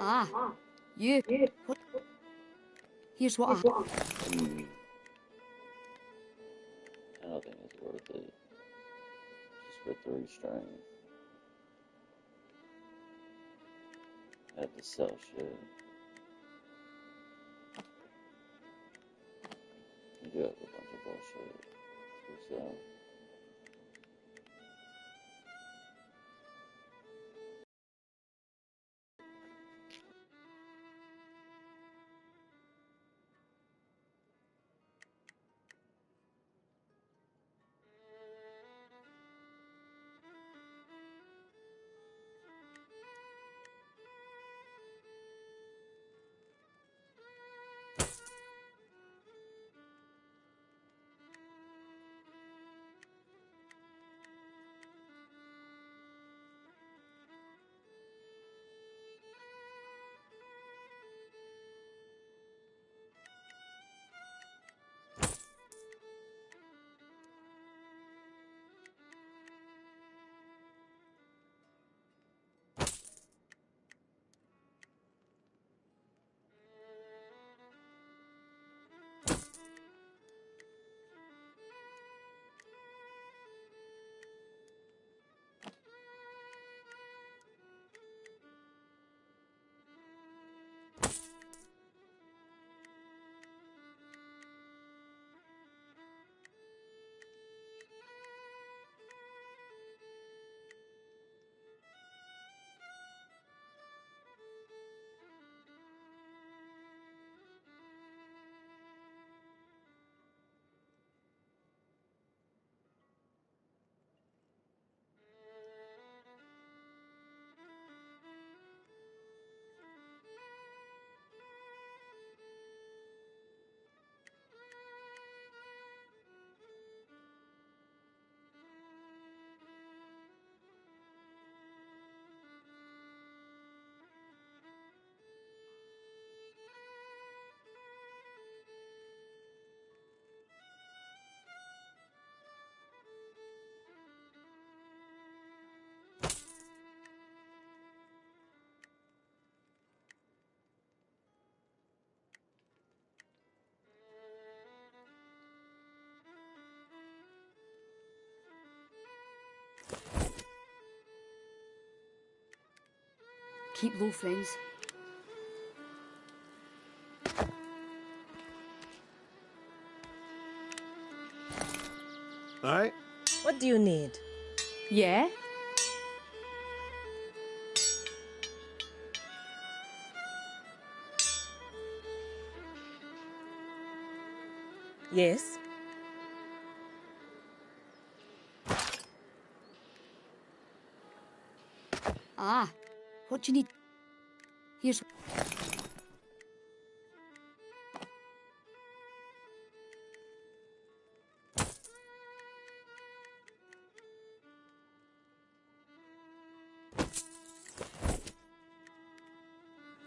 Ah, you. What? Here's what I... I don't think it's worth it. Just for 3 strings. I have to sell shit. You do have a bunch of bullshit to sell. Keep low, friends. Alright. What do you need? Yeah? Yes? Ah, what do you need? Here's...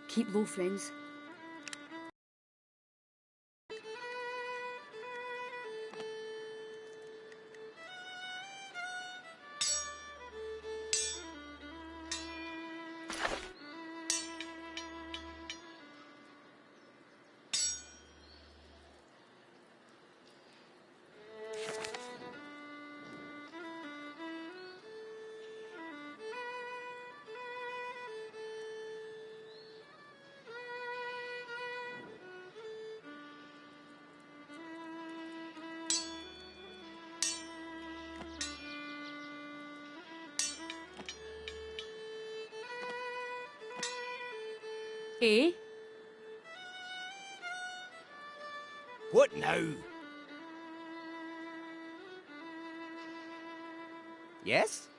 Keep low, friends. Eh? What now? Yes?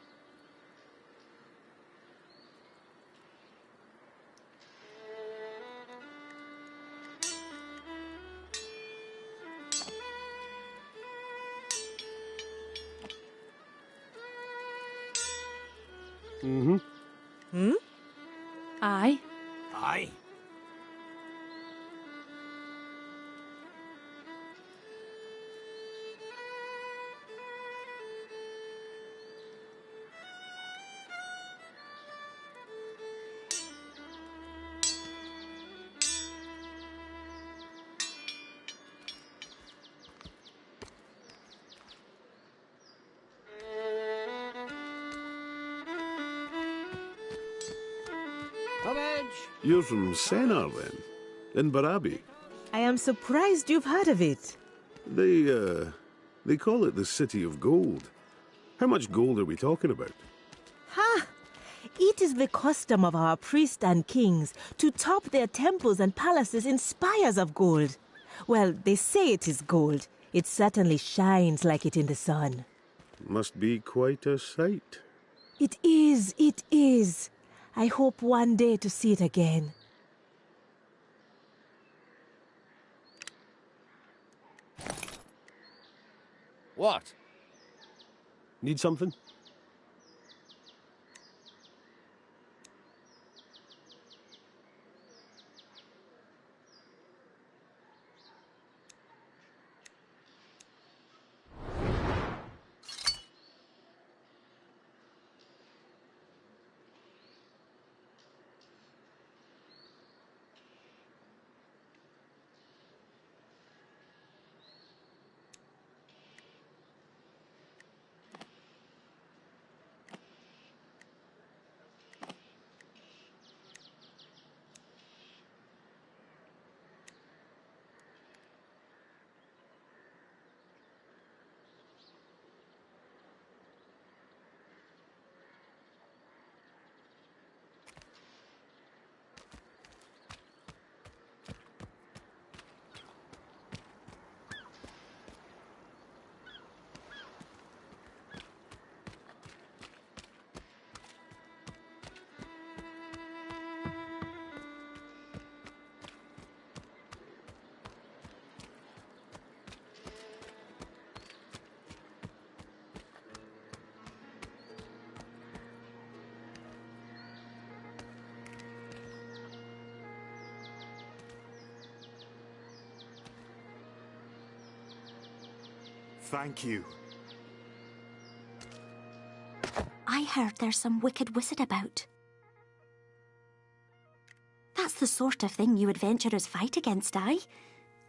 Hmm? Aye. Aye. Homage! You're from Sennar, then? In Barabi? I am surprised you've heard of it. They call it the City of Gold. How much gold are we talking about? Ha! It is the custom of our priests and kings to top their temples and palaces in spires of gold. Well, they say it is gold. It certainly shines like it in the sun. Must be quite a sight. It is, it is. I hope one day to see it again. What? Need something? Thank you. I heard there's some wicked wizard about. That's the sort of thing you adventurers fight against, aye?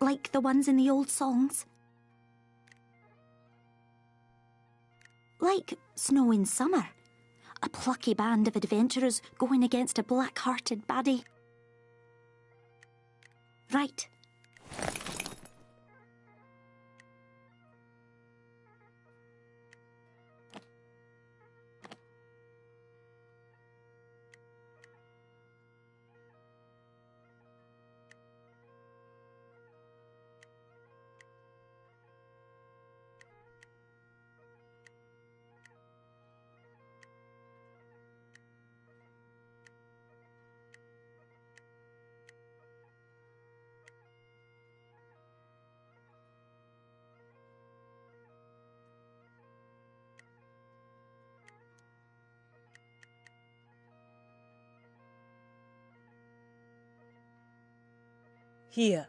Like the ones in the old songs? Like Snow in Summer. A plucky band of adventurers going against a black-hearted baddie. Right. Here.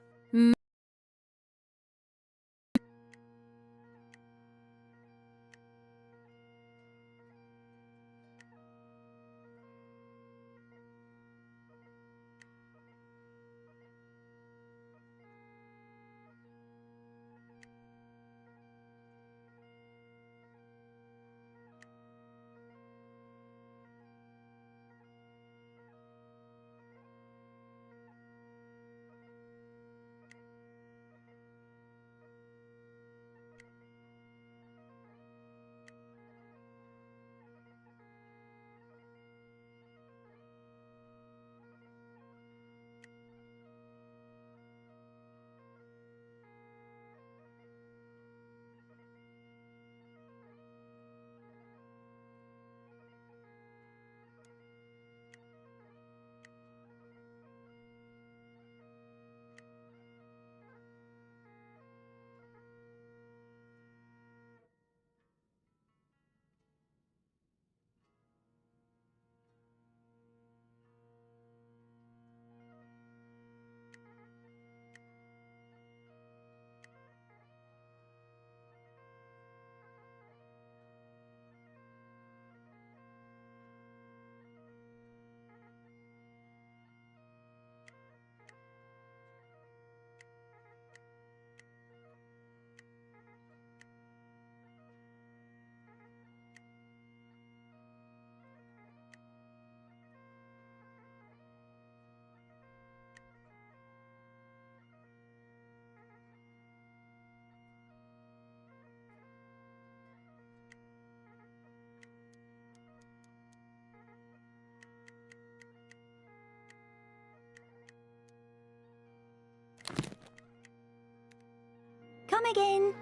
Come again.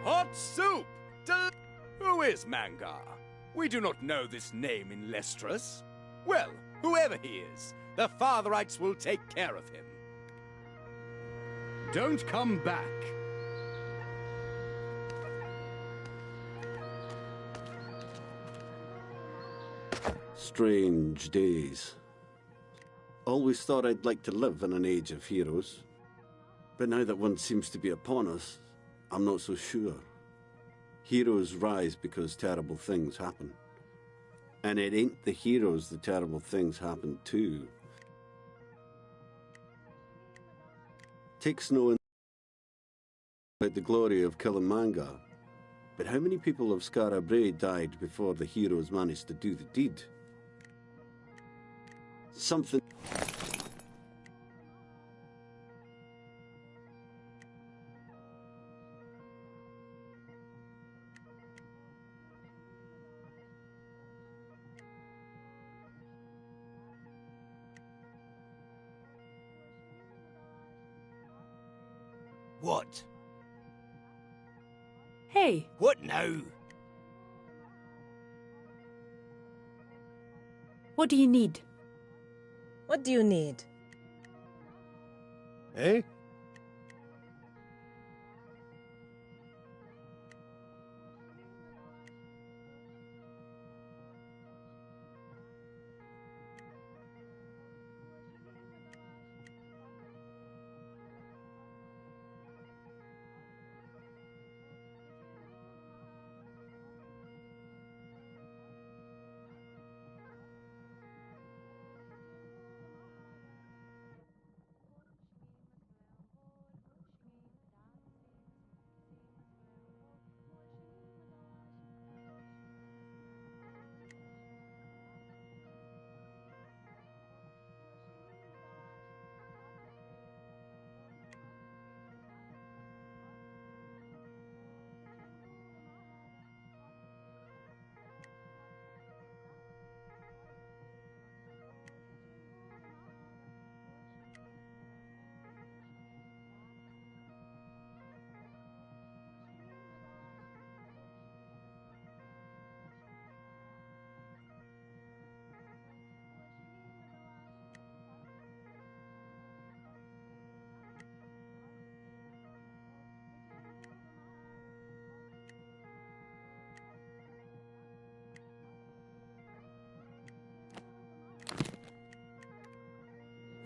Hot soup! Who is Mangar? We do not know this name in Lestras. Well, whoever he is, the Fatherites will take care of him. Don't come back. Strange days. Always thought I'd like to live in an age of heroes. But now that one seems to be upon us, I'm not so sure. Heroes rise because terrible things happen. And it ain't the heroes the terrible things happen to. Take Snow and about the glory of Killimangar. But how many people of Skara Brae died before the heroes managed to do the deed? Something... What? Hey, What now? what do you need? What do you need? Eh?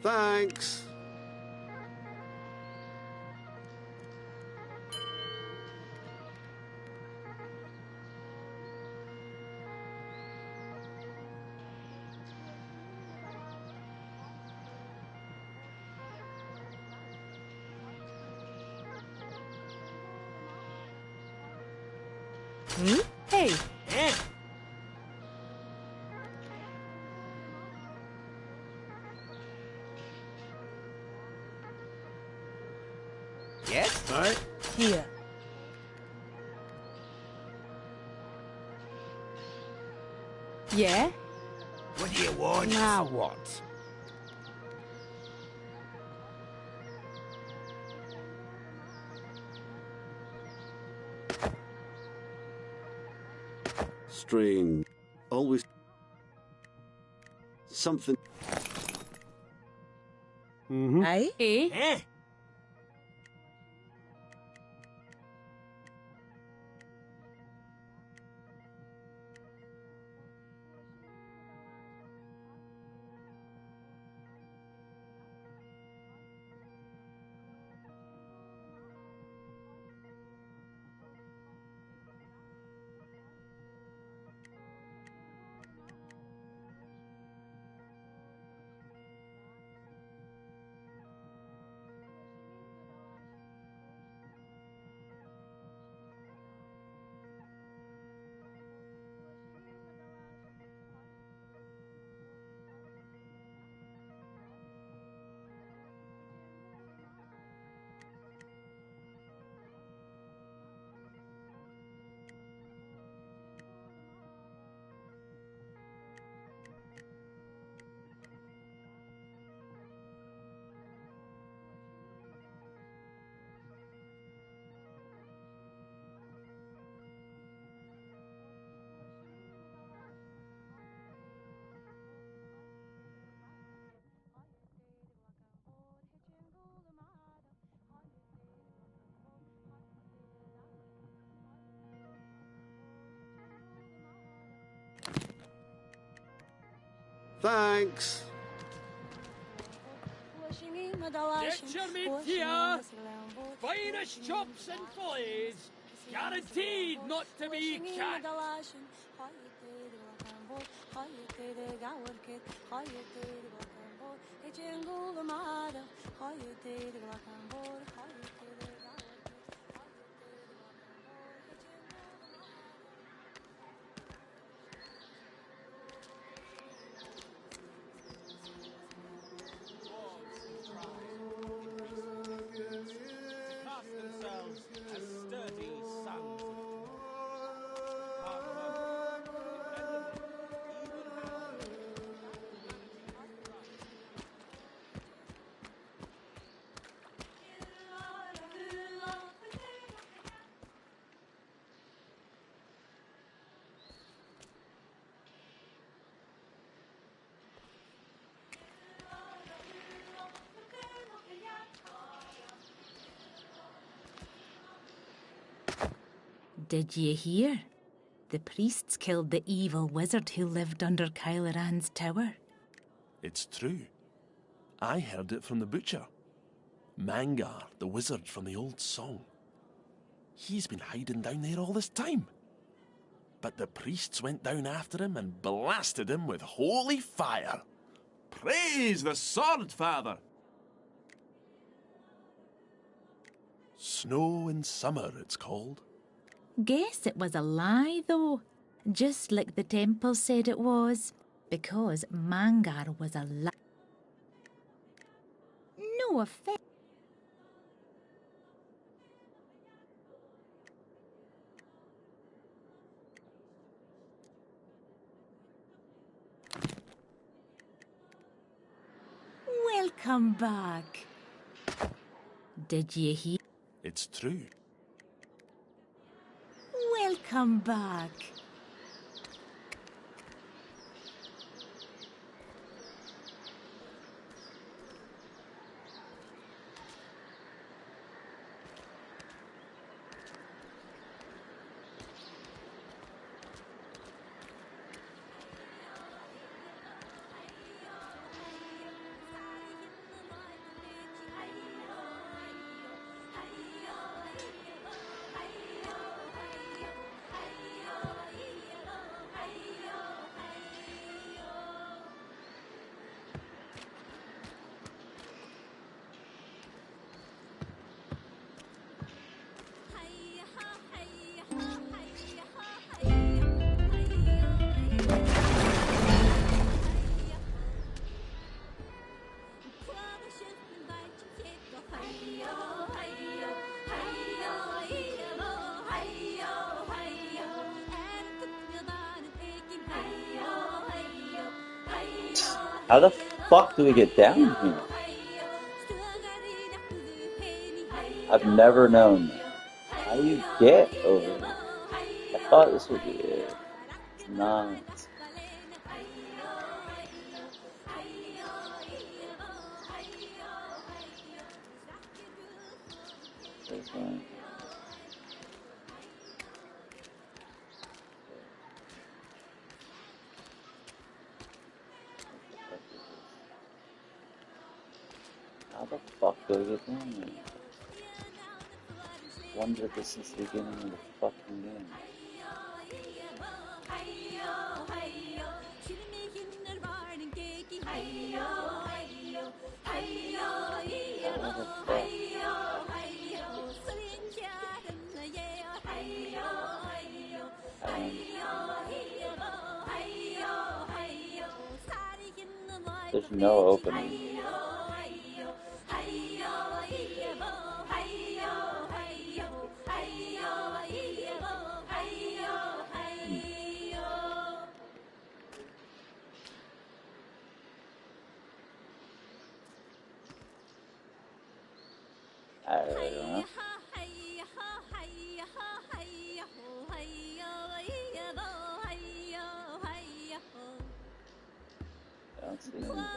Thanks! Hey, Eh? Yes? Aye? Here. yeah? What do you want? Now what? Strange. Always... Something... Mm-hmm. Aye? Eh? Eh? Thanks. Get your meat here. Finest chops and fillets. Guaranteed not to be cat. Cast themselves as sturdy sons. Did ye hear? The priests killed the evil wizard who lived under Kyleran's tower. It's true. I heard it from the butcher. Mangar, the wizard from the old song. He's been hiding down there all this time. But the priests went down after him and blasted him with holy fire. Praise the sword, Father! Snow in Summer, it's called. Guess it was a lie, though. Just like the temple said it was. Because Mangar was a lie. No offense. Welcome back. Did ye hear? It's true. Welcome back. How the fuck do we get down here? I've never known that. How do you get over here? I thought this would be it. It's not. There's one. How the fuck do I get down there? Wondered this since the beginning of the fucking game. There's no opening. I don't know. I don't see anything.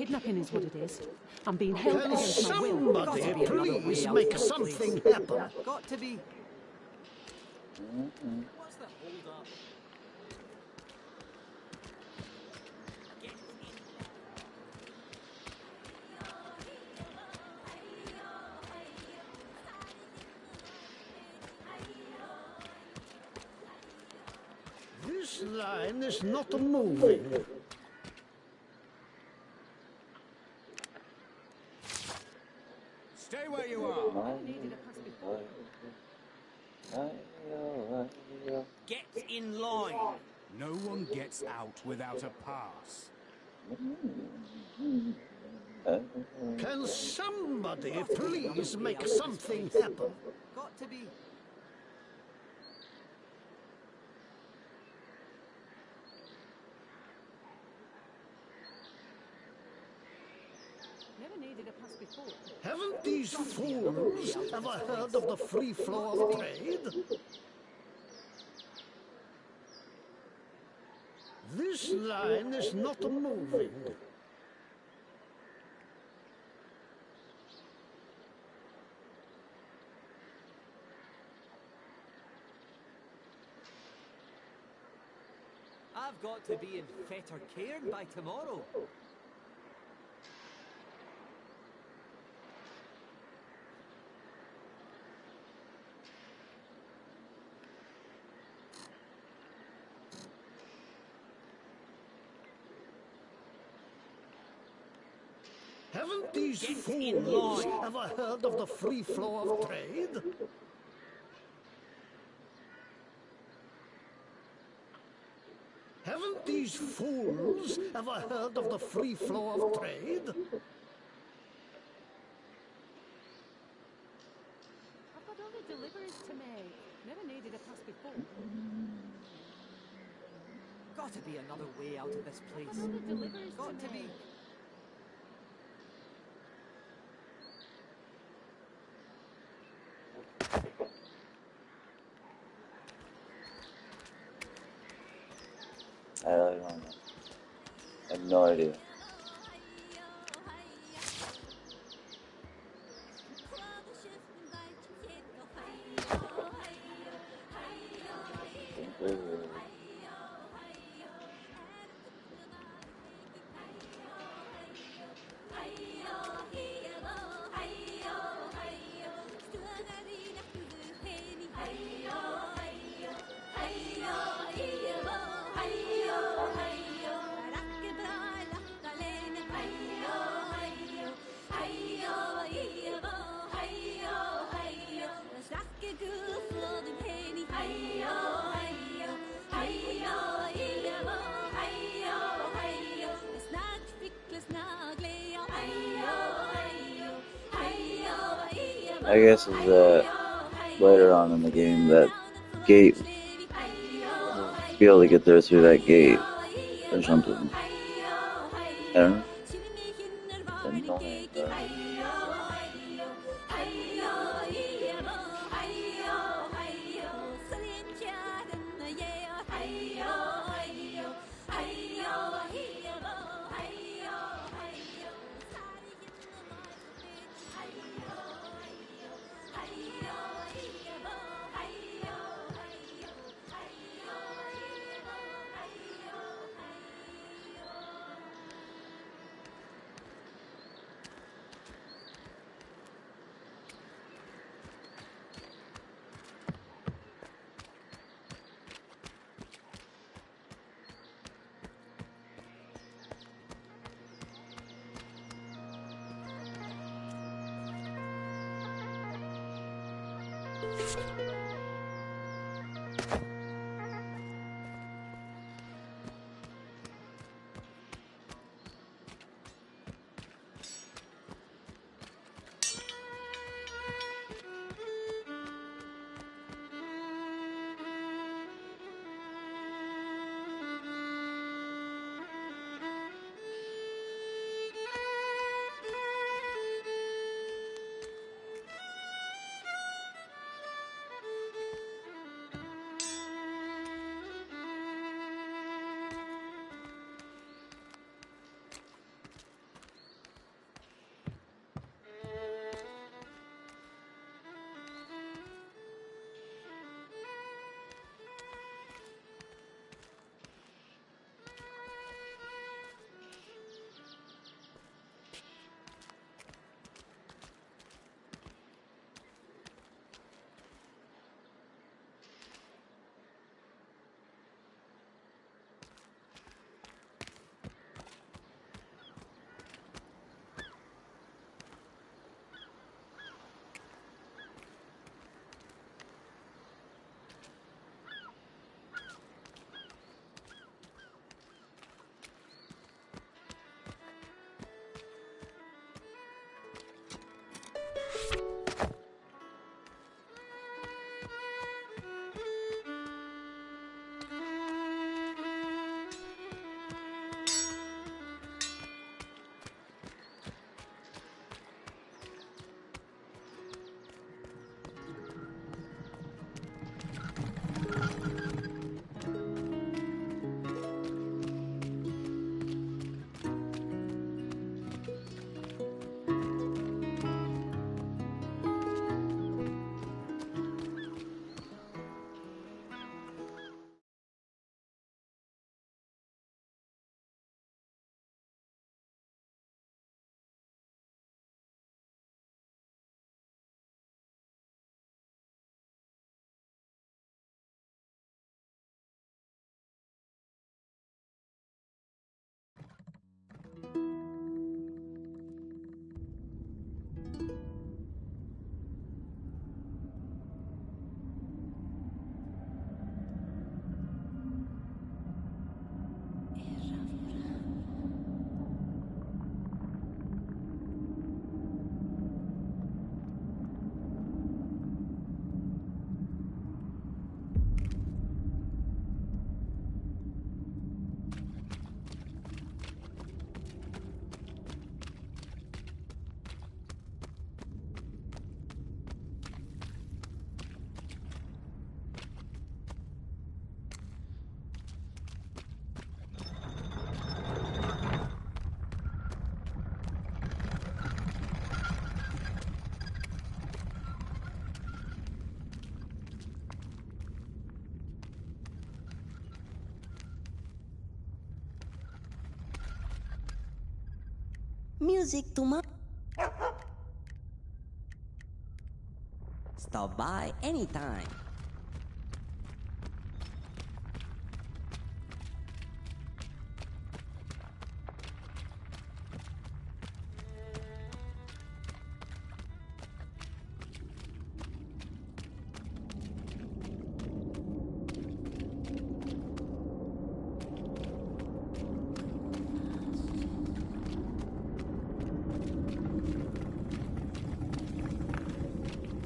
Kidnapping is what it is. I'm being held Can against my will. somebody please make something happen? Got to be. Mm-mm. What's the hold up? This line is not moving. Stay where you are. Get in line. No one gets out without a pass. Can somebody please make something happen? Got to be. Never needed a pass before. Haven't these fools ever heard of the free flow of trade? This line is not moving. I've got to be in better cairn by tomorrow. Haven't these fools ever heard of the free flow of trade? Haven't these fools ever heard of the free flow of trade? I've got other deliveries to make. Never needed a pass before. Got to be another way out of this place. I've got other deliveries Got to be. I really don't know. I have no idea. I guess is that later on in the game that gate, to be able to get there through that gate or something. I don't know. Annoying, but... Music to my... Stop by anytime.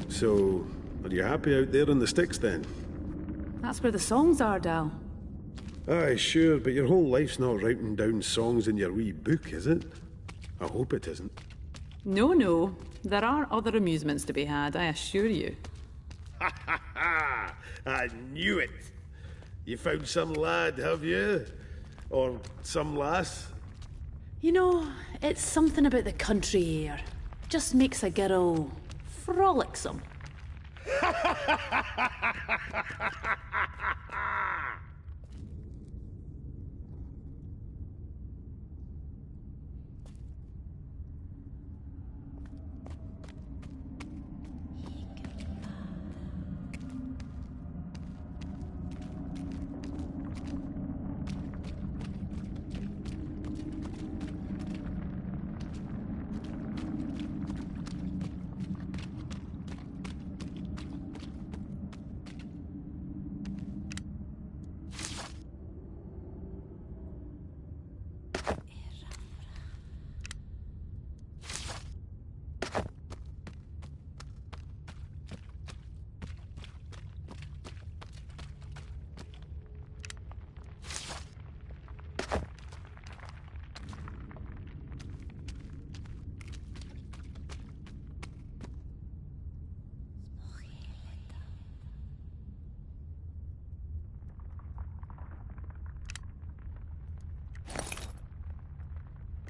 So, are you happy out there in the sticks then? That's where the songs are, Dal. Aye, sure, but your whole life's not writing down songs in your wee book, is it? I hope it isn't. No, no. There are other amusements to be had, I assure you. Ha ha ha! I knew it! You found some lad, have you? Or some lass? You know, it's something about the country air. Just makes a girl frolicsome.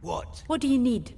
What? What do you need?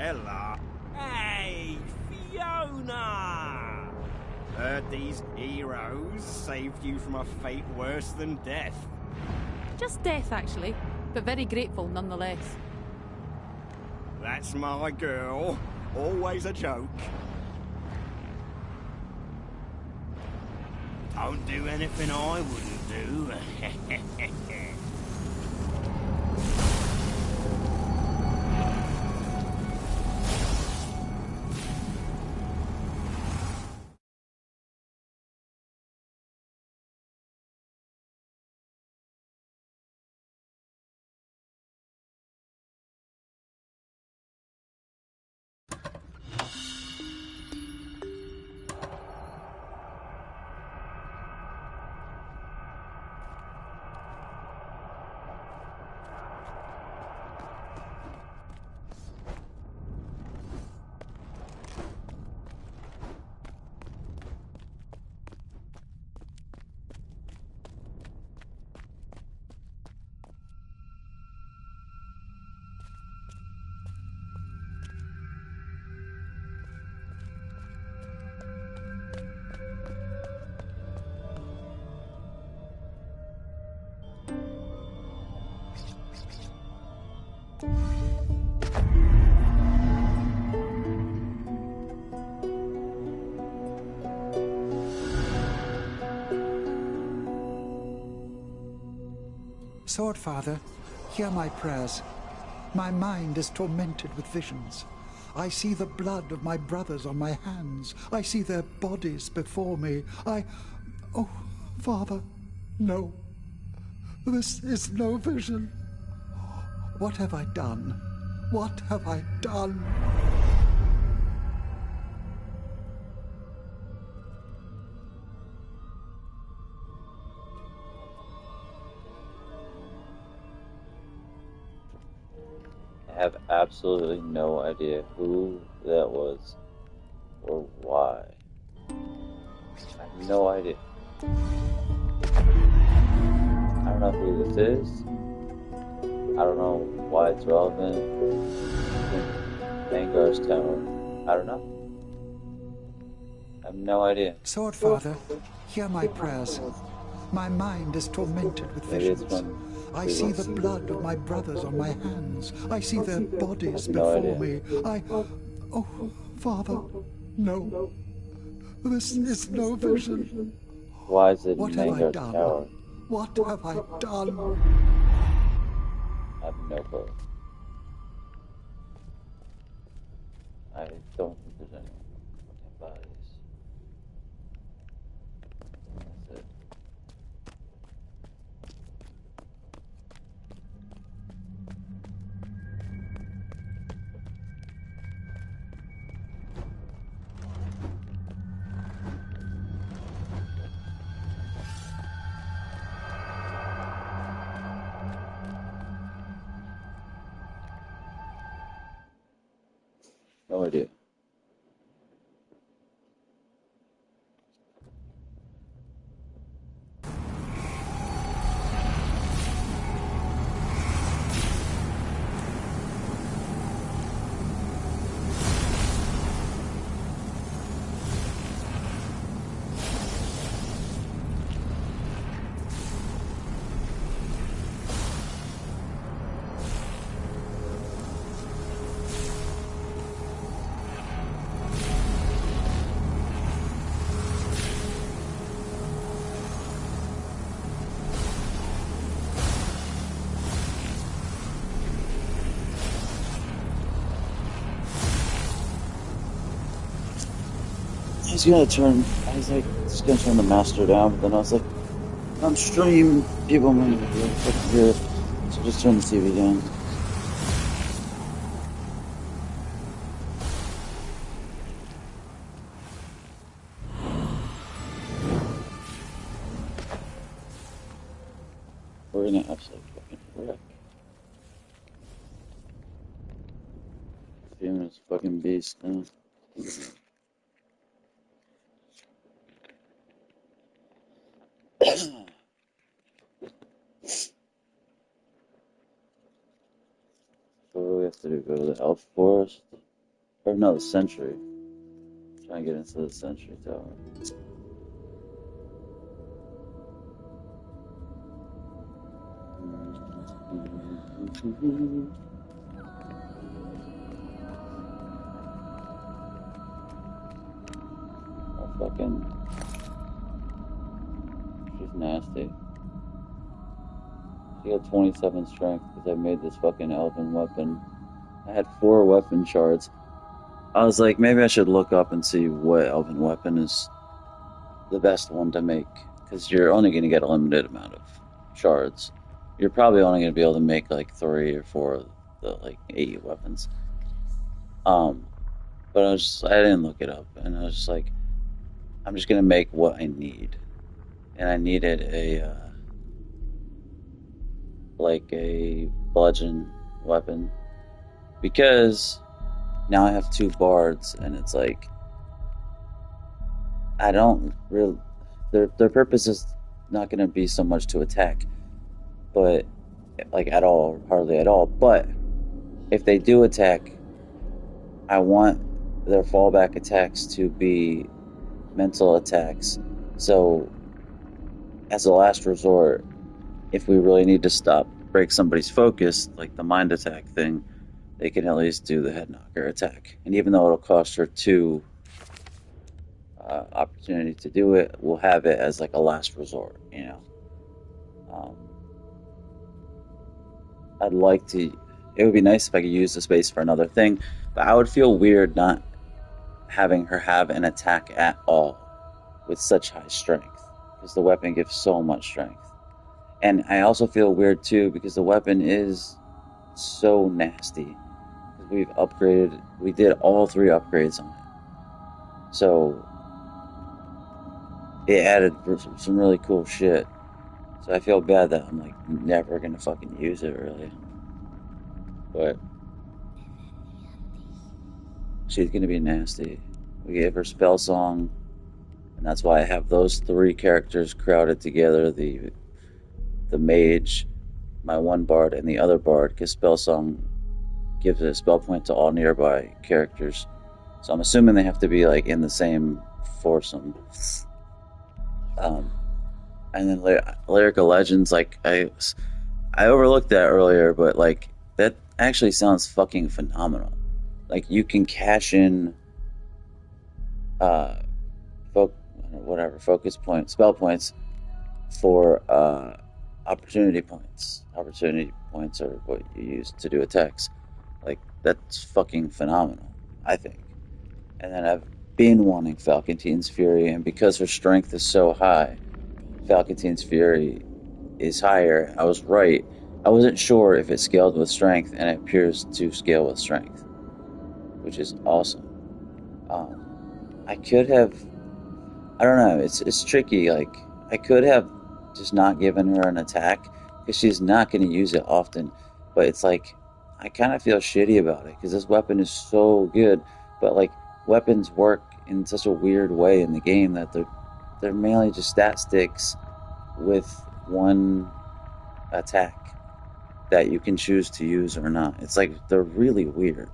Ella. Hey, Fiona! Heard these heroes saved you from a fate worse than death. Just death, actually, but very grateful nonetheless. That's my girl. Always a joke. Don't do anything I wouldn't do. Sword Father, hear my prayers. My mind is tormented with visions. I see the blood of my brothers on my hands. I see their bodies before me. Oh, Father, no. This is no vision. What have I done? What have I done? I have absolutely no idea who that was or why. I have no idea. I don't know who this is. I don't know why it's relevant in Mangar's tower. I don't know. I have no idea. Sword Father, hear my prayers. My mind is tormented with visions. I see the blood of my brothers on my hands. I see their bodies before me. Oh, Father, no. This is no vision. Why is it What have I Mangar's done? tower? What have I done? I have no clue. I don't think there's any fucking bodies. That's it. No idea. I was like, just gonna turn the master down, but then I was like, on stream, people might fucking hear it, so just turn the TV down. We're gonna absolutely fucking wreck. Famous fucking beast now. What do we have to do? Go to the elf forest? Or no, the Sentry. Trying to get into the Sentry Tower. Oh, fucking. She's nasty. She had 27 strength because I made this fucking elven weapon. I had 4 weapon shards. I was like, maybe I should look up and see what elven weapon is the best one to make. Because you're only going to get a limited amount of shards. You're probably only going to be able to make like 3 or 4 of the like 8 weapons. But I didn't look it up. And I was just like, I'm just going to make what I need. And I needed like a bludgeon weapon. Because now I have 2 bards, and it's like, I don't really, their purpose is not going to be so much to attack, but like at all, hardly at all. But if they do attack, I want their fallback attacks to be mental attacks. So as a last resort, if we really need to break somebody's focus, like the mind attack thing, they can at least do the head knocker attack. And even though it'll cost her 2 opportunity to do it, we'll have it as like a last resort, you know. I'd like to, it would be nice if I could use the space for another thing, but I would feel weird not having her have an attack at all with such high strength, because the weapon gives so much strength. And I also feel weird too, because the weapon is so nasty. We did all 3 upgrades on it. So it added some really cool shit. So I feel bad that I'm like never gonna fucking use it really. But she's gonna be nasty. We gave her spell song, and that's why I have those 3 characters crowded together, the mage, my one bard, and the other bard, because spell song gives a spell point to all nearby characters. So I'm assuming they have to be like in the same foursome. And then Lyrical Legends, like I overlooked that earlier, but like that actually sounds fucking phenomenal. Like you can cash in focus points, spell points for opportunity points. Opportunity points are what you use to do attacks. Like that's fucking phenomenal, I think. And then I've been wanting Falcontine's Fury, and because her strength is so high, Falcontine's Fury is higher. I was right. I wasn't sure if it scaled with strength, and it appears to scale with strength, which is awesome. I could have, I don't know, it's tricky. Like, I could have just not given her an attack, because she's not going to use it often, but it's like, I kind of feel shitty about it, because this weapon is so good, but like, weapons work in such a weird way in the game that they're mainly just stat sticks with one attack that you can choose to use or not. It's like they're really weird.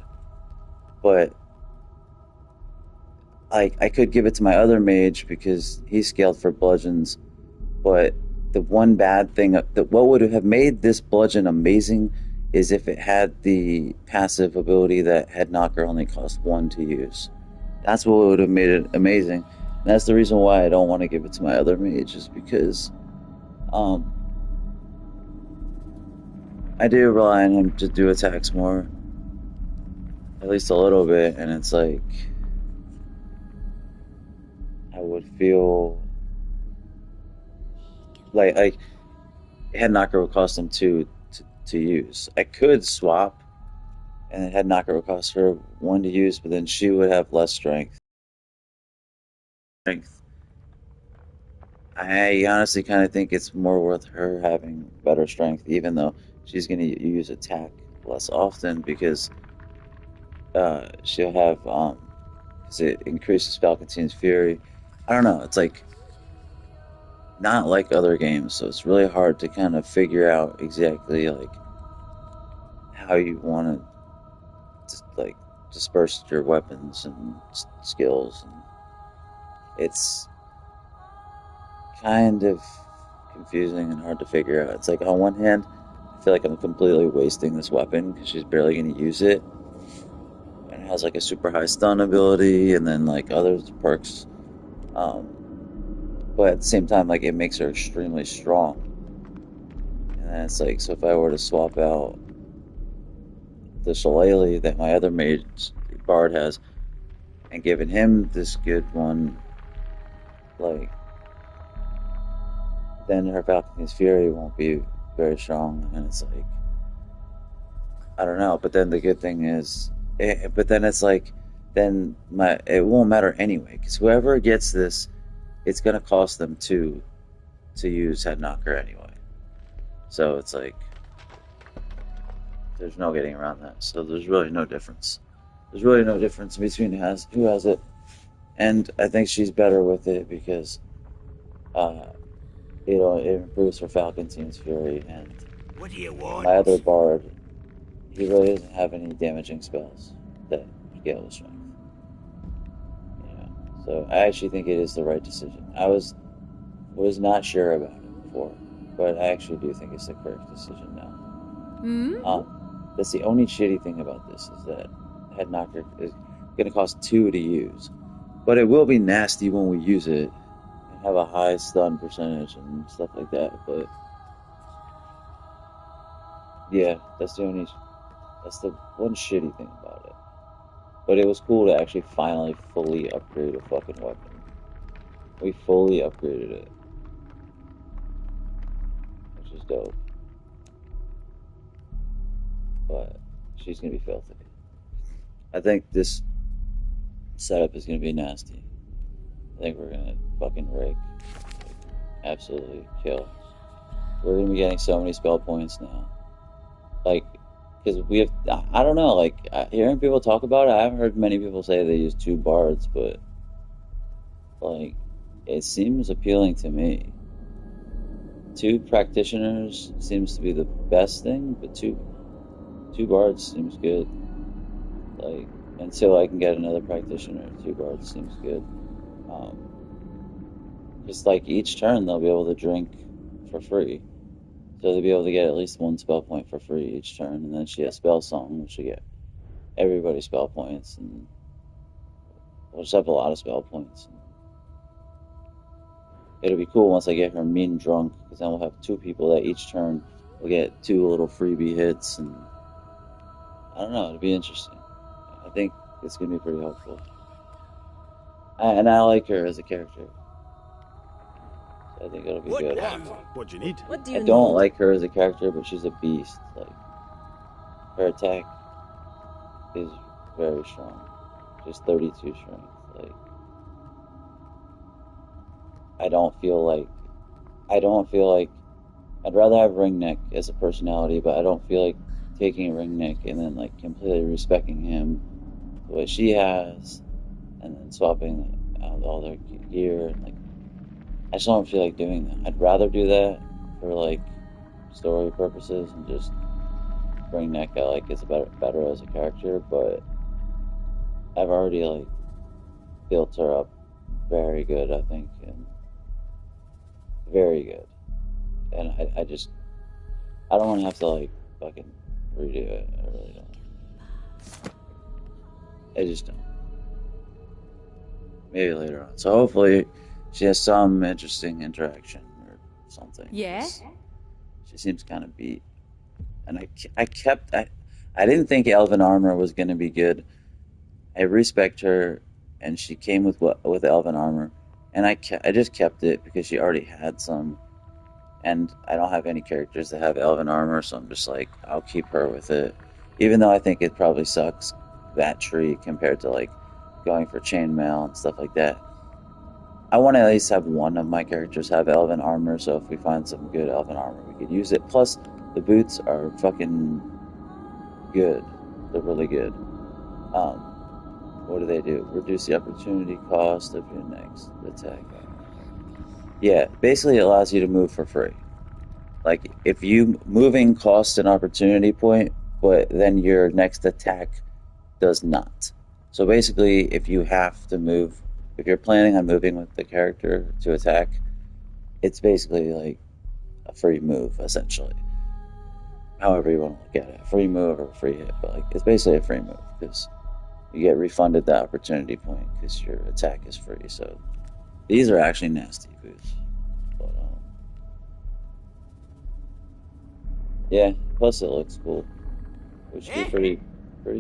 But I could give it to my other mage because he's scaled for bludgeons. But the one bad thing that what would have made this bludgeon amazing is if it had the passive ability that Head Knocker only cost 1 to use. That's what would have made it amazing. And that's the reason why I don't want to give it to my other mage, is because I do rely on him to do attacks more, at least a little bit, and it's like I would feel like Head Knocker would cost him 2 to use. I could swap, and Head Knocker would cost her 1 to use, but then she would have less strength. I honestly kind of think it's more worth her having better strength, even though she's going to use attack less often, because she'll have because it increases Falcontine's Fury. I don't know. It's like not like other games, so it's really hard to kind of figure out exactly like how you want to like dispersed your weapons and skills, and it's kind of confusing and hard to figure out. It's like, on one hand, I feel like I'm completely wasting this weapon because she's barely going to use it, and it has like a super high stun ability and then like other perks, but at the same time, like, it makes her extremely strong. And then it's like, so if I were to swap out the shillelagh that my other mage bard has and giving him this good one, like, then her Falcon's Fury won't be very strong, and it's like, I don't know. But then the good thing is, but then it's like, then it won't matter anyway, because whoever gets this, it's gonna cost them 2 to use Head Knocker anyway. So it's like, there's no getting around that. So there's really no difference. There's really no difference between who has it, and I think she's better with it because, it improves her Falcon's Fury, and What do you want? my other bard, he really doesn't have any damaging spells that scale with strength. So I actually think it is the right decision. I was not sure about it before, but I actually do think it's the correct decision now. That's the only shitty thing about this, is that Head Knocker is going to cost 2 to use, but it will be nasty when we use it and have a high stun percentage and stuff like that. But yeah, that's the one shitty thing about it. But it was cool to actually finally fully upgrade a fucking weapon. We fully upgraded it, which is dope. But she's gonna be filthy. I think this setup is gonna be nasty. I think we're gonna fucking rig. Like, absolutely kill. We're gonna be getting so many spell points now. Like, because we have, I don't know, like, hearing people talk about it, I haven't heard many people say they use 2 bards, but, like, it seems appealing to me. 2 practitioners seems to be the best thing, but two bards seems good. Like, until I can get another practitioner, 2 bards seems good. Just like each turn they'll be able to drink for free. So they'll be able to get at least 1 spell point for free each turn, and then she has Spell Song, which will get everybody spell points, and we'll just have a lot of spell points. It'll be cool once I get her mean drunk, because then we'll have 2 people that each turn will get 2 little freebie hits, and I don't know, it'll be interesting. I think it's gonna be pretty helpful. And I like her as a character. I think it'll be good. What do you need? What do I you don't need? like her as a character, but she's a beast. Like, her attack is very strong. She's 32 strength. Like, I don't feel like I'd rather have Wringneck as a personality, but I don't feel like taking Wringneck and then like completely respecting him the way she has, and then swapping out all their gear, and like, I just don't feel like doing that. I'd rather do that for like story purposes and just Wringneck I like is better as a character, but I've already like built her up very good, I think, and very good. And I don't want to have to like fucking redo it. I really don't. I just don't. Maybe later on. So hopefully she has some interesting interaction or something. Yeah? She seems kind of beat. And I didn't think Elven Armor was going to be good. I respect her, and she came with Elven Armor, and I just kept it because she already had some, and I don't have any characters that have Elven Armor, so I'm just like, I'll keep her with it, even though I think it probably sucks, that tree, compared to like going for chainmail and stuff like that. I want to at least have one of my characters have Elven Armor, so if we find some good Elven Armor, we could use it. Plus, the boots are fucking good. They're really good. What do? Reduce the opportunity cost of your next attack. Yeah, basically it allows you to move for free. Like, if moving costs an opportunity point, but then your next attack does not. So basically, if you have to move, if you're planning on moving with the character to attack, it's basically like a free move, essentially. However you want to look at it, a free move or a free hit, but like it's basically a free move because you get refunded the opportunity point because your attack is free. So these are actually nasty boots. But yeah, plus it looks cool, which is pretty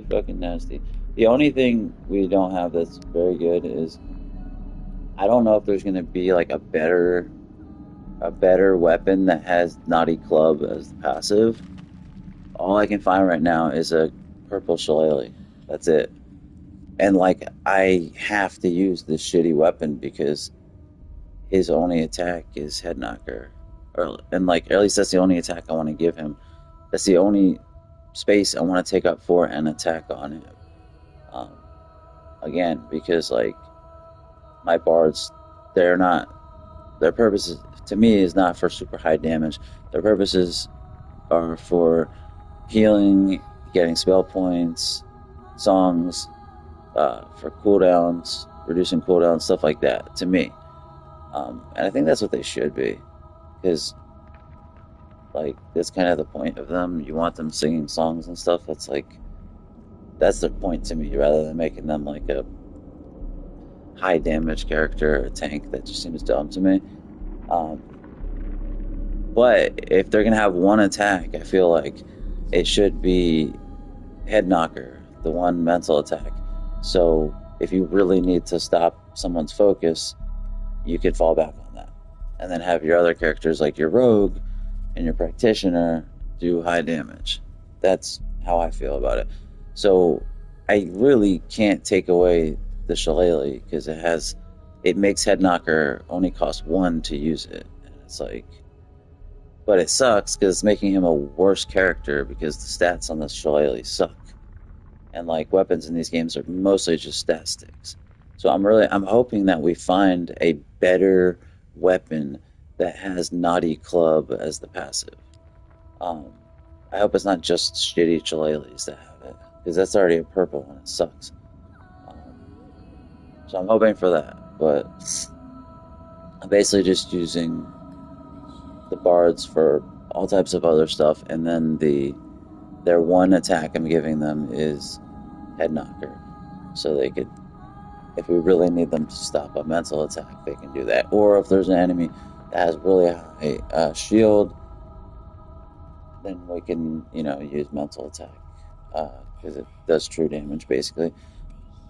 fucking nasty. The only thing we don't have that's very good is I don't know if there's gonna be like a better weapon that has Naughty Club as the passive. All I can find right now is a purple shillelagh. That's it. And like I have to use this shitty weapon because his only attack is head knocker. And like at least that's the only attack I want to give him. That's the only space I want to take up for an attack on him. Again, because like my bards, their purposes to me is not for super high damage. Their purposes are for healing, getting spell points, songs, for cooldowns, reducing cooldowns, stuff like that, to me. And I think that's what they should be, because like that's kind of the point of them. You want them singing songs and stuff. That's the point to me, rather than making them like a high damage character or a tank. That just seems dumb to me. But if they're gonna have one attack, I feel like it should be head knocker, the one mental attack. So if you really need to stop someone's focus, you could fall back on that, and then have your other characters like your rogue and your practitioner do high damage. That's how I feel about it. So I really can't take away the shillelagh because it makes head knocker only cost 1 to use it, and it's like, but it sucks because it's making him a worse character because the stats on the shillelagh suck, and like weapons in these games are mostly just stat sticks. So I'm hoping that we find a better weapon that has Naughty Club as the passive. I hope it's not just shitty shillelaghs that have it, because that's already a purple and it sucks. So I'm hoping for that, but I'm basically just using the bards for all types of other stuff, and then their one attack I'm giving them is head knocker, so they could, if we really need them to stop a mental attack, they can do that. Or if there's an enemy that has really high shield, then we can, use mental attack, because it does true damage, basically.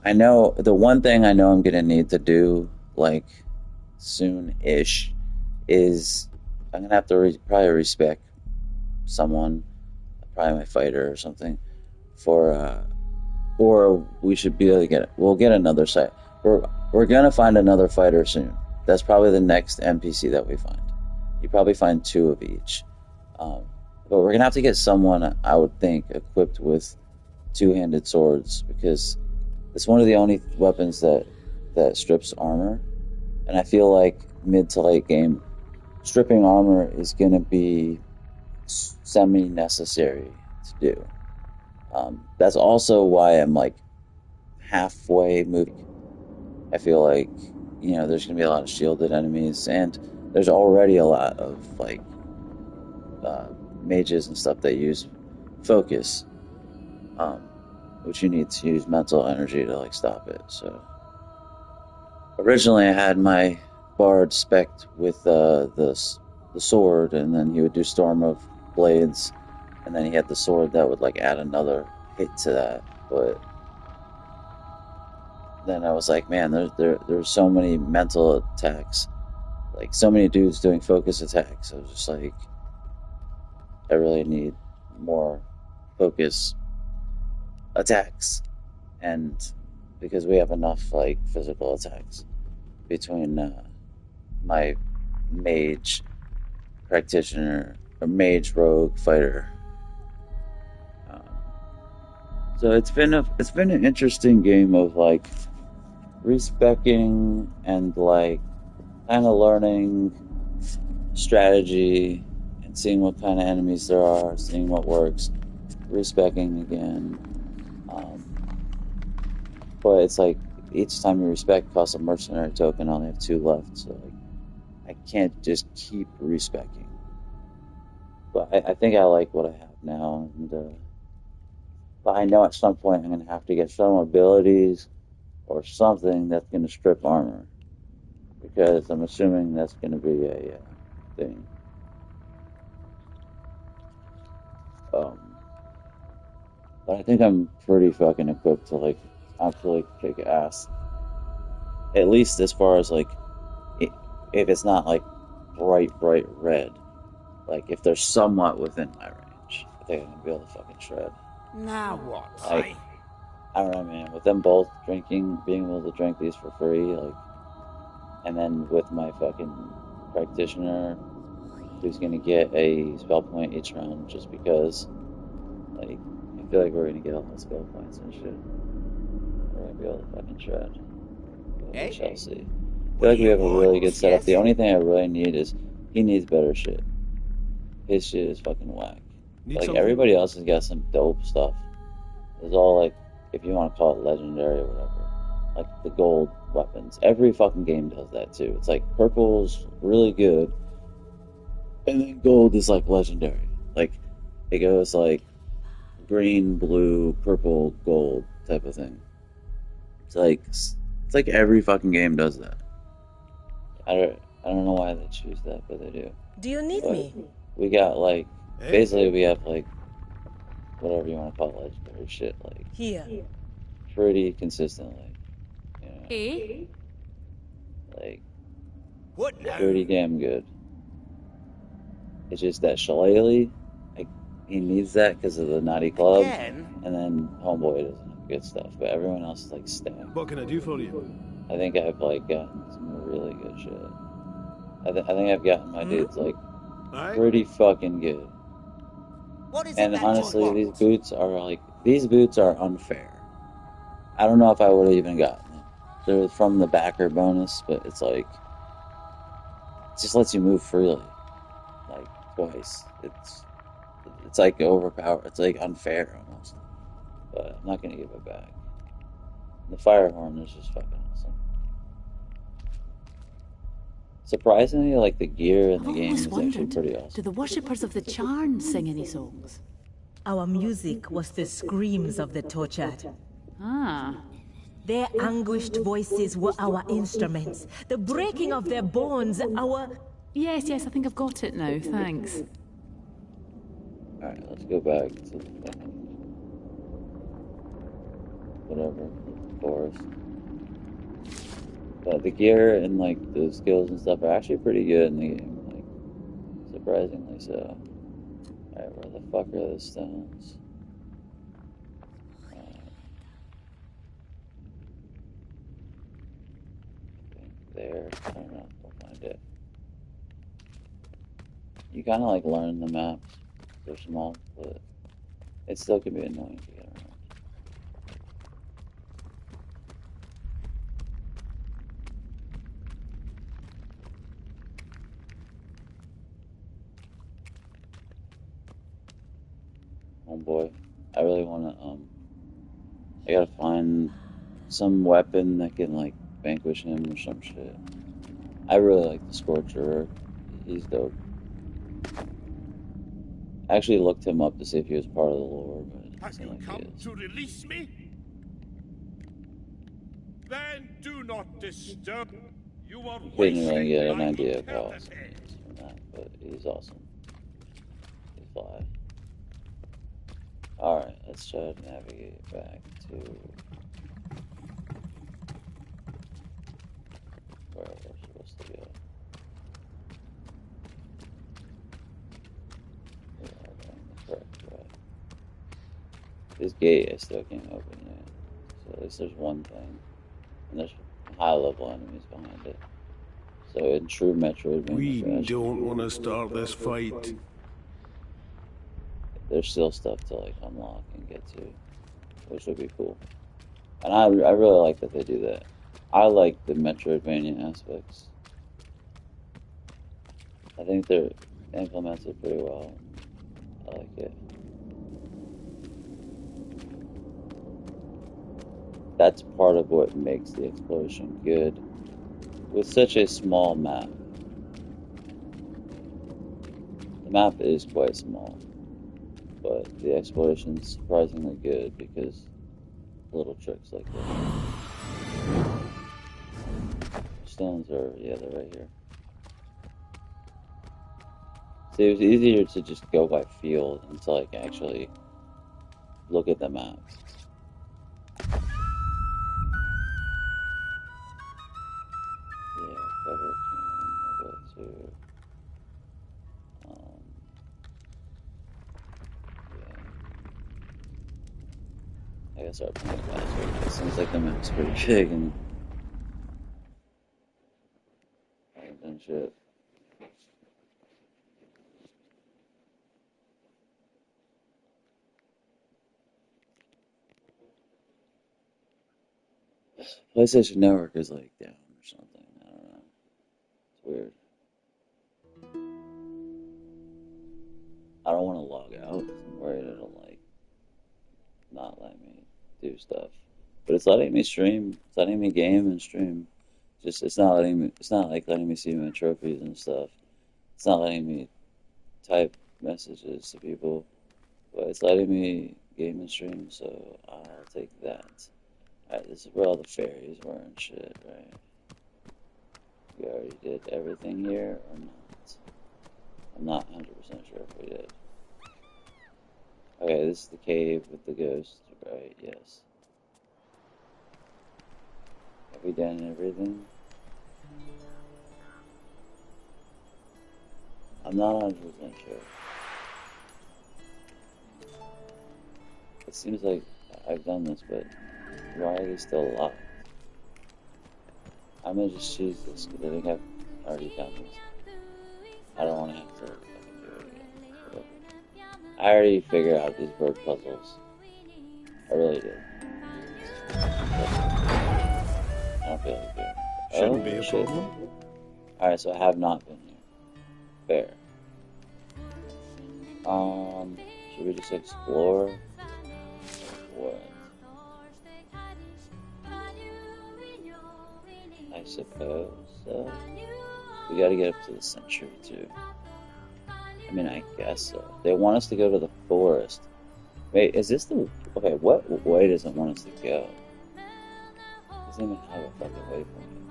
I know, the one thing I know I'm going to need to do, like, soon-ish, is I'm going to have to probably respec someone, probably my fighter or something, or we should be able to we'll get another site. We're gonna find another fighter soon. That's probably the next NPC that we find. You probably find 2 of each. But we're gonna have to get someone, I would think, equipped with 2-handed swords, because it's one of the only weapons that strips armor. And I feel like mid to late game, stripping armor is gonna be semi-necessary to do. That's also why I'm like halfway moving. I feel like, there's going to be a lot of shielded enemies, and there's already a lot of like mages and stuff that use focus, which you need to use mental energy to like stop it. So originally I had my bard spec'd with the sword, and then he would do storm of blades, and then he had the sword that would like add another hit to that. But then I was like, man, there's so many mental attacks, like so many dudes doing focus attacks. I was just like, I really need more focus attacks, and because we have enough like physical attacks between my mage practitioner or mage rogue fighter. So it's been an interesting game of like respecing and like kind of learning strategy and seeing what kind of enemies there are, seeing what works, respecing again. But it's like each time you respect costs a mercenary token. I only have 2 left, so like I can't just keep respecting. But I think I like what I have now, and but I know at some point I'm gonna have to get some abilities or something that's gonna strip armor, because I'm assuming that's gonna be a thing. But I think I'm pretty fucking equipped to like absolutely kick ass. At least as far as like, if it's not like bright red, like if they're somewhat within my range, I think I'm gonna be able to fucking shred. Now what? Like, I don't know, man. With them both being able to drink these for free, like, and then with my fucking practitioner, who's gonna get a spell point each round just because, like, I feel like we're gonna get all the spell points and shit. We're gonna be able to fucking shred. We shall see. I feel like we have a really good setup. The only thing I really need is he needs better shit. His shit is fucking whack. Like, everybody else has got some dope stuff. It's all like, if you want to call it legendary or whatever, like the gold weapons. Every fucking game does that too. It's like purple's really good, and then gold is like legendary. Like, it goes like green, blue, purple, gold type of thing. It's like every fucking game does that. I don't know why they choose that, but they do. Do you need me? We got like, basically we have like, whatever you want to call it, legendary shit, like, Here. pretty consistently. You know? Eh? Like, what now? Pretty damn good. It's just that Shillelagh, like, he needs that because of the naughty club, Again? and then Homeboy doesn't have good stuff, but everyone else is like stacked. What can I do for you? I think I've like gotten some really good shit. I think I've gotten my dudes like pretty fucking good. What is And it that honestly, you these want? boots are unfair. I don't know if I would have even gotten them. They're from the backer bonus, but it's like, it just lets you move freely, like twice. It's like overpowered. It's like unfair almost. But I'm not gonna give it back. The fire horn is just fucking awesome. Surprisingly, like the gear in the game is actually pretty awesome. Do the worshippers of the Charn sing any songs? Our music was the screams of the tortured. Ah. Their anguished voices were our instruments. The breaking of their bones, our... Yes, I think I've got it now, thanks. Alright, let's go back to the whatever, forest. But the gear and like the skills and stuff are actually pretty good in the game, like surprisingly so. Alright, where the fuck are the stones? I think there. I don't know. We'll find it. You kind of like learn the maps. They're small, but it still can be annoying to get around. Homeboy, I really want to, I gotta find some weapon that can, like, vanquish him or some shit. I really like the Scorcher. He's dope. I actually looked him up to see if he was part of the lore, but it doesn't seem like he is. To release me? Then do not disturb. You are Didn't really get an idea of how awesome he is from that, but he's awesome. He's fly. Alright, let's try to navigate back to where we're supposed to go. We are going the correct way. This gate I still can't open yet, so at least there's one thing. And there's high-level enemies behind it. So in true Metroidvania We fashion, don't want to start this fight. there's still stuff to like unlock and get to, which would be cool. And I really like that they do that. I like the Metroidvania aspects. I think they're implemented pretty well. I like it. That's part of what makes the exploration good with such a small map. The map is quite small, but the exploration's surprisingly good because little tricks like that. Stones are, yeah, they're right here. See, it was easier to just go by feel than to like actually look at the map. Yeah, better can go to yeah. I guess our playing faster. It seems like the map's pretty big and shit. PlayStation Network is like down or something. I don't know. It's weird. I don't want to log out because I'm worried it'll like not let me do stuff. But it's letting me stream. It's letting me game and stream. Just it's not letting me. It's not like letting me see my trophies and stuff. It's not letting me type messages to people. But it's letting me game and stream. So I'll take that. Alright, this is where all the fairies were and shit, right? We already did everything here or not? I'm not 100% sure if we did. Okay, this is the cave with the ghost, right? Yes. Have we done everything? I'm not 100% sure. It seems like I've done this, but why are they still locked? I'm gonna just choose this because I think I've already done this. I don't want to have to fucking do it again. Whatever. I already figured out these bird puzzles. I really did. I don't feel like doing it. Shouldn't be a problem. Alright, so I have not been here. Fair. Should we just explore? What? I suppose so. We gotta get up to the century too. I mean, I guess so. They want us to go to the forest. Wait, is this the... Okay, what way does it want us to go? It doesn't even have a fucking waypoint.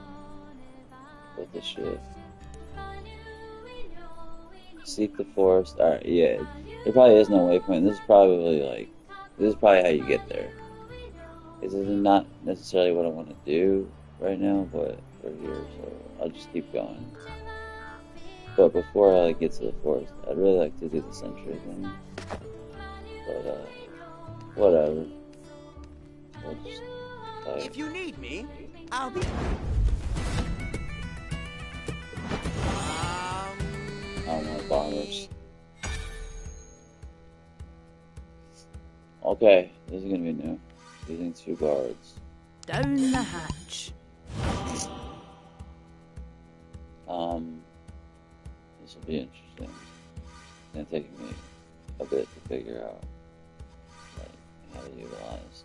What the shit? Seek the forest. Alright, yeah. There probably is no waypoint. This is probably like... This is probably how you get there. This is not necessarily what I want to do right now, but we're here, so I'll just keep going. But before I like get to the forest, I'd really like to do the century thing. But whatever. We'll just fight. If you need me, I'll be. I don't know, bombers. Okay, this is gonna be new. Using 2 guards. Down the hatch. This will be interesting. It's gonna take me a bit to figure out like how to utilize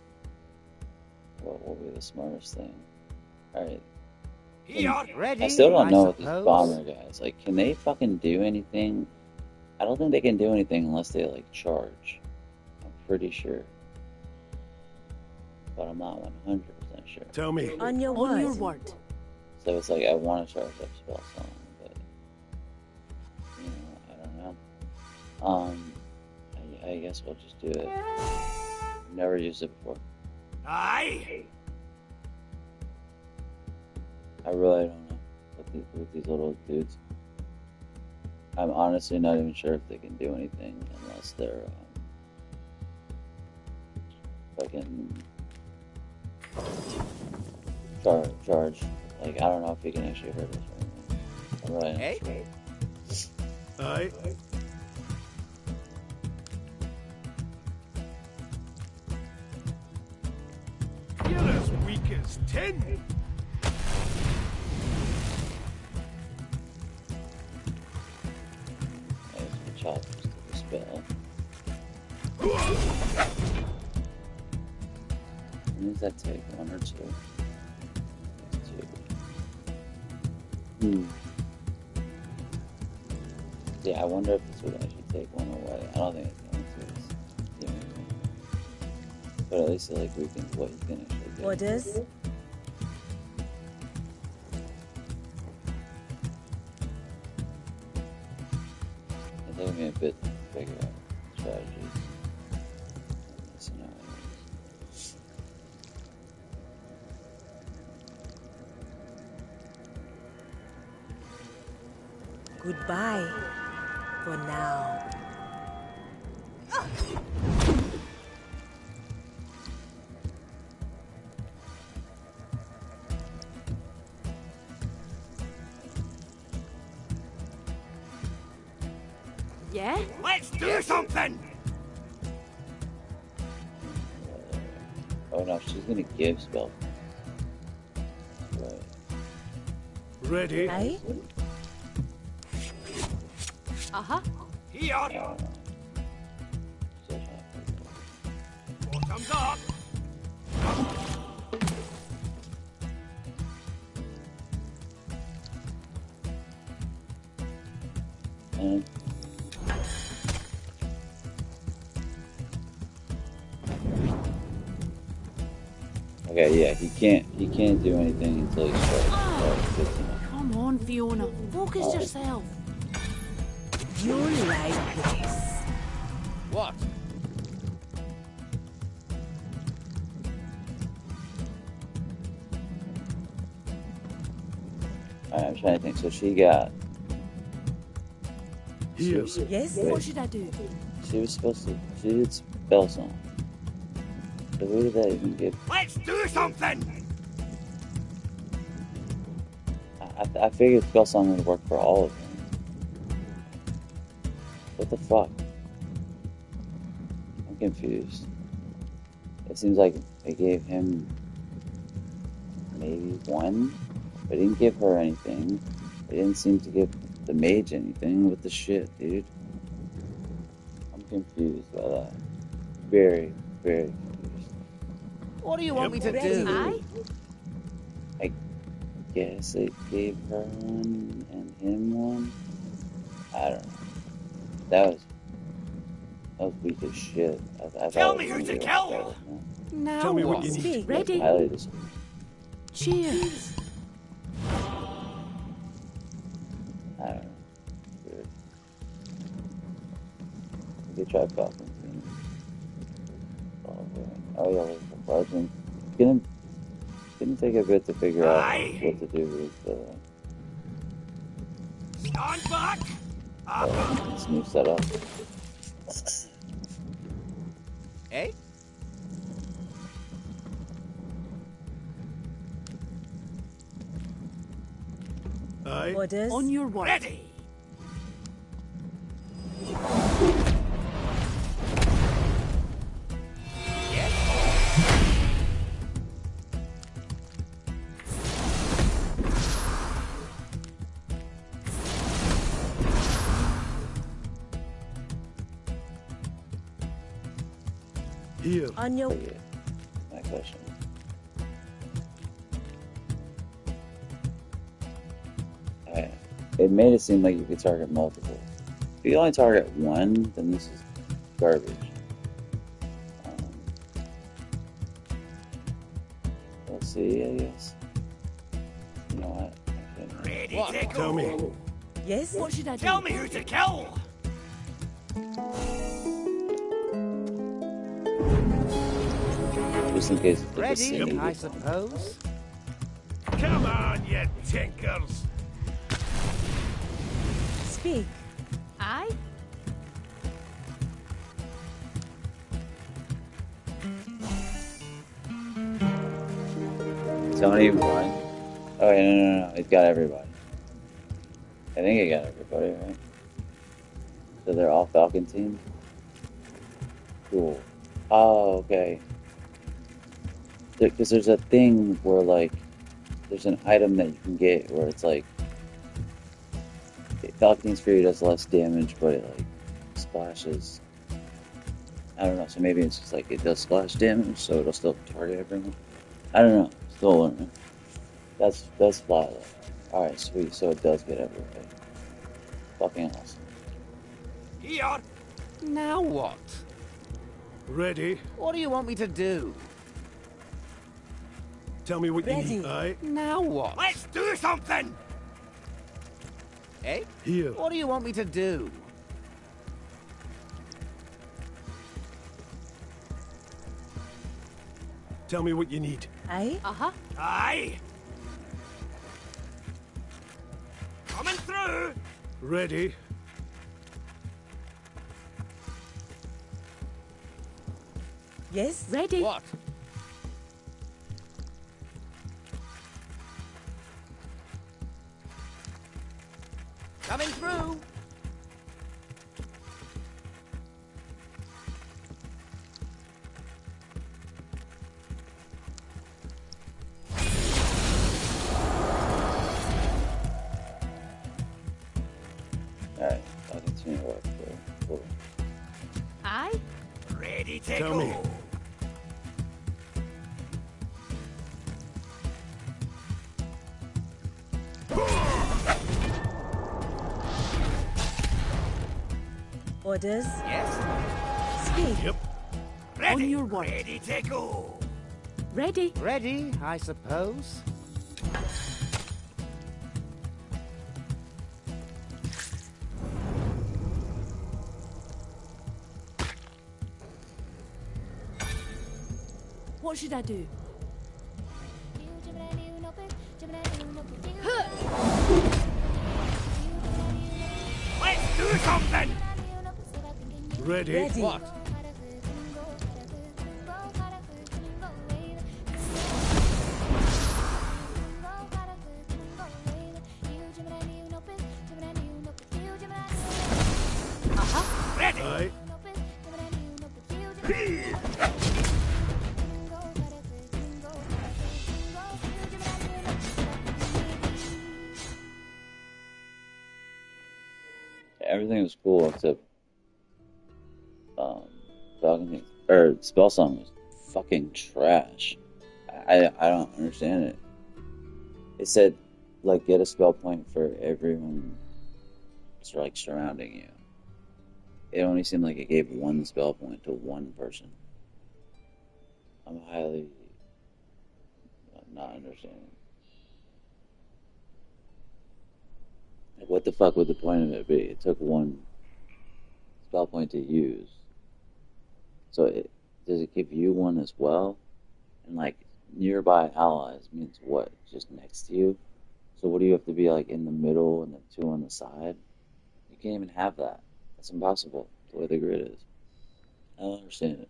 what will be the smartest thing. Alright. I still don't know what these bomber guys, like, can they fucking do anything? I don't think they can do anything unless they like charge. I'm pretty sure. But I'm not 100% sure. Tell me. On your word. So it's like I want to charge up spell song, but you know, I don't know. I guess we'll just do it. Never used it before. Aye. I really don't know with these little dudes. I'm honestly not even sure if they can do anything unless they're fucking charge. Like, I don't know if he can actually hurt us or anything. I'm really not sure. Aye. You're as weak as tin. There's the choppers to the spell. When does that take? 1 or 2? 2. Yeah, I wonder if this would actually take 1 away. I don't think it's going to. Do anything. But at least it like weakens what you can actually do. Orders? It's taking me a bit to figure out strategies. Scenarios. Goodbye. For now. Yeah? Let's do something! Oh no, she's gonna give spell. Right. Ready? Aye? Uh-huh. Here! Bottoms up! Okay, yeah, he can't do anything until he strikes. Come on, Fiona. Focus yourself. You'll like this. What? Alright, I'm trying to think. So she got. Here. Yes? Wait, What should I do? she was supposed to. She did spell song. So who did that even give? Let's do something! I figured spell song would work for all of them. What the fuck? I'm confused. It seems like they gave him maybe 1, but they didn't give her anything. They didn't seem to give the mage anything. What the shit, dude? I'm confused by that. Very, very confused. What do you want me to do? I guess they gave her 1 and him 1. I don't know. That was weak as shit. I Tell thought me it was who gonna to be a kill! lot better than Now Tell me what what? you need. Speak. that. Ready? Highly dis- Cheers. I don't know. Weird. We could try Falcon Team. Oh yeah, there's the legend. Gonna take a bit to figure out what to do with Stand back! this new setup. Eh? Aye. Orders? On your word. Ready! Here. On your... My question. It made it seem like you could target multiple. If you only target 1, then this is garbage. We'll see, I guess. You know what? Ready What? to go! Tell me. Yes? What should I do? Tell me who to kill! Just in case it's a Ready, vicinity. I suppose. Come on, you tinkers. Speak. Aye? It's only 1. Oh, yeah, no. It got everybody. I think it got everybody, right? So they're all Falcon team? Cool. Oh, okay. Because there's a thing where, like, there's an item that you can get where it's like, Falcon Team's Fury does less damage, but it, like, splashes I don't know, so maybe it's just like it does splash damage, so it'll still target everyone. I don't know, still learning. That's fly though. Alright, sweet, so it does get everybody. Fucking awesome. Here! Now what? Ready? What do you want me to do? Tell me what you Ready. need, aye? Now what? Let's do something! Eh? Here. What do you want me to do? Tell me what you need. Aye? Uh-huh. Aye! Coming through! Ready? Yes? Ready. What? Coming through. Alright, I'll continue to work. Cool. Aye. Ready to Tell go! me. Orders? Yes? Speak. Yep. Ready! On your word. Ready to go! Ready. Ready, I suppose. What should I do? Let's do something! Ready? Ready. What? Ready! Aye. Everything was cool except Falcon or Spell Song was fucking trash. I don't understand it. It said like get a spell point for everyone like surrounding you. It only seemed like it gave one spell point to one person. I'm highly not understanding. Like, what the fuck would the point of it be? It took one spell point to use. So does it give you one as well? And like nearby allies means what? Just next to you? So what do you have to be like in the middle and then two on the side? You can't even have that. That's impossible the way the grid is. I don't understand it.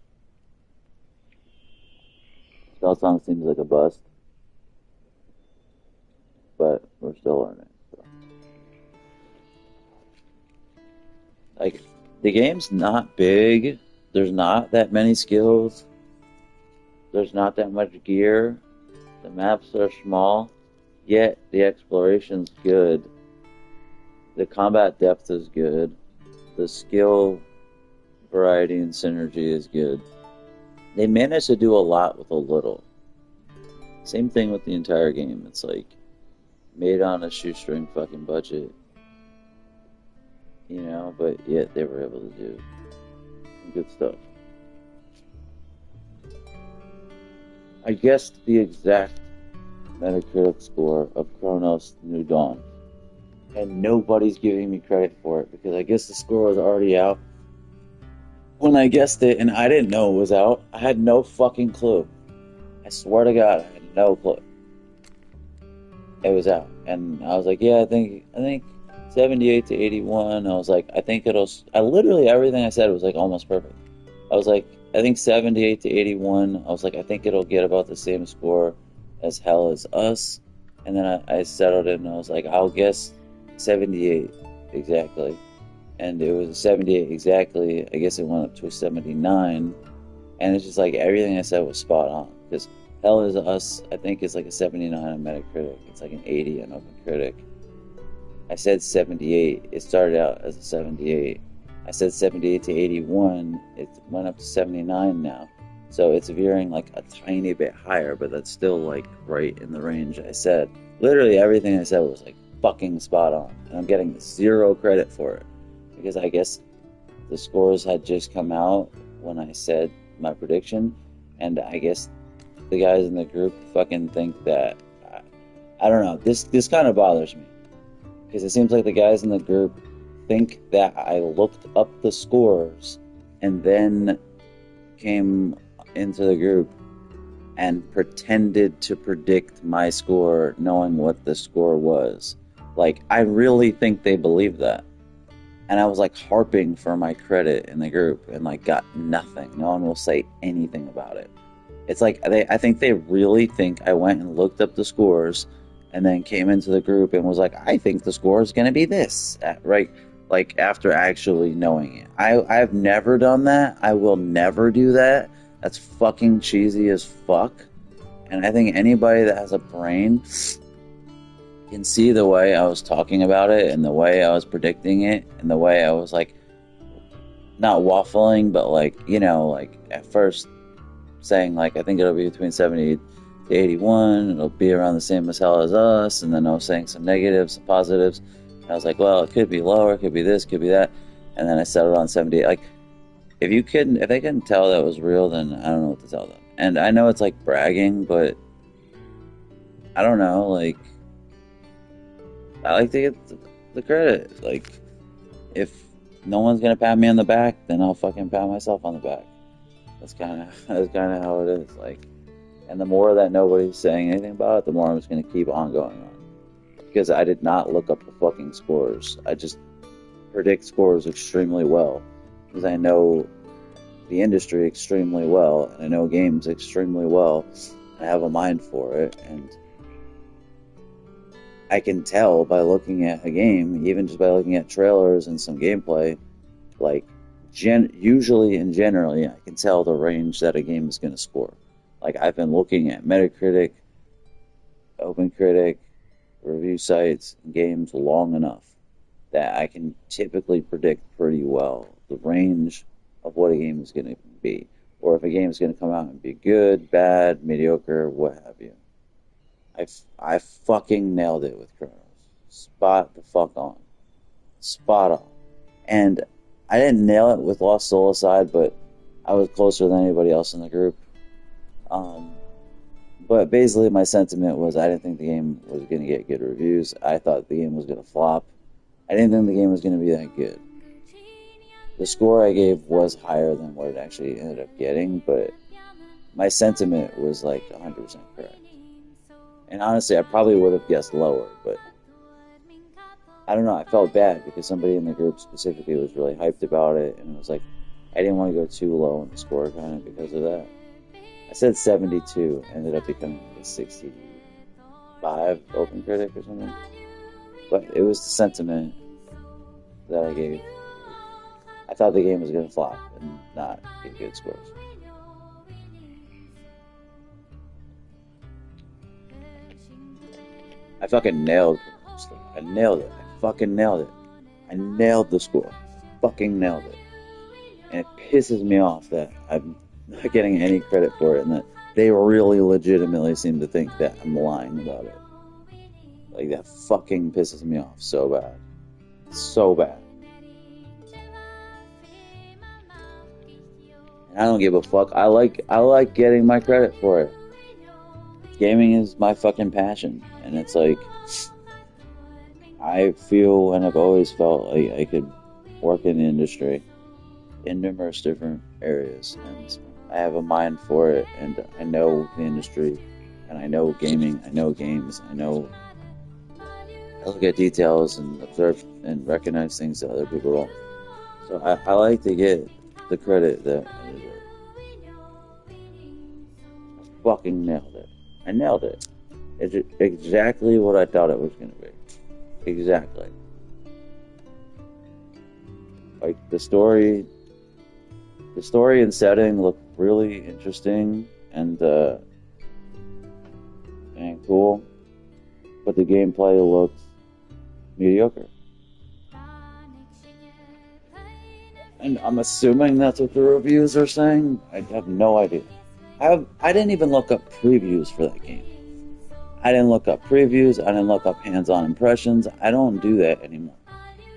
Spell Song seems like a bust. But we're still learning. So. Like the game's not big. There's not that many skills. There's not that much gear. The maps are small. Yet the exploration's good. The combat depth is good. The skill variety and synergy is good. They managed to do a lot with a little. Same thing with the entire game. It's like made on a shoestring fucking budget. You know, but yet they were able to do some good stuff. I guessed the exact Metacritic score of Chronos New Dawn. And nobody's giving me credit for it because I guess the score was already out when I guessed it and I didn't know it was out. I had no fucking clue. I swear to God, I had no clue. It was out. And I was like, yeah, I think 78 to 81. I was like, I think literally everything I said was like almost perfect. I was like, I think 78 to 81. I was like, I think it'll get about the same score as Hell Is Us. And then I settled it and I was like, I'll guess 78 exactly. And it was 78 exactly. I guess it went up to a 79. And it's just like everything I said was spot on. Because Hell Is Us, I think, is like a 79 on Metacritic. It's like an 80 on OpenCritic. I said 78. It started out as a 78. I said 78 to 81. It went up to 79 now. So it's veering like a tiny bit higher, but that's still like right in the range I said. Literally everything I said was like fucking spot on. And I'm getting zero credit for it. Because I guess the scores had just come out when I said my prediction. And I guess the guys in the group fucking think that, I don't know, this kind of bothers me. Because it seems like the guys in the group think that I looked up the scores and then came into the group and pretended to predict my score knowing what the score was. Like, I really think they believe that. And I was like harping for my credit in the group and like got nothing. No one will say anything about it. It's like I think they really think I went and looked up the scores and then came into the group and was like, I think the score is going to be this, right? Like after actually knowing it. I've never done that. I will never do that. That's fucking cheesy as fuck. And I think anybody that has a brain can see the way I was talking about it and the way I was predicting it and the way I was like, not waffling, but like, you know, like at first saying like, I think it'll be between 70 to 81. It'll be around the same as Hell as Us. And then I was saying some negatives, some positives. And I was like, well, it could be lower, it could be this, could be that. And then I settled on 78. Like, if they couldn't tell that was real, then I don't know what to tell them. And I know it's like bragging, but I don't know, like, I like to get the credit. Like, if no one's gonna pat me on the back, then I'll fucking pat myself on the back. That's kind of how it is. Like, and the more that nobody's saying anything about it, the more I'm just gonna keep on going on. Because I did not look up the fucking scores. I just predict scores extremely well. Because I know the industry extremely well, and I know games extremely well. I have a mind for it, and I can tell by looking at a game, even just by looking at trailers and some gameplay, like, usually and generally, I can tell the range that a game is going to score. Like, I've been looking at Metacritic, OpenCritic, review sites, and games long enough that I can typically predict pretty well the range of what a game is going to be. Or if a game is going to come out and be good, bad, mediocre, what have you. I fucking nailed it with Chronos. Spot the fuck on. Spot on. And I didn't nail it with Lost Soul aside, but I was closer than anybody else in the group. But basically my sentiment was I didn't think the game was going to get good reviews. I thought the game was going to flop. I didn't think the game was going to be that good. The score I gave was higher than what it actually ended up getting, but my sentiment was like 100% correct. And honestly, I probably would have guessed lower, but I don't know, I felt bad because somebody in the group specifically was really hyped about it, and it was like, I didn't want to go too low in the score kind of because of that. I said 72, ended up becoming like a 65 OpenCritic or something. But it was the sentiment that I gave. I thought the game was going to flop and not get good scores. I fucking nailed it. I nailed it. I fucking nailed it. I nailed the score. Fucking nailed it. And it pisses me off that I'm not getting any credit for it and that they really legitimately seem to think that I'm lying about it. Like, that fucking pisses me off so bad. So bad. And I don't give a fuck. I like getting my credit for it. Gaming is my fucking passion. And it's like, I feel and I've always felt like I could work in the industry in numerous different areas. And I have a mind for it. And I know the industry. And I know gaming. I know games. I look at details and observe and recognize things that other people don't. So I like to get the credit that I deserve. I fucking nailed it. I nailed it. It's exactly what I thought it was going to be. Exactly. Like, the story and setting look really interesting and cool, but the gameplay looked mediocre. And I'm assuming that's what the reviews are saying. I have no idea. I didn't even look up previews for that game. I didn't look up previews. I didn't look up hands-on impressions. I don't do that anymore.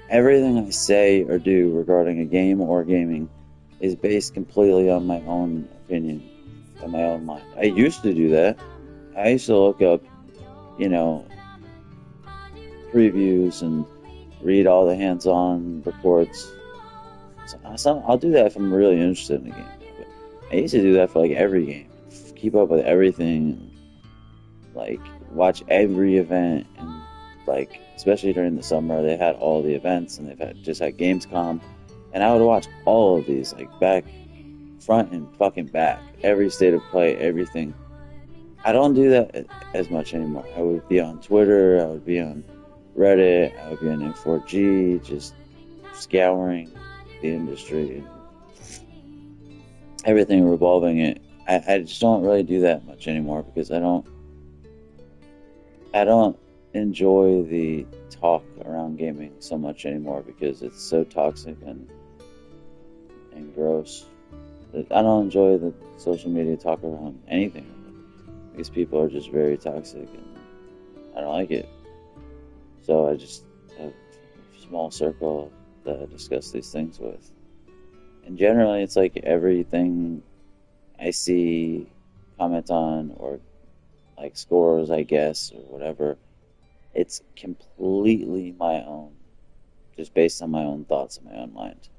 Everything I say or do regarding a game or gaming is based completely on my own opinion, on my own mind. I used to do that. I used to look up, you know, previews and read all the hands-on reports. So I'll do that if I'm really interested in a game. But I used to do that for like every game, keep up with everything, and like watch every event, and like especially during the summer they had all the events, and just had Gamescom, and I would watch all of these like back, front and fucking back, every state of play, everything. I don't do that as much anymore. I would be on Twitter, I would be on Reddit, I would be on N4G, just scouring the industry and everything revolving it. I just don't really do that much anymore because I don't enjoy the talk around gaming so much anymore because it's so toxic and gross. I don't enjoy the social media talk around anything because people are just very toxic and I don't like it. So I just have a small circle that I discuss these things with. And generally it's like everything I see, comment on, or like scores, I guess, or whatever, it's completely my own, just based on my own thoughts and my own mind.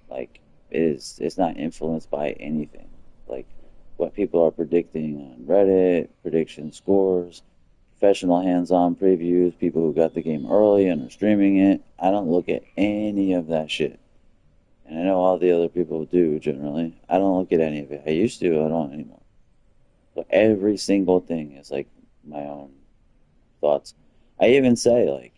Like it's not influenced by anything. Like what people are predicting on Reddit, prediction scores, professional hands-on previews, people who got the game early and are streaming it. I don't look at any of that shit. And I know all the other people do generally. I don't look at any of it. I used to, I don't anymore. So every single thing is like my own thoughts. I even say like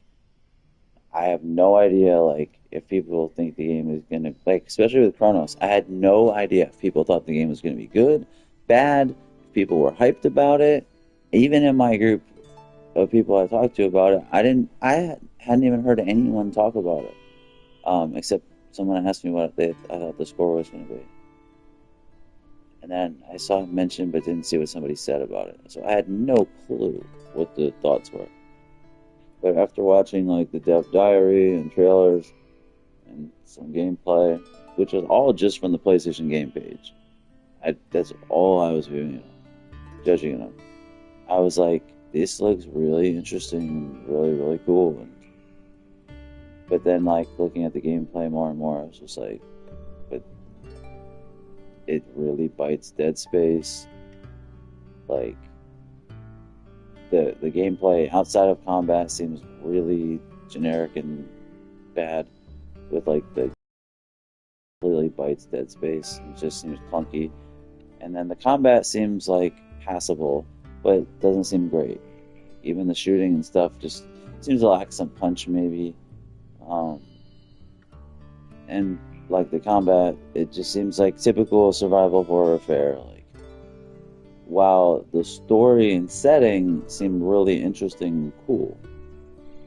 I have no idea like if people think the game is gonna like especially with Chronos, I had no idea if people thought the game was gonna be good, bad, if people were hyped about it. Even in my group of people I talked to about it, I hadn't even heard anyone talk about it. Except someone asked me what I thought the score was gonna be. And then I saw it mentioned but didn't see what somebody said about it. So I had no clue what the thoughts were. But after watching like the Dev Diary and trailers and some gameplay, which was all just from the PlayStation game page, that's all I was viewing it on, judging it on. I was like, this looks really interesting and really, really cool. But then like looking at the gameplay more and more, I was just like, but it really bites Dead Space. Like the gameplay outside of combat seems really generic and bad. With like the completely bites Dead Space. It just seems clunky. And then the combat seems like passable, but doesn't seem great. Even the shooting and stuff just seems to lack some punch maybe. And like the combat, it just seems like typical survival horror fare. Like, while the story and setting seemed really interesting and cool.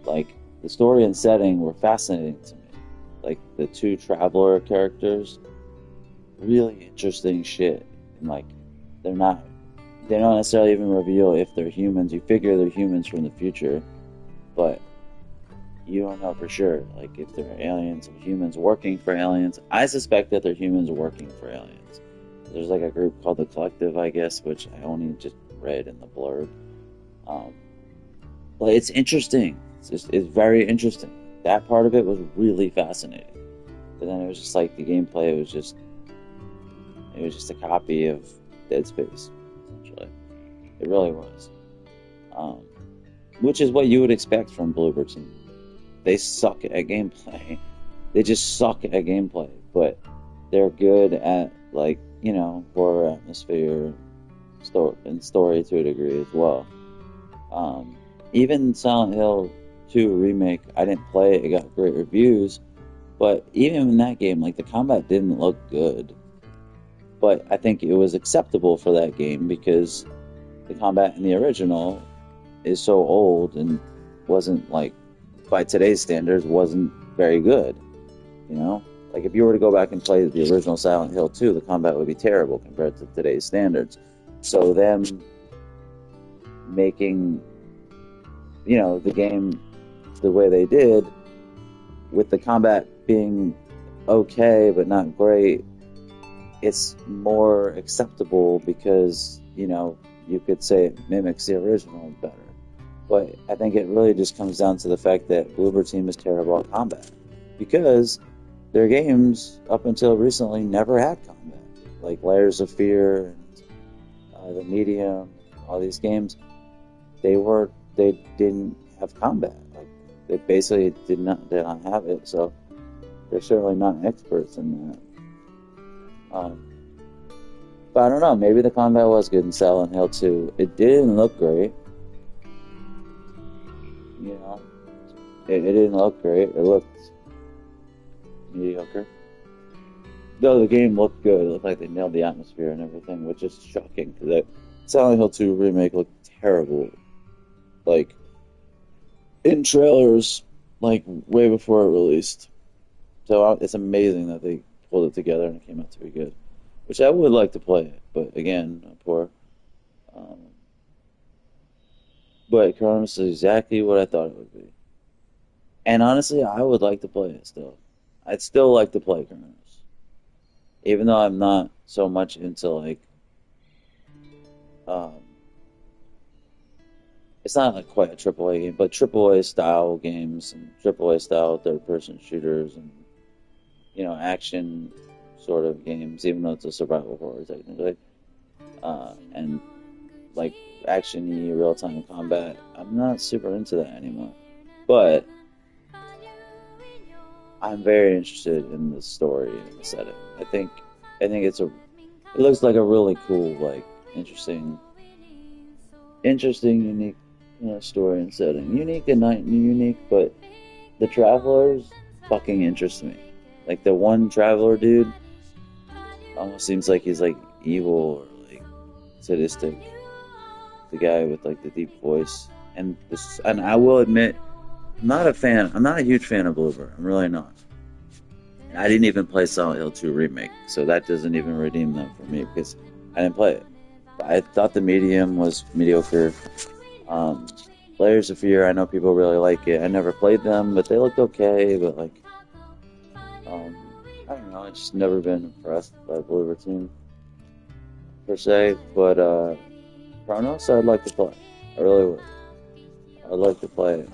Like, the story and setting were fascinating to me. Like, the two traveler characters, really interesting shit. And like, they don't necessarily even reveal if they're humans. You figure they're humans from the future, but you don't know for sure, like if they're aliens or humans working for aliens. I suspect that they're humans working for aliens. There's like a group called the Collective, I guess, which I only just read in the blurb. But it's interesting. It's very interesting. That part of it was really fascinating. But then it was just like the gameplay was just a copy of Dead Space, essentially. It really was. Which is what you would expect from Bloober Team. They suck at gameplay. They just suck at gameplay, but they're good at, like, you know, horror atmosphere and story to a degree as well. Even Silent Hill 2 Remake, I didn't play it. It got great reviews, but even in that game, like, the combat didn't look good. But I think it was acceptable for that game because the combat in the original is so old and wasn't, like, by today's standards, wasn't very good, you know? Like, if you were to go back and play the original Silent Hill 2, the combat would be terrible compared to today's standards. So them making, you know, the game the way they did, with the combat being okay but not great, it's more acceptable because, you know, you could say it mimics the original better. But I think it really just comes down to the fact that Bloober Team is terrible at combat, because their games up until recently never had combat. Like Layers of Fear and The Medium, all these games, they didn't have combat. Like, they basically did not have it. So they're certainly not experts in that. But I don't know, maybe the combat was good in Silent Hill 2. It didn't look great. You know, it didn't look great. It looked mediocre. Though the game looked good. It looked like they nailed the atmosphere and everything, which is shocking, because that Silent Hill 2 remake looked terrible. Like, in trailers, like, way before it released. So it's amazing that they pulled it together and it came out to be good. Which I would like to play it, but again, I'm poor. But Chronos is exactly what I thought it would be. And honestly, I would like to play it still. I'd still like to play Chronos. Even though I'm not so much into, like, it's not like quite a AAA game, but AAA style games and AAA style third-person shooters and, you know, action sort of games, even though it's a survival horror technically, and like action-y real-time combat, I'm not super into that anymore. But I'm very interested in the story and the setting. I think it looks like a really cool, like, interesting, unique, you know, story and setting. Unique and not unique, but the travelers fucking interest me. Like, the one traveler dude almost seems like he's, like, evil or, like, sadistic. The guy with, like, the deep voice. And I will admit, I'm not a huge fan of Bloober. I'm really not. I didn't even play Silent Hill 2 Remake, so that doesn't even redeem them for me, because I didn't play it. But I thought The Medium was mediocre. Layers of Fear, I know people really like it. I never played them, but they looked okay, but, like, I don't know, I've just never been impressed by Bloober Team, per se. But, Chronos, I'd like to play. I really would. I'd like to play it.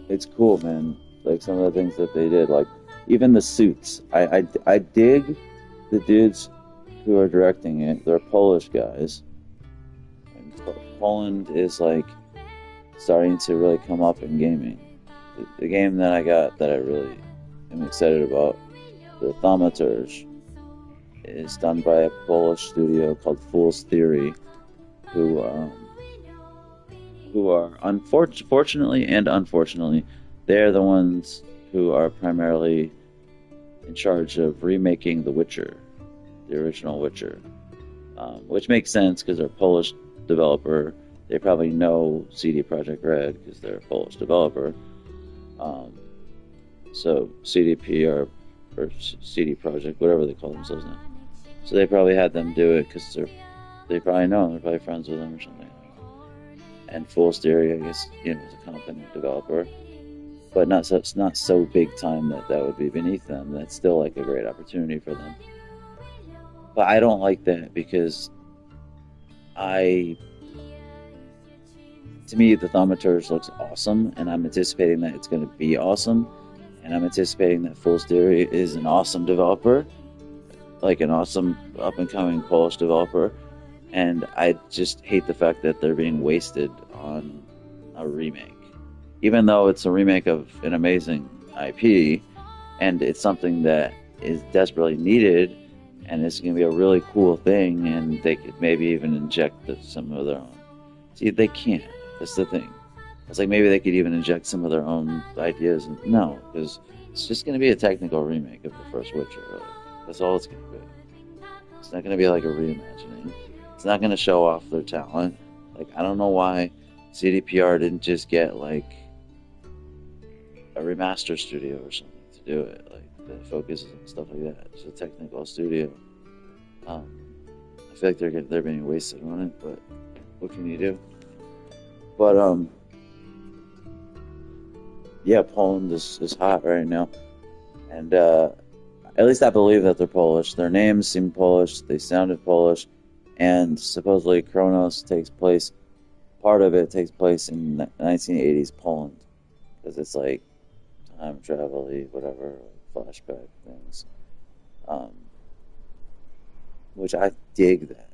It's cool, man. Like, some of the things that they did, like, even the suits. I dig the dudes who are directing it. They're Polish guys. And Poland is, like, starting to really come up in gaming. The game that I got that I really am excited about, the Thaumaturge, is done by a Polish studio called Fool's Theory, who are, fortunately and unfortunately, they're the ones who are primarily in charge of remaking The Witcher, the original Witcher, which makes sense because they're a Polish developer. They probably know CD Projekt Red because they're a Polish developer. So CDP or CD Projekt, whatever they call themselves now. So they probably had them do it because they probably know them. They're probably friends with them or something. And Fool's Theory, I guess, you know, is a competent developer, but not so big time that would be beneath them. That's still, like, a great opportunity for them. But I don't like that because to me, the Thaumaturge looks awesome, and I'm anticipating that it's going to be awesome, and I'm anticipating that Fool's Theory is an awesome developer, like an awesome up-and-coming Polish developer, and I just hate the fact that they're being wasted on a remake. Even though it's a remake of an amazing IP, and it's something that is desperately needed, and it's going to be a really cool thing, and they could maybe even inject some of their own. See, they can't. That's the thing. It's like maybe they could even inject some of their own ideas. No, because it's just going to be a technical remake of the first Witcher. Really. That's all it's going to be. It's not going to be like a reimagining. It's not going to show off their talent. Like, I don't know why CDPR didn't just get, like, a remaster studio or something to do it, like that focuses on stuff like that. It's a technical studio. I feel like they're being wasted on it, but what can you do? But yeah, Poland is hot right now, and at least I believe that they're Polish. Their names seem Polish. They sounded Polish, and supposedly Kronos takes place. Part of it takes place in 1980s Poland, because it's like time travel-y, whatever, like flashback things. Which I dig that.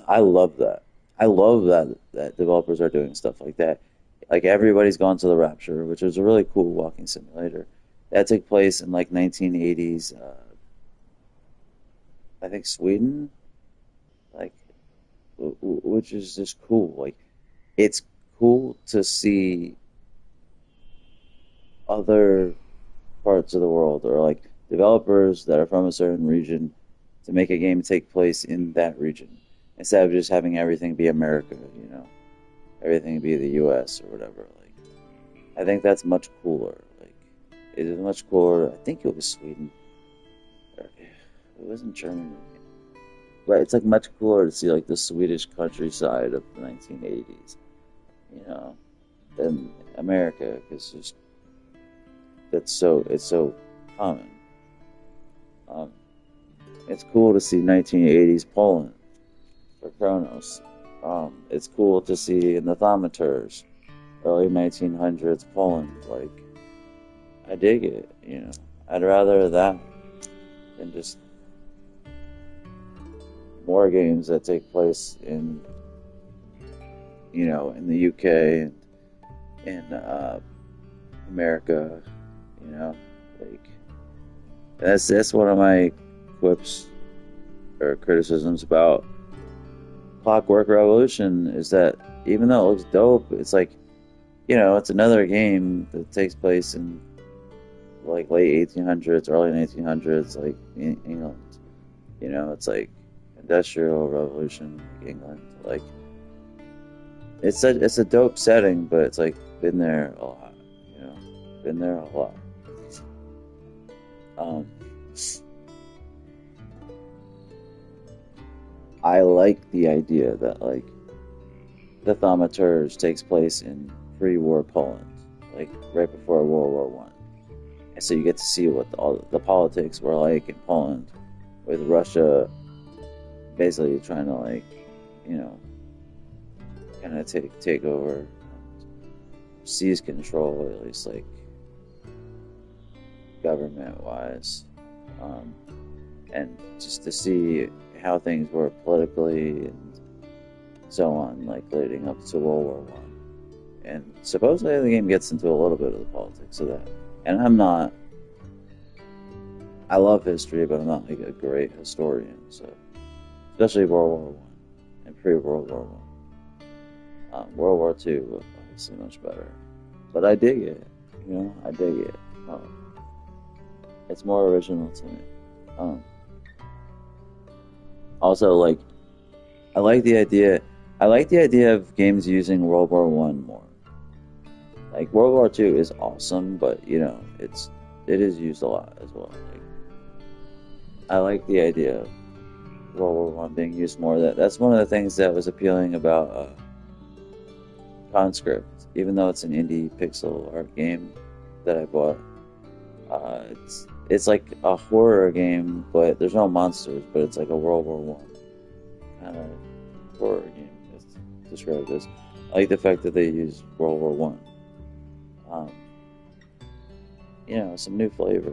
I love that. I love that developers are doing stuff like that. Like everybody's gone to the Rapture, which is a really cool walking simulator. That took place in like 1980s, I think Sweden, like, which is just cool. Like, it's cool to see other parts of the world, or like developers that are from a certain region, to make a game take place in that region instead of just having everything be America, you know, everything be the U.S. or whatever. Like, I think that's much cooler. Like, it is much cooler. I think it was Sweden. It wasn't Germany. But it's like much cooler to see like the Swedish countryside of the 1980s, you know, than America, because just it's so common. It's cool to see 1980s Poland for Kronos. It's cool to see in the Thaumaturs early 1900s Poland. Like, I dig it, you know. I'd rather that than just more games that take place in, you know, in the UK and in America, you know. Like, that's one of my quips or criticisms about Clockwork Revolution, is that even though it looks dope, it's like, you know, it's another game that takes place in like late 1800s, early 1900s, like in England. You know, it's like Industrial Revolution, like England. Like, it's a dope setting, but it's like been there a lot. You know, been there a lot. I like the idea that like the Thaumaturs takes place in pre-war Poland, like right before World War One, and so you get to see what all the politics were like in Poland, with Russia basically trying to, like, you know, kind of take over, seize control, at least like government wise, and just to see how things were politically and so on, like leading up to World War One. And supposedly the game gets into a little bit of the politics of that. And I love history, but I'm not like a great historian, so especially World War One and pre-World War One. World War Two was obviously much better, but I dig it. You know, I dig it. It's more original to me. Also, like, I like the idea of games using World War One more. Like, World War Two is awesome, but you know, it is used a lot as well. Like, I like the idea of World War One being used more. That's one of the things that was appealing about Conscript, even though it's an indie pixel art game that I bought. It's like a horror game, but there's no monsters, but it's like a World War One kind of horror game. It's described as. I like the fact that they use World War One. You know, some new flavor,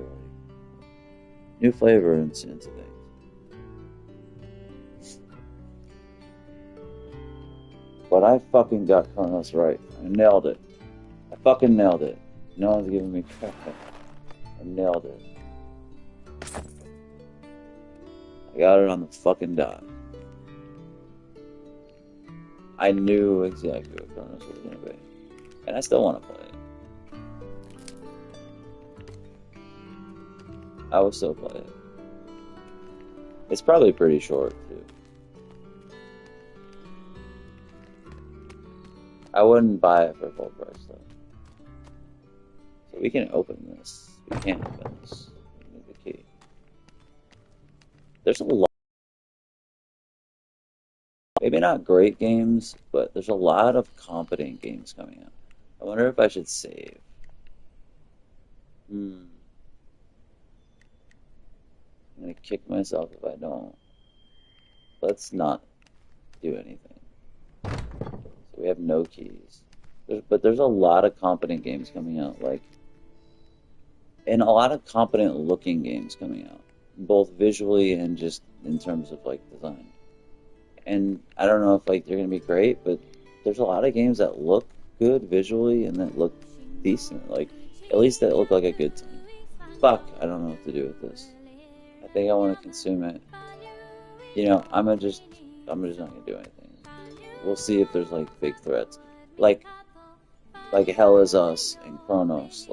into things. But I fucking got Kronos right. I nailed it. I fucking nailed it. No one's giving me credit. I nailed it. I got it on the fucking dot. I knew exactly what Kronos was going to be. And I still want to play it. I will still play it. It's probably pretty short, too. I wouldn't buy it for full price, though. We can open this. We can't open this. We need the key. There's a lot. Maybe not great games, but there's a lot of competent games coming out. I wonder if I should save. I'm gonna kick myself if I don't. Let's not do anything. So we have no keys. But there's a lot of competent games coming out, and a lot of competent looking games coming out, both visually and just in terms of design. And I don't know if they're gonna be great, but there's a lot of games that look good visually and that look decent, at least that look like a good time. Fuck, I don't know what to do with this. I think I want to consume it. I'm just not gonna do anything. We'll see if there's big threats, like Hell Is Us and Chronos.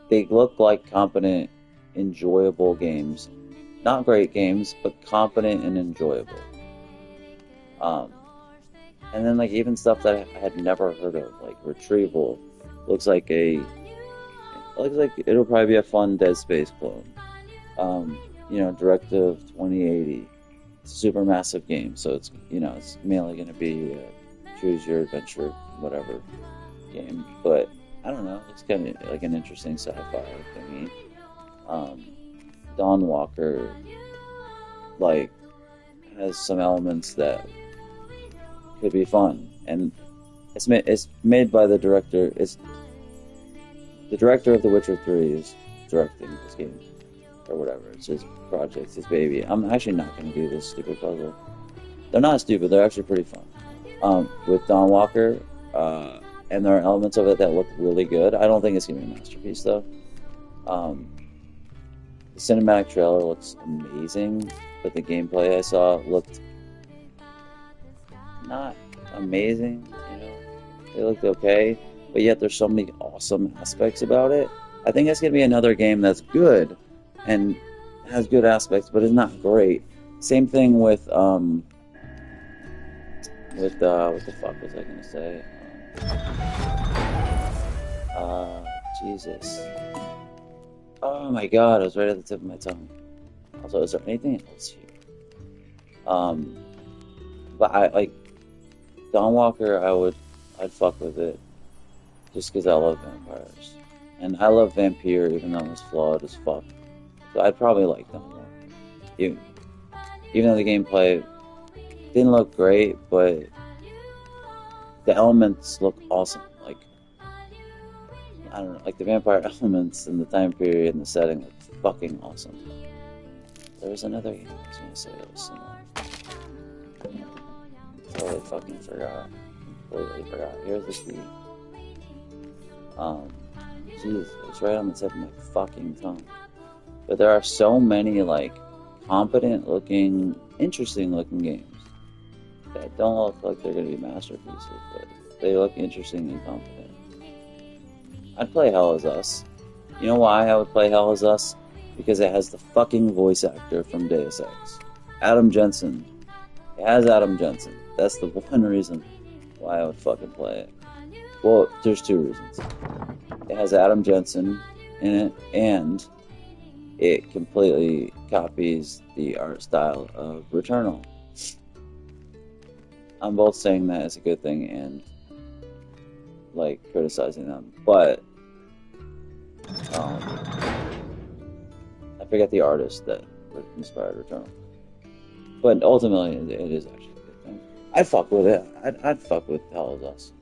They look like competent, enjoyable games. Not great games, but competent and enjoyable. And then even stuff that I had never heard of, like Retrieval, looks like it'll probably be a fun Dead Space clone. Directive 2080. It's a supermassive game, so it's mainly going to be a choose your adventure, whatever game. But I don't know, it's kind of like an interesting sci-fi thingy. Dawnwalker has some elements that could be fun, and it's made by the director. It's the director of The Witcher 3 is directing this game, or whatever. It's his project, it's his baby. I'm actually not going to do this stupid puzzle. They're not stupid. They're actually pretty fun. With Dawnwalker, and there are elements of it that look really good. I don't think it's going to be a masterpiece, though. The cinematic trailer looks amazing, but the gameplay I saw looked not amazing. It looked okay, but yet there's so many awesome aspects about it. I think it's going to be another game that's good and has good aspects, but is not great. Same thing with what the fuck was I gonna say? Jesus. Oh my god, it was right at the tip of my tongue. Also, is there anything else here? But I Dawnwalker, I'd fuck with it just because I love vampires. And I love Vampire even though it's flawed as fuck. So I'd probably like Dawnwalker. Even though the gameplay didn't look great, but the elements look awesome. I don't know, the vampire elements and the time period and the setting look fucking awesome. There was another game I was gonna say that was similar. Totally fucking forgot. Completely forgot. Here's the key. Jeez, it's right on the tip of my fucking tongue. But there are so many competent looking, interesting looking games that don't look like they're gonna be masterpieces, but they look interesting and competent. I'd play Hell Is Us. You know why I would play Hell Is Us? Because it has the fucking voice actor from Deus Ex. Adam Jensen. It has Adam Jensen. That's the one reason why I would fucking play it. Well, there's two reasons. It has Adam Jensen in it, and it completely copies the art style of Returnal. I'm both saying that as a good thing and criticizing them, but I forget the artist that inspired Returnal. But ultimately, it is actually a good thing. I'd fuck with it. I'd fuck with Hell Is Us.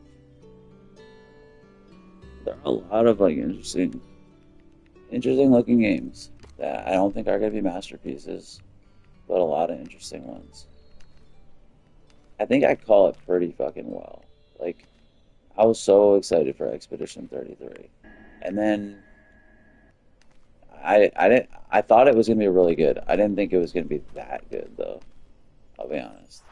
There are a lot of interesting looking games that I don't think are going to be masterpieces, but a lot of interesting ones. I think I call it pretty fucking well. I was so excited for Expedition 33, and then I thought it was gonna be really good. I didn't think it was gonna be that good though. I'll be honest.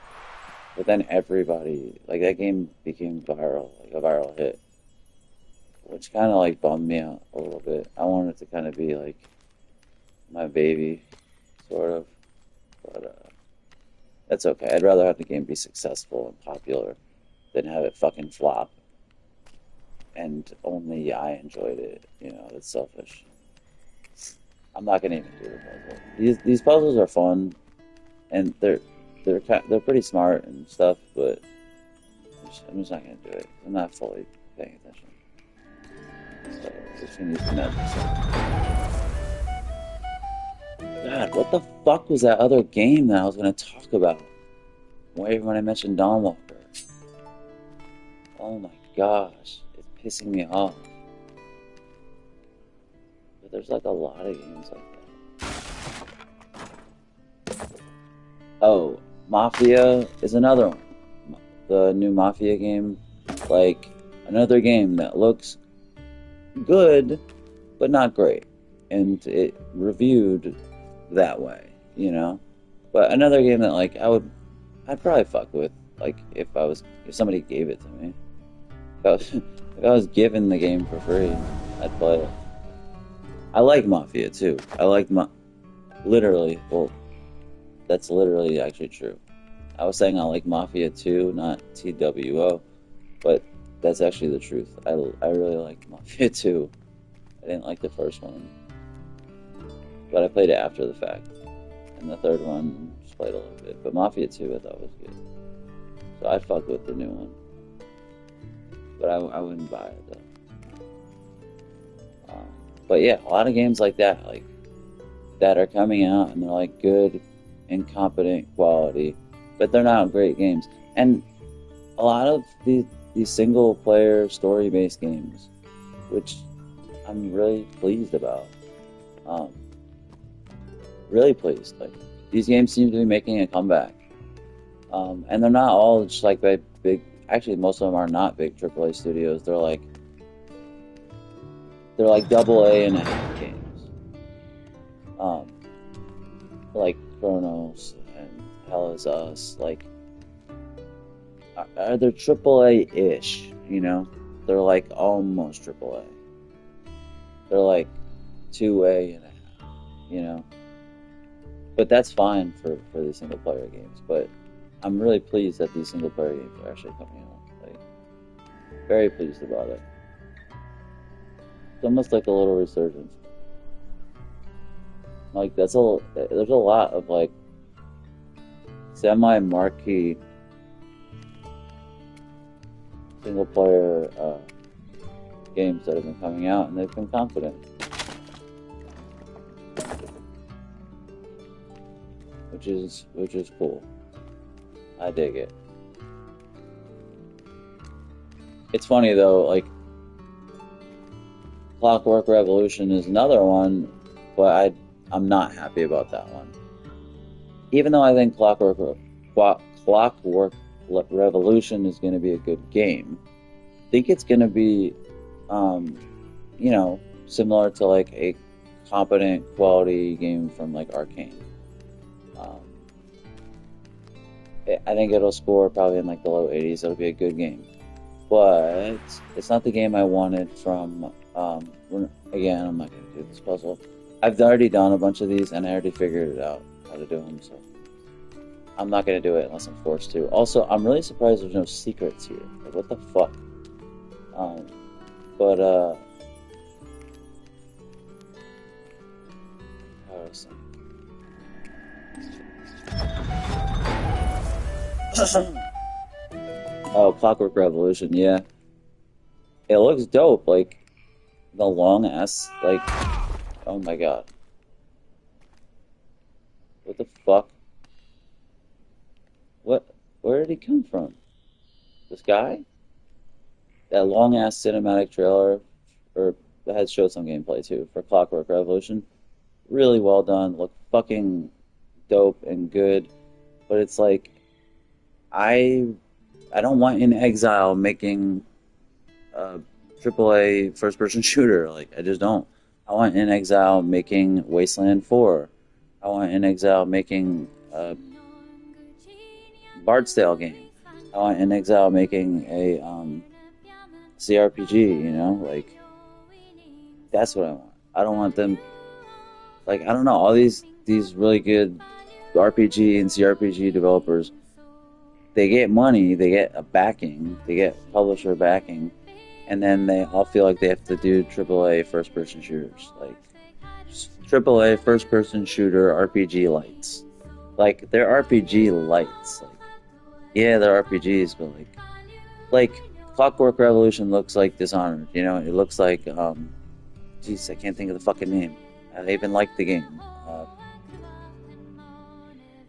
But then everybody that game became viral, a viral hit, which kind of bummed me out a little bit. I wanted it to kind of be my baby, sort of, but that's okay. I'd rather have the game be successful and popular than have it fucking flop and only I enjoyed it. You know, it's selfish. I'm not gonna even do the puzzle. These puzzles are fun, and they're pretty smart and stuff, but I'm just not gonna do it. I'm not fully paying attention. So we're just gonna use the magic stuff. God, what the fuck was that other game that I was gonna talk about? When I mentioned Dawn Walker. Oh my gosh, it's pissing me off. But there's like a lot of games like that. Oh, Mafia is another one. The new Mafia game, like another game that looks good, but not great. And it reviewed that way, you know? But another game that like I'd probably fuck with, like if somebody gave it to me. If I was given the game for free, I'd play it. I like Mafia too. I like literally, well, that's literally actually true. I was saying I like Mafia 2, not TWO, but that's actually the truth. I really like Mafia 2. I didn't like the first one, but I played it after the fact. And the third one, just played a little bit. But Mafia 2 I thought was good. So I'd fuck with the new one. But I wouldn't buy it though. But yeah, a lot of games like that, that are coming out and they're like good and competent quality, but they're not great games. And a lot of these single player story based games, which I'm really pleased about. Really pleased. Like these games seem to be making a comeback. And they're not all just like big. Actually, most of them are not big AAA studios. They're like AA and a half games. Like Chronos and Hell Is Us. Like, they're AAA-ish, you know? They're like almost AAA. They're like 2A and a half, you know? But that's fine for these single player games. But I'm really pleased that these single player games are actually coming out. Like, very pleased about it. It's almost like a little resurgence. Like there's a lot of like semi-marquee single player games that have been coming out, and they've been confident, which is cool. I dig it. It's funny though, like Clockwork Revolution is another one, but I'm not happy about that one. Even though I think Clockwork Revolution is going to be a good game, I think it's going to be, you know, similar to like a competent quality game from like Arcane. I think it'll score probably in like the low 80s. It'll be a good game, but it's not the game I wanted from. Again, I'm not going to do this puzzle. I've already done a bunch of these, and I already figured it out how to do them, so I'm not going to do it unless I'm forced to. Also, I'm really surprised there's no secrets here. Like, what the fuck? Oh, Clockwork Revolution, yeah. It looks dope, like, the long ass, like, oh my god. What the fuck? Where did he come from? This guy? That long ass cinematic trailer, or that had showed some gameplay too, for Clockwork Revolution. Really well done, look fucking dope and good. But it's like, I don't want In Exile making a AAA first-person shooter. Like, I just don't. I want In Exile making Wasteland 4. I want In Exile making a Bard's-Tale game. I want In Exile making a CRPG, you know? Like, that's what I want. I don't want them... Like, I don't know, all these really good RPG and CRPG developers, they get money, they get a backing, they get publisher backing, and then they all feel like they have to do AAA first-person shooters, like AAA first-person shooter RPG lights. Like they're RPG lights. Like yeah, they're RPGs, but like Clockwork Revolution looks like Dishonored. You know, it looks like jeez, I can't think of the fucking name. I even like the game.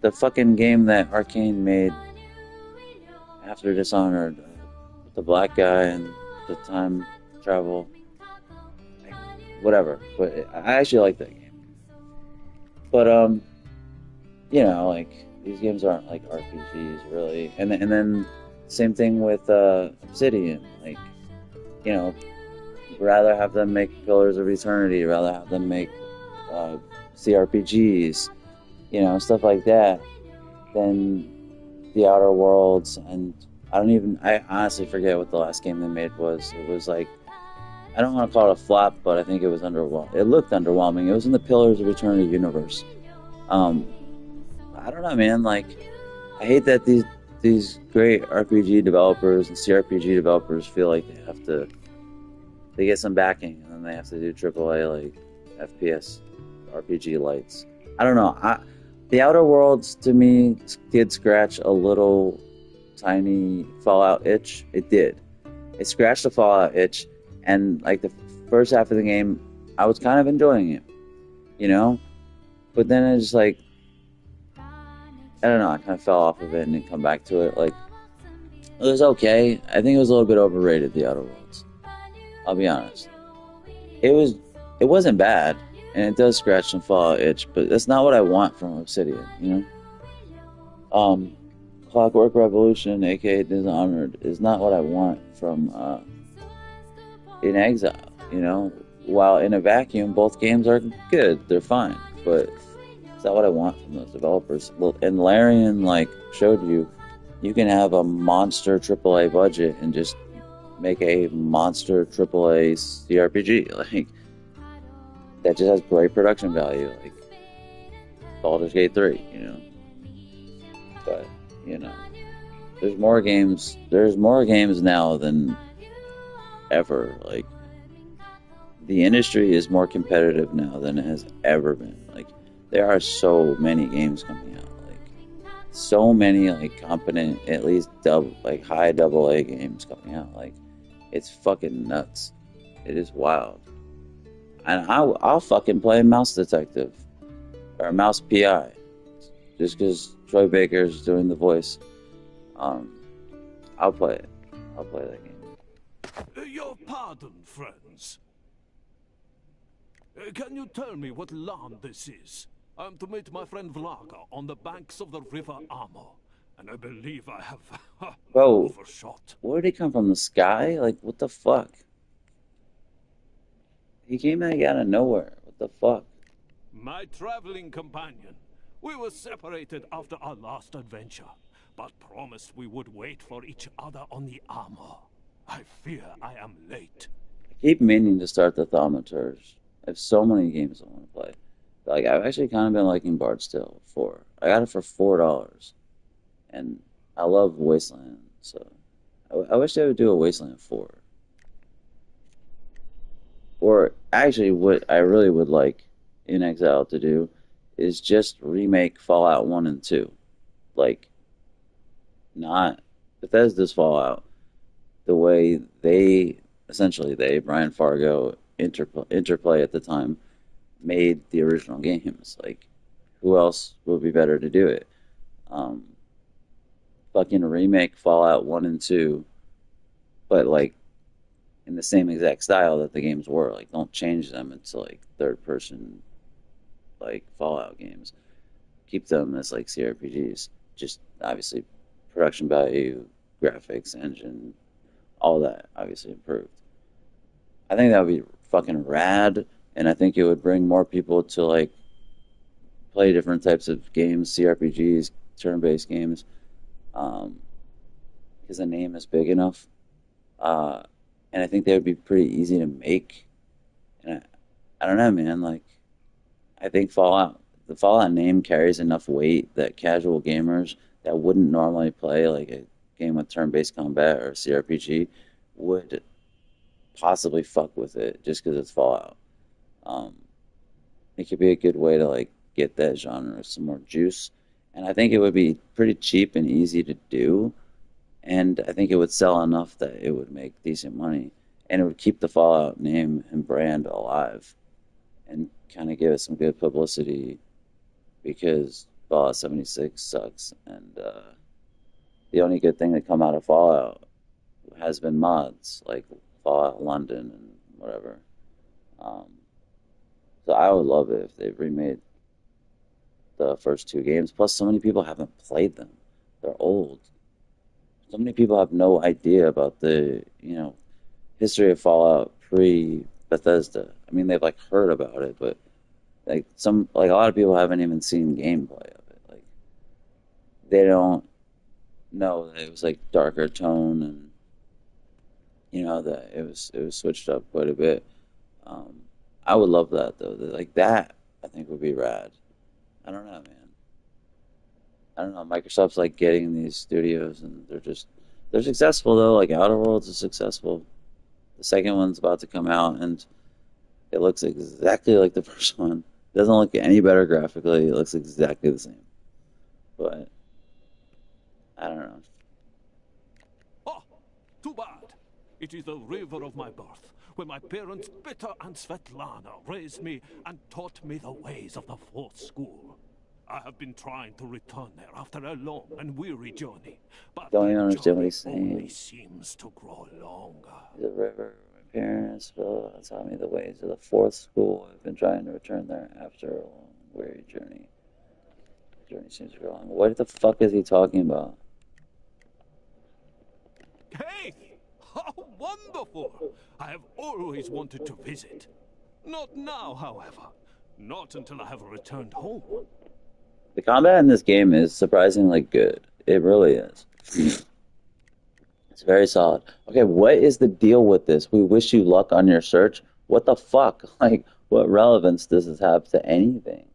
The fucking game that Arcane made after Dishonored, with the black guy and the time travel, whatever. But I actually like that game. But you know, like these games aren't like RPGs really. And then same thing with Obsidian. Like, you know, rather have them make Pillars of Eternity, rather have them make CRPGs, you know, stuff like that, than The Outer Worlds. And I honestly forget what the last game they made was. It was like, I don't want to call it a flop, but I think it was underwhelming. It looked underwhelming. It was in the Pillars of Eternity universe. I don't know, man. Like, I hate that these great RPG developers and CRPG developers feel like they get some backing and then they have to do AAA like FPS RPG lights. I don't know. The Outer Worlds to me did scratch a little tiny Fallout itch. It did. It scratched the Fallout itch, and like the first half of the game, I was kind of enjoying it, you know. But then it's just like, I don't know. I kind of fell off of it and didn't come back to it. Like, it was okay. I think it was a little bit overrated, The Outer Worlds. I'll be honest. It wasn't bad, and it does scratch some Fallout itch, but that's not what I want from Obsidian, you know? Clockwork Revolution, aka Dishonored, is not what I want from In Exile, you know? While in a vacuum, both games are good. They're fine, but it's not what I want from those developers. And Larian, like, showed you can have a monster AAA budget and just make a monster AAA CRPG, like, that just has great production value, like Baldur's Gate 3, you know. But, you know, there's more games now than ever. Like, the industry is more competitive now than it has ever been. Like, there are so many games coming out, like so many like competent, at least high AA games coming out. Like, it's fucking nuts. It is wild. And I'll fucking play Mouse Detective or Mouse PI just because Troy Baker's doing the voice. I'll play it. I'll play that game. Your pardon, friends. Can you tell me what land this is? I'm to meet my friend Vlaga on the banks of the River Amo, and I believe I have Bro, overshot. where did he come from? The sky? Like, what the fuck? He came out of nowhere. What the fuck? My traveling companion. We were separated after our last adventure, but promised we would wait for each other on the Amo. I fear I am late. I keep meaning to start the Thaumaturge. I have so many games I want to play. Like, I've actually kind of been liking Bard's Tale 4. I got it for $4, and I love Wasteland, so I wish they would do a Wasteland 4. Or actually, what I really would like In Exile to do is just remake Fallout 1 and 2. Like, not Bethesda's Fallout, the way Brian Fargo, Interplay at the time, made the original games. Like, who else would be better to do it? Fucking remake Fallout 1 and 2, but like in the same exact style that the games were. Like, don't change them into like third person like Fallout games. Keep them as like CRPGs. Just obviously production value, graphics, engine, all that obviously improved. I think that would be fucking rad, and I think it would bring more people to like play different types of games, CRPGs, turn-based games, because the name is big enough, and I think they would be pretty easy to make. And I don't know, man. Like, I think the Fallout name carries enough weight that casual gamers that wouldn't normally play like a game with turn-based combat or CRPG would possibly fuck with it just because it's Fallout. Um, it could be a good way to like get that genre some more juice, and I think it would be pretty cheap and easy to do, and I think it would sell enough that it would make decent money, and it would keep the Fallout name and brand alive, and kind of give it some good publicity because Fallout 76 sucks, and the only good thing that come out of Fallout has been mods like Fallout London and whatever. Um, so I would love it if they remade the first two games. Plus, so many people haven't played them; they're old. So many people have no idea about the history of Fallout pre Bethesda. I mean, they've like heard about it, but like a lot of people haven't even seen gameplay of it. Like they don't know that it was like darker tone and that it was switched up quite a bit. Um, I would love that though. Like that, I think would be rad. I don't know, man. I don't know. Microsoft's like getting these studios, and they're successful though. Like Outer Worlds is successful. The second one's about to come out, and it looks exactly like the first one. It doesn't look any better graphically. It looks exactly the same. But I don't know. Oh, too bad. It is the river of my birth, where my parents Bitter and Svetlana raised me and taught me the ways of the fourth school. I have been trying to return there after a long and weary journey, but Don't even the understand what journey he's only saying. seems to grow longer. The river, my parents taught me the ways of the fourth school. I've been trying to return there after a long, weary journey. The journey seems to go on. What the fuck is he talking about? Hey! How wonderful! I have always wanted to visit. Not now, however. Not until I have returned home. The combat in this game is surprisingly good. It really is. It's very solid. Okay, what is the deal with this? We wish you luck on your search. What the fuck? Like, what relevance does this have to anything?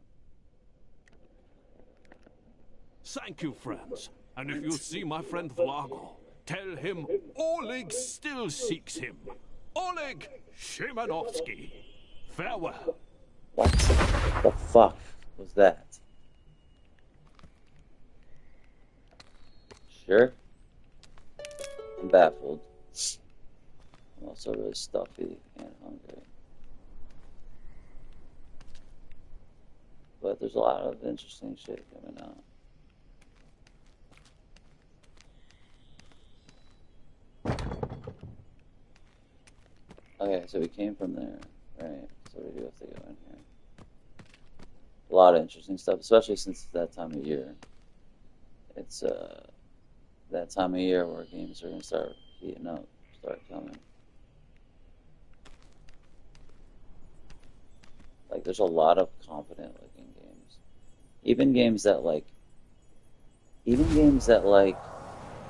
Thank you, friends. And if you see my friend Vlago, tell him Oleg still seeks him. Oleg Shimanovsky. Farewell. What the fuck was that? Sure. I'm baffled. I'm also really stuffy and hungry. But there's a lot of interesting shit coming out. Okay, so we came from there, right? So we do have to go in here. A lot of interesting stuff, especially since it's that time of year. It's that time of year where games are gonna start heating up, start coming. Like there's a lot of competent looking games. Even games that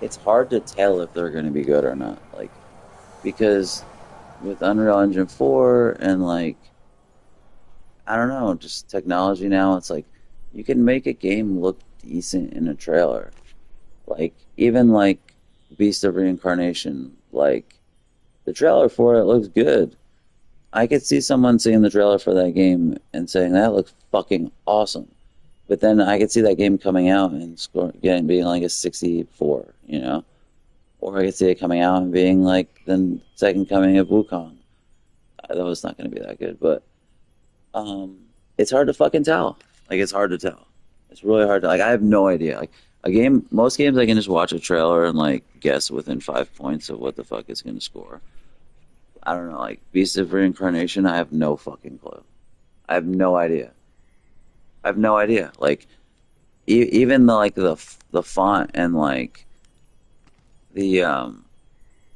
it's hard to tell if they're gonna be good or not. Like because with Unreal Engine 4 and like I don't know, just technology now, it's like you can make a game look decent in a trailer. Like even like Beast of Reincarnation, like the trailer for it looks good. I could see someone seeing the trailer for that game and saying that looks fucking awesome. But then I could see that game coming out and being like a 64, Or I could see it coming out and being like the second coming of Wukong. That was not going to be that good, but it's hard to fucking tell. Like it's hard to tell. It's really hard to I have no idea. Like most games I can just watch a trailer and like guess within 5 points of what the fuck it's going to score. I don't know. Like Beast of Reincarnation, I have no fucking clue. I have no idea. Like even the font and like the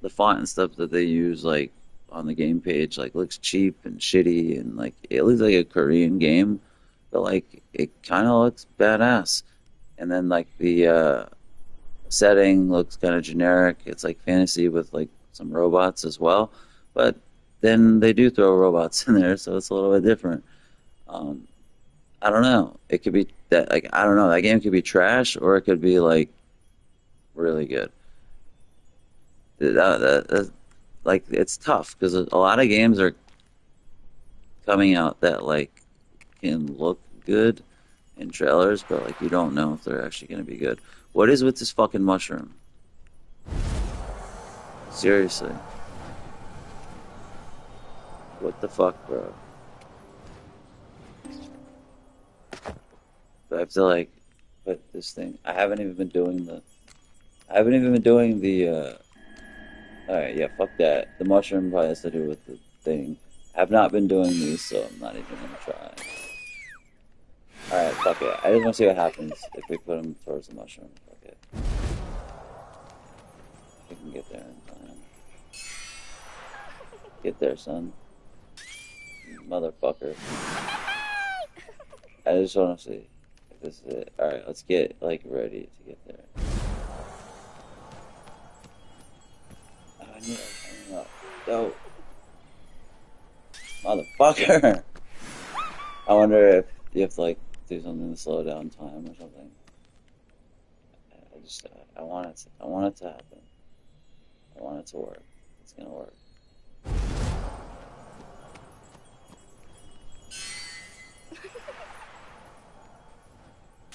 font and stuff that they use like on the game page like looks cheap and shitty and like it looks like a Korean game, but like it kind of looks badass. And then like the setting looks kind of generic. It's like fantasy with like some robots as well, but then they do throw robots in there, so it's a little bit different. I don't know. It could be that like I don't know. That game could be trash or it could be like really good. That's like it's tough because a lot of games are coming out that like can look good in trailers, but like you don't know if they're actually going to be good. What is with this fucking mushroom? Seriously. What the fuck, bro? Do I have to like put this thing? I haven't even been doing the alright, yeah, fuck that. The mushroom probably has to do with the thing. I've not been doing these, so I'm not even gonna try. Alright, fuck it. I just want to see what happens if we put him towards the mushroom. Fuck it. We can get there in time. Get there, son. Motherfucker. I just want to see if this is it. Alright, let's get, like, ready to get there. Oh, I knew it. Go. Motherfucker! I wonder if you have to, like, do something to slow down time or something. I want it to happen. I want it to work. It's gonna work.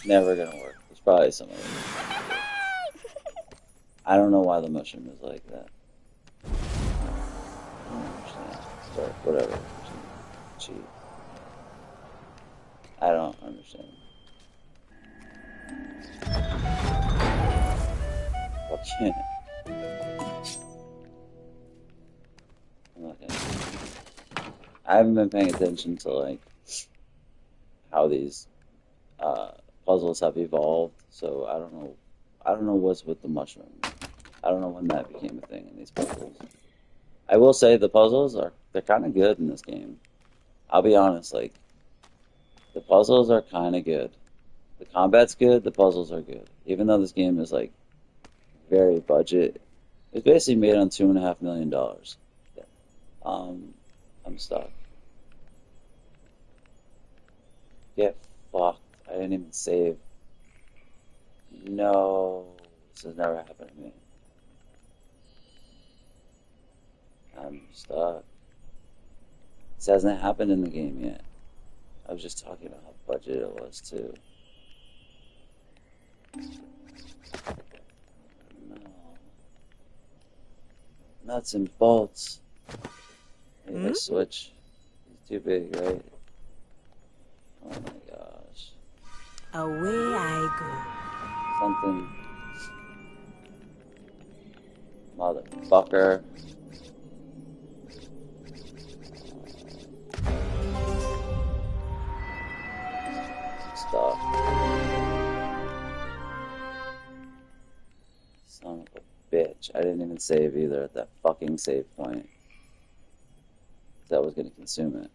Never gonna work. There's probably some other reason. I don't know why the mushroom is like that. I don't understand. Or whatever. Cheat. I don't understand. Fuck yeah. I'm not gonna. I haven't been paying attention to like how these puzzles have evolved, so I don't know. I don't know what's with the mushroom. I don't know when that became a thing in these puzzles. I will say the puzzles they're kind of good in this game. I'll be honest, like the puzzles are kind of good. The combat's good. The puzzles are good. Even though this game is like very budget, it's basically made on $2.5 million. I'm stuck. Get fucked. I didn't even save. No, this has never happened to me. I'm stuck. This hasn't happened in the game yet. I was just talking about how budget it was too. No. Nuts and bolts. Maybe I switch. It's too big, right? Oh my gosh. Away I Something. Motherfucker. Stuff. Son of a bitch. I didn't even save either at that fucking save point. That was gonna consume it.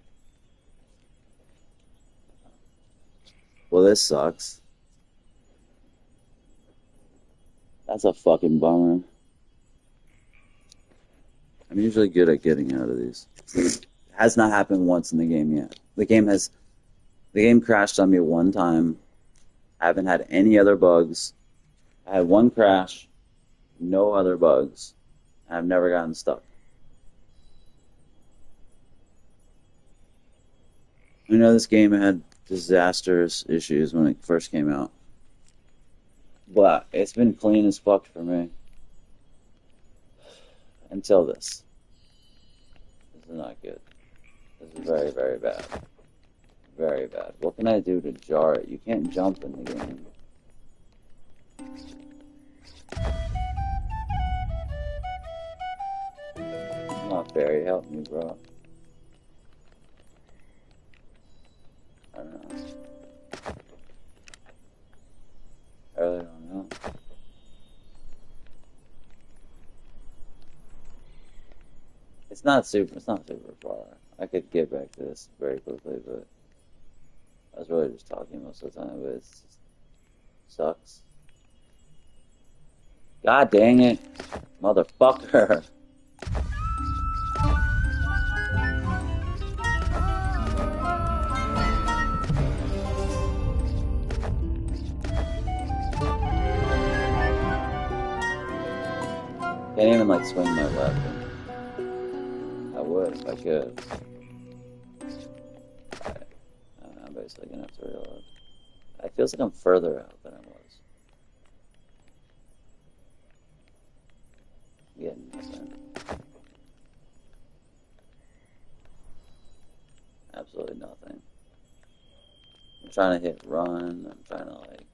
Well, this sucks. That's a fucking bummer. I'm usually good at getting out of these. It has not happened once in the game yet. The game crashed on me one time. I haven't had any other bugs. I had one crash, no other bugs. I've never gotten stuck. I know this game had disastrous issues when it first came out. But it's been clean as fuck for me. Until this. This is not good. This is very, very bad. Very bad. What can I do to jar it? You can't jump in the game. It's not fair. Help me, bro. I don't know. I really don't know. It's not super far. I could get back to this very quickly, but I was really just talking most of the time, but it just sucks. God dang it. Motherfucker. Can't even like swing my weapon. it if I could. Alright. I'm basically gonna have to reload. It feels like I'm further out than I was. Yeah, nothing. Absolutely nothing. I'm trying to hit run. I'm trying to like.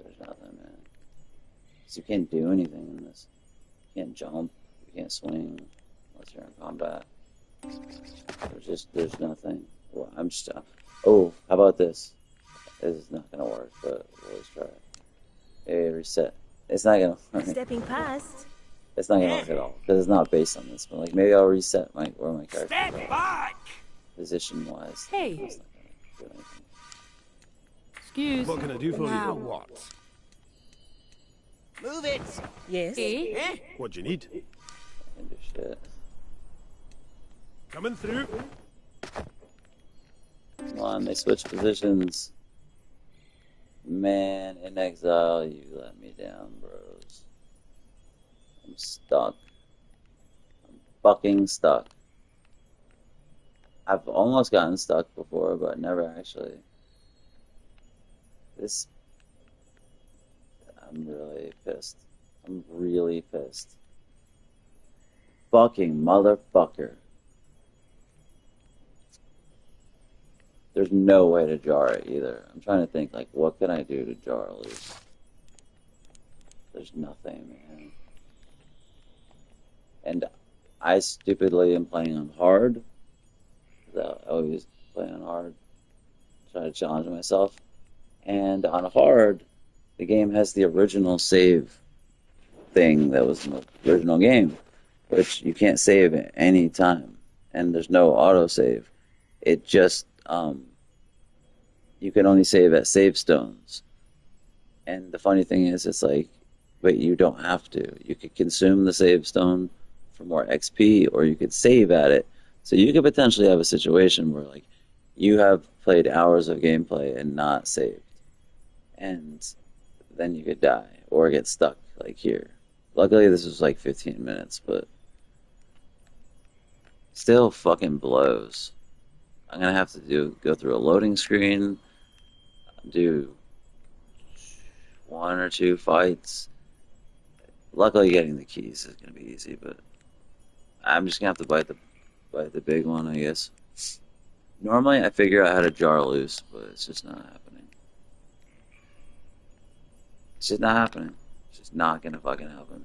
There's nothing, man. So you can't do anything in this. You can't jump. You can't swing unless you're in combat. There's nothing. Well, I'm just. Oh, how about this? This is not gonna work, but we'll always try it. Hey, reset. It's not gonna work. Stepping past. It's not gonna work at all because it's not based on this. But like maybe I'll reset my character. Step back! Position wise. Hey. Excuse. What can I do for Now you? what? Move it! Yes. Eh? What do you need? I can do shit. Coming through. Come on, they switched positions. Man, in exile, you let me down, bros. I'm stuck. I'm fucking stuck. I've almost gotten stuck before, but never actually. This... I'm really pissed. I'm really pissed. Fucking motherfucker. There's no way to jar it either. I'm trying to think, like, what can I do to jar loose? There's nothing, man. And I stupidly am playing on hard. I always play on hard. Try to challenge myself. And on hard, the game has the original save thing that was in the original game, which you can't save at any time. And there's no autosave. It just... you can only save at save stones. And the funny thing is, it's like, but you don't have to. You could consume the save stone for more XP, or you could save at it. So you could potentially have a situation where, like, you have played hours of gameplay and not saved. And then you could die, or get stuck, like here. Luckily, this was like 15 minutes, but still fucking blows. I'm gonna have to go through a loading screen, do 1 or 2 fights. Luckily, getting the keys is gonna be easy, but I'm just gonna have to bite the big one, I guess. Normally, I figure out how to jar loose, but it's just not happening. It's just not happening. It's just not gonna fucking happen.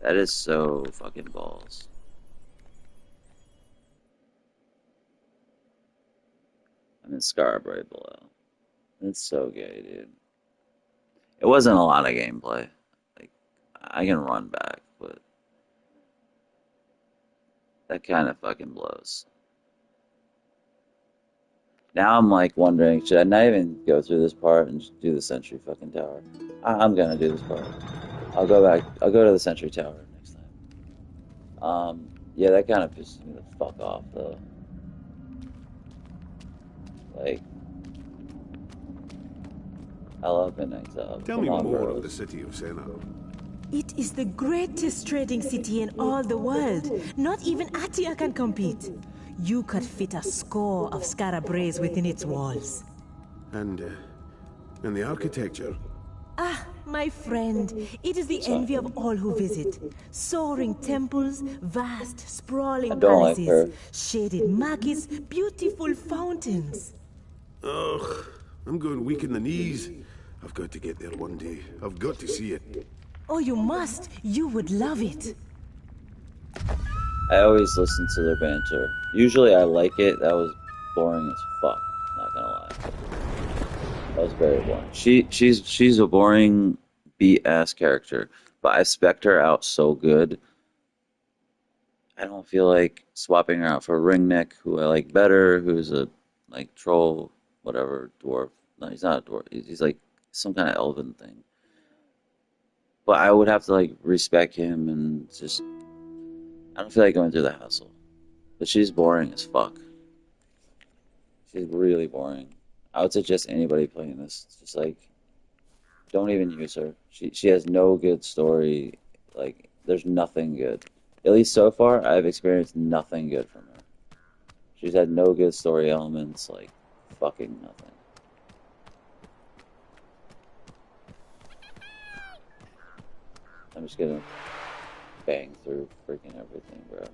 That is so fucking balls. I'm in Scarab right below. It's so gay, dude. It wasn't a lot of gameplay. Like, I can run back, but that kind of fucking blows. Now I'm like wondering, should I not even go through this part and just do the Sentry fucking Tower? I'm gonna do this part. I'll go back. I'll go to the Sentry Tower next time. Yeah, that kind of pisses me the fuck off, though. Like, I love an exile. Tell me more of the city of Senna. It is the greatest trading city in all the world. Not even Atia can compete. You could fit a score of Scarabraes within its walls. And the architecture? Ah, my friend, it is the envy of all who visit. Soaring temples, vast, sprawling palaces, shaded markets, beautiful fountains. Ugh, I'm going weak in the knees. I've got to get there one day. I've got to see it. Oh, you must. You would love it. I always listen to their banter. Usually I like it. That was boring as fuck. Not gonna lie. That was very boring. She's a boring beat-ass character, but I spec'd her out so good. I don't feel like swapping her out for Wringneck, who I like better, who's a, like, troll, whatever, dwarf. No, he's not a dwarf. He's like some kind of elven thing. But I would have to, like, respec him and just... I don't feel like going through the hassle. But she's boring as fuck. She's really boring. I would suggest anybody playing this, just like, don't even use her. She has no good story. Like, there's nothing good. At least so far, I've experienced nothing good from her. She's had no good story elements, like fucking nothing. I'm just gonna bang through freaking everything, bro.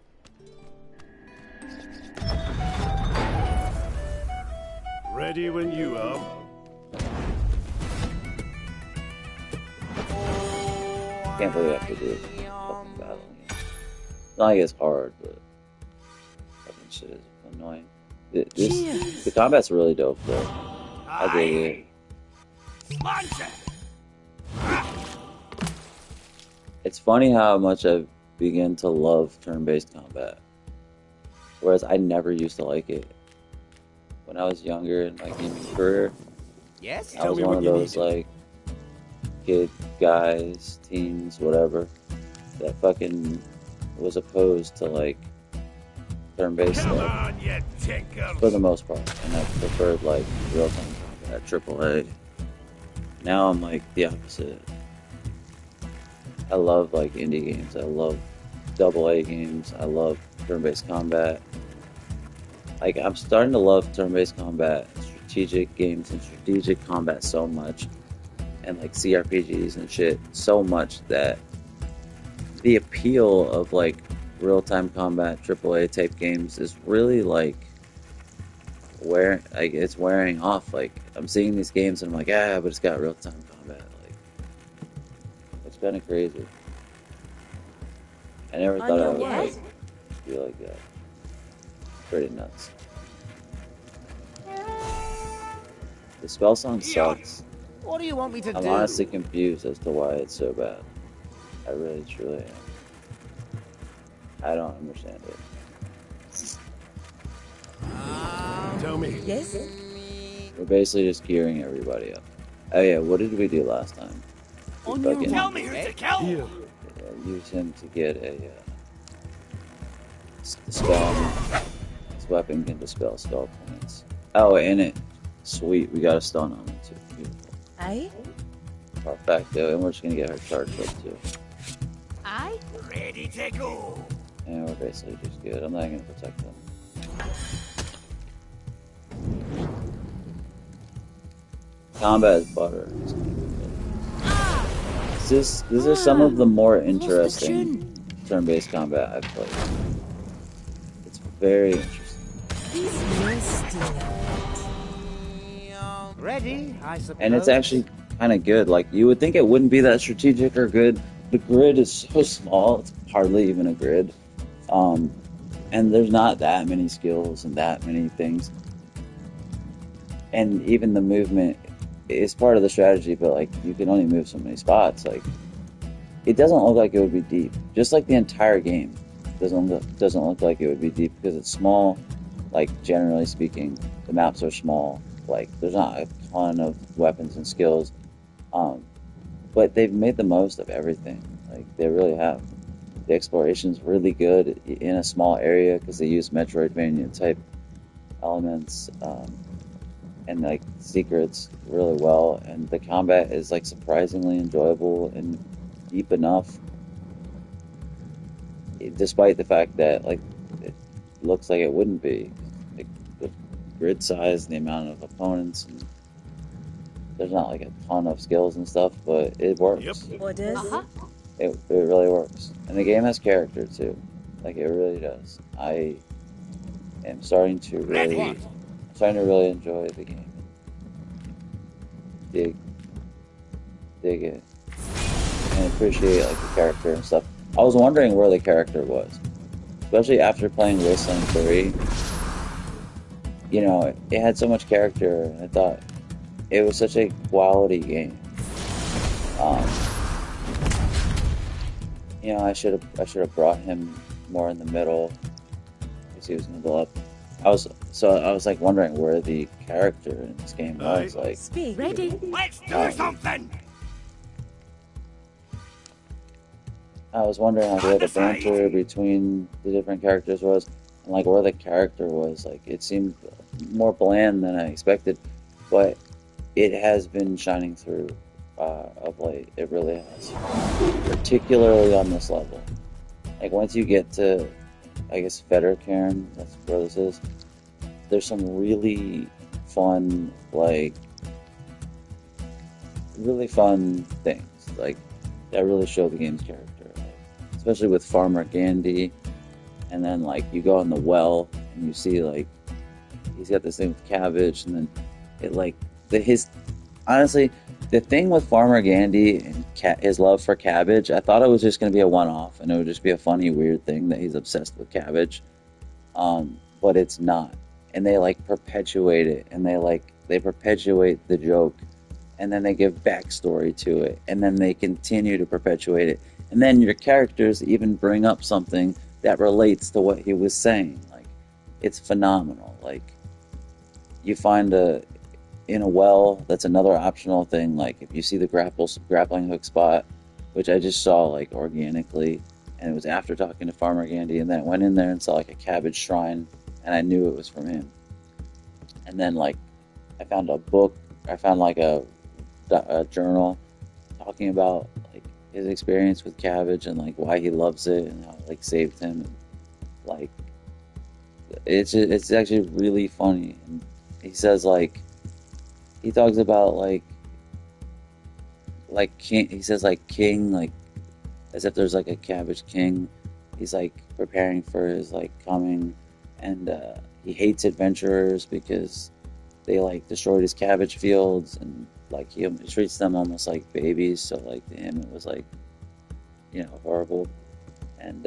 Ready when you are. Can't believe I have to do this fucking battle again. It's not like it's hard, but fucking shit is annoying. The combat's really dope, though. I dig it. It's funny how much I've begun to love turn-based combat, whereas I never used to like it. When I was younger in my gaming career, Yes? I was one of those like kid guys, teens, whatever, that fucking was opposed to like turn-based stuff for the most part, and I preferred like real-time combat, AAA. Now I'm like the opposite. I love like indie games. I love AA games. I love turn-based combat. Like I'm starting to love turn-based combat, strategic games, and strategic combat so much, and like CRPGs and shit so much that the appeal of like real-time combat AAA type games is really like it's wearing off. Like I'm seeing these games and I'm like, but it's got real-time combat. Like it's kind of crazy. I never thought I would like feel like that. Pretty nuts. The spell song sucks. What do you want me to do? I'm honestly confused as to why it's so bad. I really, truly am. I don't understand it. Tell me. Yes? We're basically just gearing everybody up. Oh yeah, what did we do last time? Tell me who to kill! Use him to get a spell. His weapon can dispel spell points. Oh, and it. Sweet, we got a stun on it too. Beautiful. Aye? Perfecto, and we're just gonna get her charged up too. Aye? Ready to go! And we're basically just good. I'm not gonna protect them. Combat is butter. These are some of the more interesting turn-based combat I've played. It's very interesting. Ready, I suppose. And it's actually kind of good. Like, you would think it wouldn't be that strategic or good. The grid is so small, it's hardly even a grid. And there's not that many skills and that many things. And even the movement is part of the strategy, but like, you can only move so many spots. Like, it doesn't look like it would be deep. Just like the entire game doesn't look like it would be deep because it's small. Like, generally speaking, the maps are small. Like, there's not a ton of weapons and skills. But they've made the most of everything. Like, they really have. The exploration's really good in a small area because they use Metroidvania type elements and like secrets really well. And the combat is like surprisingly enjoyable and deep enough, despite the fact that like it looks like it wouldn't be. Like, the grid size, the amount of opponents, and there's not like a ton of skills and stuff, but it works. What is? It really works. And the game has character too. Like, it really does. I am starting to really enjoy the game. Dig it. And appreciate like the character and stuff. I was wondering where the character was. Especially after playing Wasteland 3. You know, it had so much character, and I thought it was such a quality game. You know, I should have brought him more in the middle because he was gonna go up. I was like wondering where the character in this game was. Like, Speak. Ready? Let's do something! I was wondering like where the banter between the different characters was, and like where the character was. Like, it seemed more bland than I expected, but it has been shining through of late. It really has, particularly on this level. like once you get to, I guess, Fettercairn, that's where this is, there's some really fun, like, really fun things, like, that really show the game's character. Like, especially with Farmer Gandy, and then, like, you go in the well, and you see, like, he's got this thing with cabbage, and then it, like, honestly, the thing with Farmer Gandy and his love for cabbage, I thought it was just going to be a one-off, and it would just be a funny, weird thing that he's obsessed with cabbage. But it's not. And they, like, perpetuate it, and they perpetuate the joke, and then they give backstory to it, and then they continue to perpetuate it. And then your characters even bring up something that relates to what he was saying. Like, it's phenomenal. Like, you find in a well, that's another optional thing. Like, if you see the grappling hook spot, which I just saw, like, organically, and it was after talking to Farmer Gandy, and then I went in there and saw, like, a cabbage shrine, and I knew it was from him. And then, like, I found a book, I found, like, a journal talking about, like, his experience with cabbage and, like, why he loves it and how it, like, saved him. And, like, it's actually really funny. And he says, like, he talks about, like king, he says, like, king, like, as if there's, like, a cabbage king. He's, like, preparing for his, like, coming, and he hates adventurers because they, like, destroyed his cabbage fields, and, like, he treats them almost like babies, so, like, to him it was, like, you know, horrible. And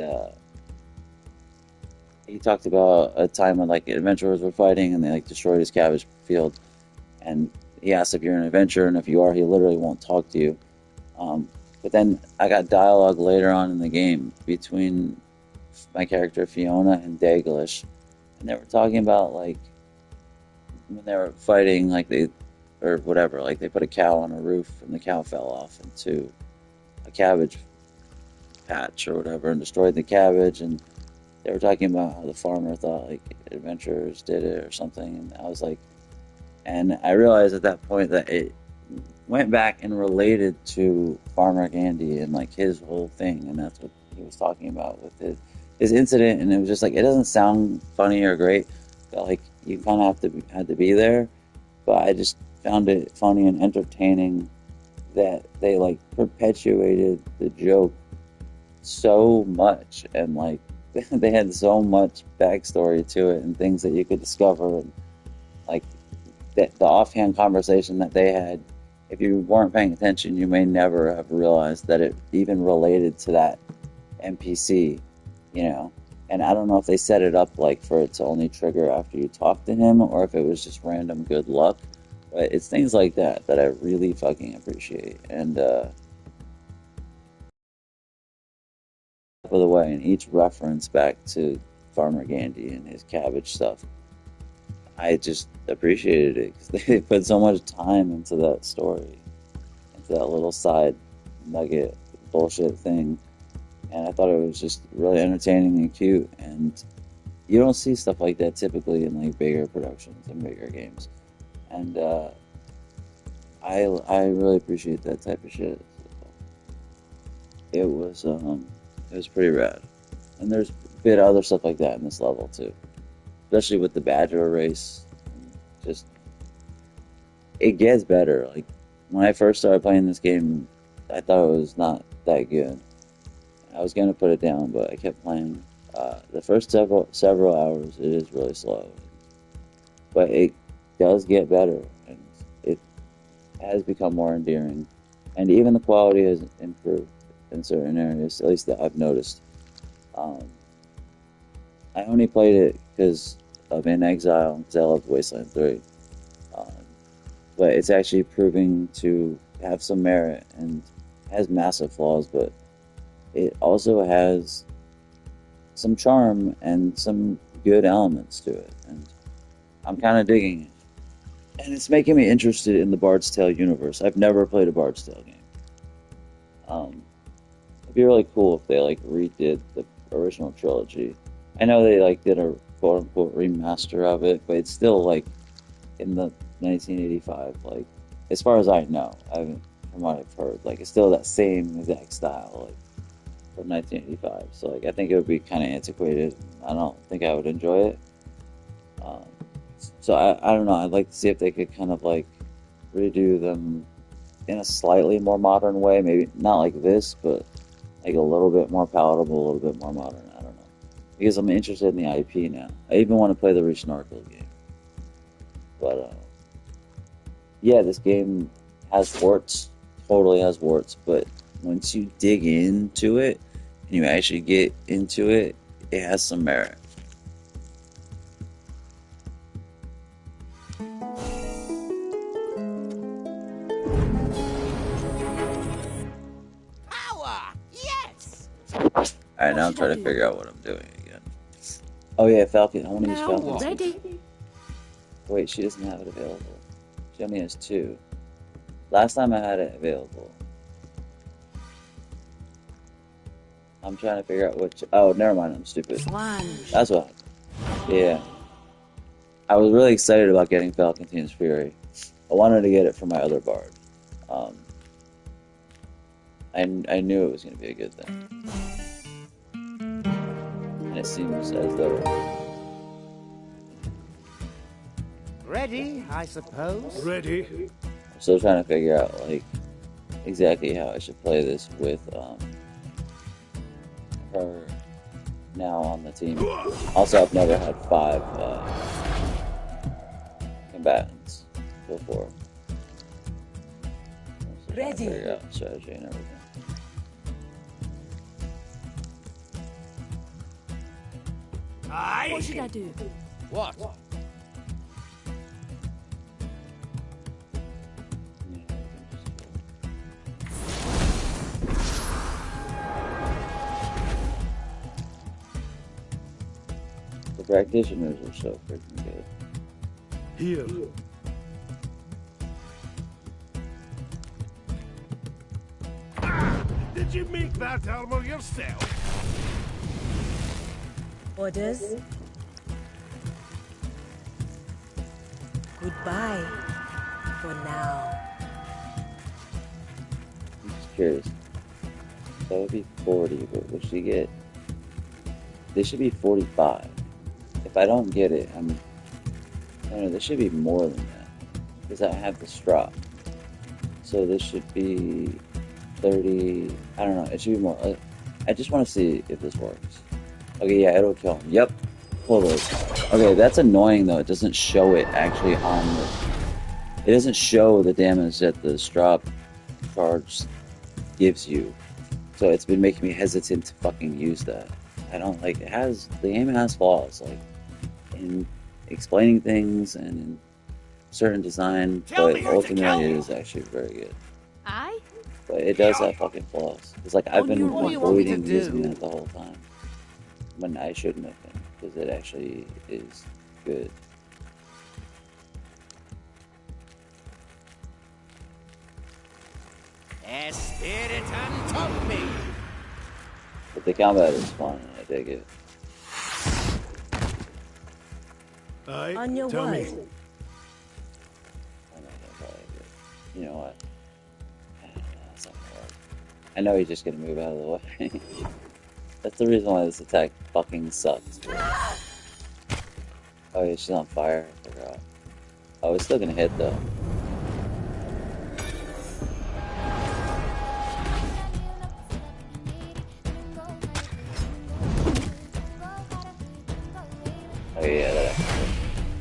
he talked about a time when, like, adventurers were fighting and they, like, destroyed his cabbage field, and he asks if you're an adventurer, and if you are, he literally won't talk to you. But then I got dialogue later on in the game between my character Fiona and Daglish, and they were talking about, like, when they were fighting, like, or whatever, like, they put a cow on a roof and the cow fell off into a cabbage patch or whatever and destroyed the cabbage, and they were talking about how the farmer thought, like, adventurers did it or something, and I was like, and I realized at that point that it went back and related to Farmer Gandy and, like, his whole thing, and that's what he was talking about with his incident. And it was just like, it doesn't sound funny or great, but, like, you kind of had to be there. But I just found it funny and entertaining that they, like, perpetuated the joke so much, and, like, they had so much backstory to it and things that you could discover, and, like, that the offhand conversation that they had, if you weren't paying attention, you may never have realized that it even related to that NPC, you know. And I don't know if they set it up, like, for it to only trigger after you talk to him, or if it was just random good luck. But it's things like that that I really fucking appreciate. And by the way, in each reference back to Farmer Gandy and his cabbage stuff, I just appreciated it because they put so much time into that story, into that little side nugget bullshit thing, and I thought it was just really entertaining and cute. And you don't see stuff like that typically in, like, bigger productions and bigger games, and I really appreciate that type of shit. It was pretty rad, and there's a bit of other stuff like that in this level too. Especially with the Badger race, just, it gets better. Like, when I first started playing this game, I thought it was not that good. I was gonna put it down, but I kept playing. The first several hours, it is really slow, but it does get better, and it has become more endearing, and even the quality has improved in certain areas, at least that I've noticed. I only played it because of In Exile, because I loved Wasteland 3. But it's actually proving to have some merit and has massive flaws, but it also has some charm and some good elements to it, and I'm kind of digging it. And it's making me interested in the Bard's Tale universe. I've never played a Bard's Tale game. It'd be really cool if they, like, redid the original trilogy. I know they, like, did a quote-unquote remaster of it, but it's still, like, in the 1985, like, as far as I know, from what I've heard, like, it's still that same exact style. Like, from 1985. So like I think it would be kind of antiquated. I don't think I would enjoy it. Um, so I don't know. I'd like to see if they could kind of like redo them in a slightly more modern way. Maybe not like this, but like a little bit more palatable, a little bit more modern. I don't know. Because I'm interested in the IP now. I even want to play the Wringneck game. But yeah, this game has warts. Totally has warts. But once you dig into it and you actually get into it, it has some merit. Power! Yes! Alright, now I'm trying to figure out what I'm doing again. Oh yeah, Falcon. I want to use Falcon. Ready? Wait, she doesn't have it available. She only has 2. Last time I had it available. I'm trying to figure out which. Oh, never mind. I'm stupid. That's what happened. Yeah. I was really excited about getting Falcon's Fury. I wanted to get it for my other bard. I knew it was going to be a good thing. And it seems as though. Ready, I suppose. Ready. I'm still trying to figure out like exactly how I should play this with her now on the team. Also, I've never had 5 combatants before. So Ready. figure out strategy and everything. Aye. What should I do? What? The practitioners are so freaking good. Here. Did you make that armor yourself? Orders? Goodbye for now. I'm just curious. That would be 40, but will she get... This should be 45. If I don't get it, I don't know, this should be more than that. Because I have the strop. So this should be 30... I don't know, it should be more... I just want to see if this works. Okay, yeah, it'll kill him. Yep. Totally. Okay, that's annoying though. It doesn't show it actually on the... It doesn't show the damage that the strop charge gives you. So it's been making me hesitant to fucking use that. I don't like... It has... The game has flaws, like, in explaining things and in certain design, but ultimately it is actually very good. Aye? But it does have fucking flaws. It's like I've been avoiding using it the whole time. When I shouldn't have been, because it actually is good. Spirit untop me. But the combat is fun, and I dig it. Aye, On your tell word. me. I'm not gonna play it. You know what? That's not gonna work. I know he's just gonna move out of the way. That's the reason why this attack fucking sucks. Oh yeah, she's on fire. I forgot. Oh, it's still gonna hit though. Oh yeah, that actually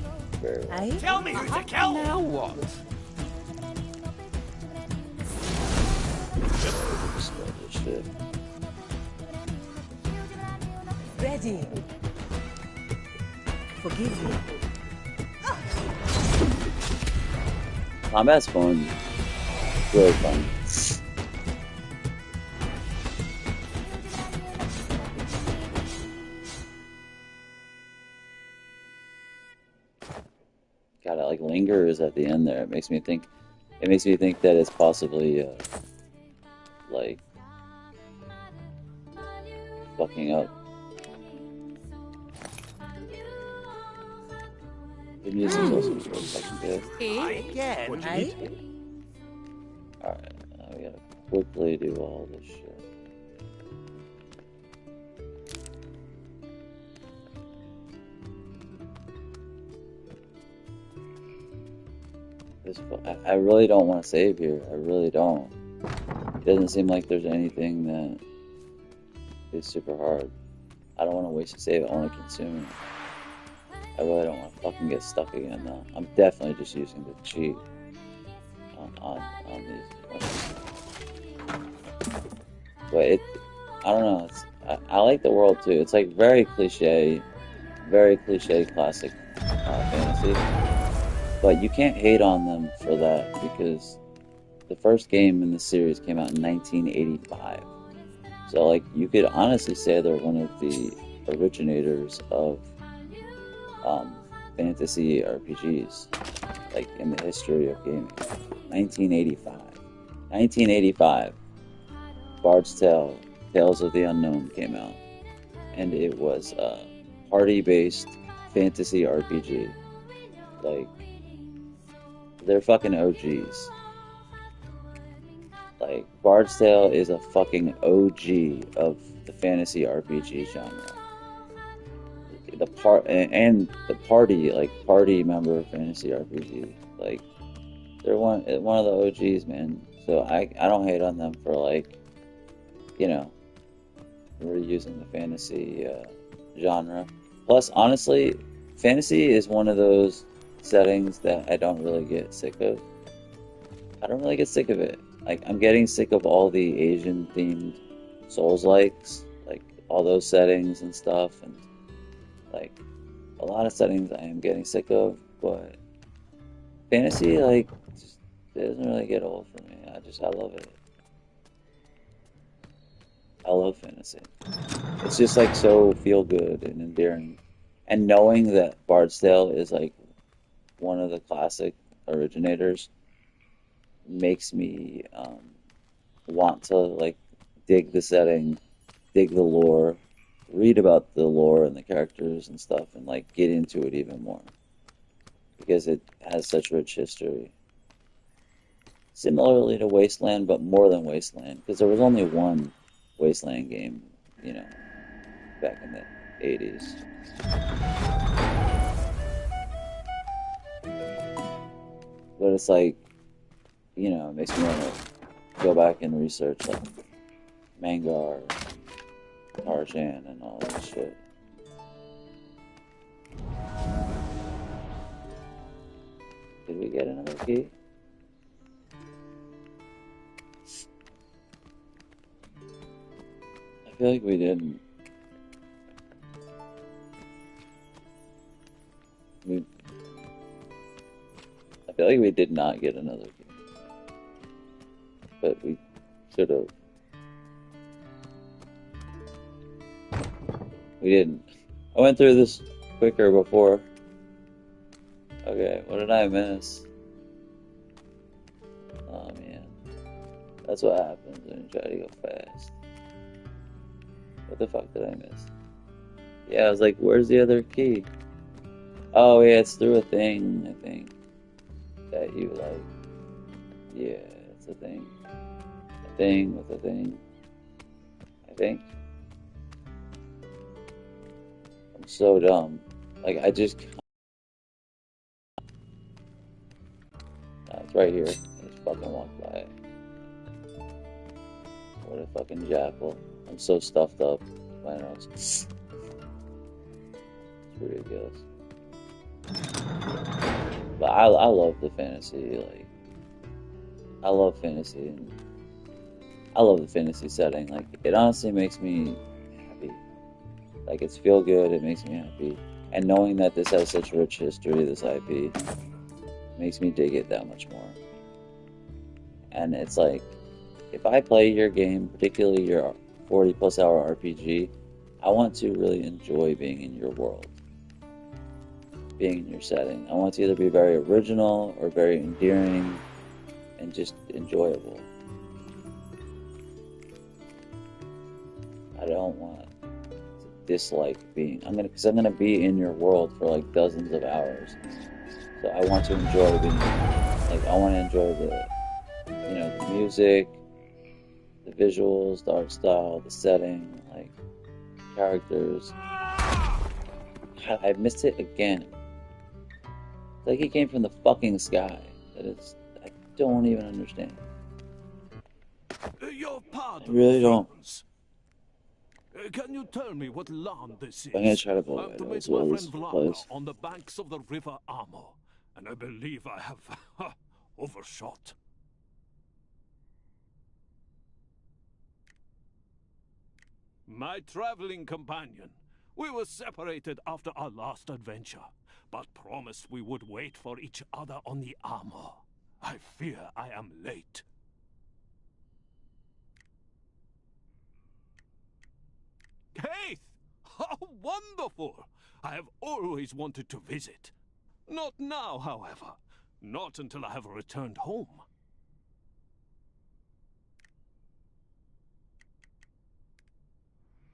worked very well. Tell me who to kill. Now what? Shit. Ready. Forgive me. Combat's fun. Really fun. God, it like lingers at the end there. It makes me think. It makes me think that it's possibly like fucking up. The music's also really fucking good. Again? Aye? Alright, now we gotta quickly do all this shit. I really don't want to save here. I really don't. It doesn't seem like there's anything that is super hard. I don't want to waste a save. I want to consume it. I really don't want to fucking get stuck again, though. I'm definitely just using the cheat on these. But I don't know. I like the world too. It's like very cliche classic fantasy. But you can't hate on them for that because the first game in the series came out in 1985. So like you could honestly say they're one of the originators of fantasy RPGs, like in the history of gaming. 1985. Bard's Tale, Tales of the Unknown came out, and it was a party-based fantasy RPG. Like, they're fucking OGs. Like, Bard's Tale is a fucking OG of the fantasy RPG genre. The party member fantasy RPG. Like, they're one of the OGs, man. So I don't hate on them for like, you know, reusing the fantasy genre. Plus, honestly, fantasy is one of those settings that I don't really get sick of. I don't really get sick of it. Like, I'm getting sick of all the Asian-themed Souls-likes, like all those settings and stuff, and like a lot of settings I am getting sick of. But fantasy, like, just, it doesn't really get old for me. I love it. I love fantasy. It's just like so feel good and endearing. And knowing that Bard's Tale is like one of the classic originators makes me want to like dig the setting, dig the lore, read about the lore and the characters and stuff, and like get into it even more because it has such rich history. Similarly to Wasteland, but more than Wasteland, because there was only one Wasteland game, you know, back in the 80s. But it's like, you know, it makes me want to go back and research like Mangar, Tarzan, and all that shit. Did we get another key? I feel like we didn't. I feel like we did not get another key. But we should have. We didn't. I went through this quicker before. Okay, what did I miss? Oh man. That's what happens when you try to go fast. What the fuck did I miss? Yeah, I was like, where's the other key? Oh yeah, it's through a thing, I think. That you like. Yeah, it's a thing. A thing with a thing. I think. I'm so dumb. Like, I just... It's right here. I just fucking walked by it. What a fucking jackal. I'm so stuffed up. My nose. It's ridiculous. But I love the fantasy, like... I love fantasy, and... I love the fantasy setting. Like, it honestly makes me happy. Like, it's feel good, it makes me happy. And knowing that this has such rich history, this IP, makes me dig it that much more. And it's like, if I play your game, particularly your 40 plus hour RPG, I want to really enjoy being in your world, being in your setting. I want it to either be very original or very endearing and just enjoyable. I don't want to dislike being, because I'm gonna be in your world for like dozens of hours. So I want to enjoy being, like, I want to enjoy the, you know, the music, the visuals, the art style, the setting, like, characters. God, I missed it again. It's like he came from the fucking sky. I don't even understand. Your I pardon, really don't. friends. Can you tell me what land this is? I'm gonna try to build I'm to it meet as my well friend as Vlada place. on the banks of the river Amo, and I believe I have overshot. My traveling companion. We were separated after our last adventure, but promised we would wait for each other on the Amo. I fear I am late. Keith! How wonderful! I have always wanted to visit. Not now, however. Not until I have returned home.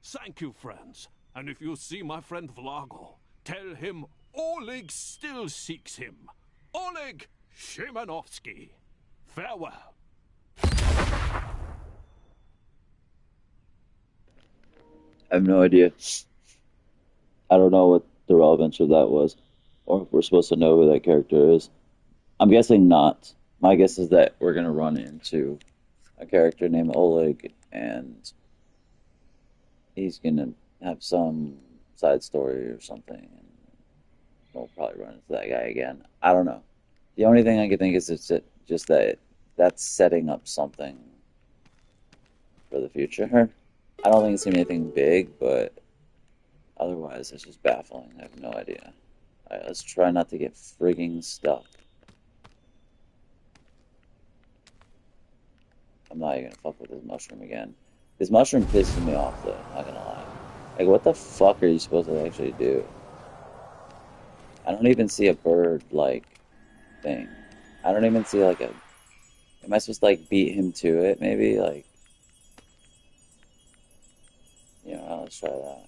Thank you, friends. And if you see my friend Vlago, tell him Oleg still seeks him. Oleg Szymanowski. Farewell. I have no idea. I don't know what the relevance of that was, or if we're supposed to know who that character is. I'm guessing not. My guess is that we're gonna run into a character named Oleg, and he's gonna have some side story or something, and we'll probably run into that guy again. I don't know. The only thing I can think is it's just that that's setting up something for the future. I don't think it's gonna be anything big, but otherwise it's just baffling. I have no idea. Alright, let's try not to get frigging stuck. I'm not even gonna fuck with this mushroom again. This mushroom pisses me off though, not gonna lie. Like, what the fuck are you supposed to actually do? I don't even see a bird-like thing. I don't even see like a... Am I supposed to like beat him to it, maybe? Like... You know, let's try that.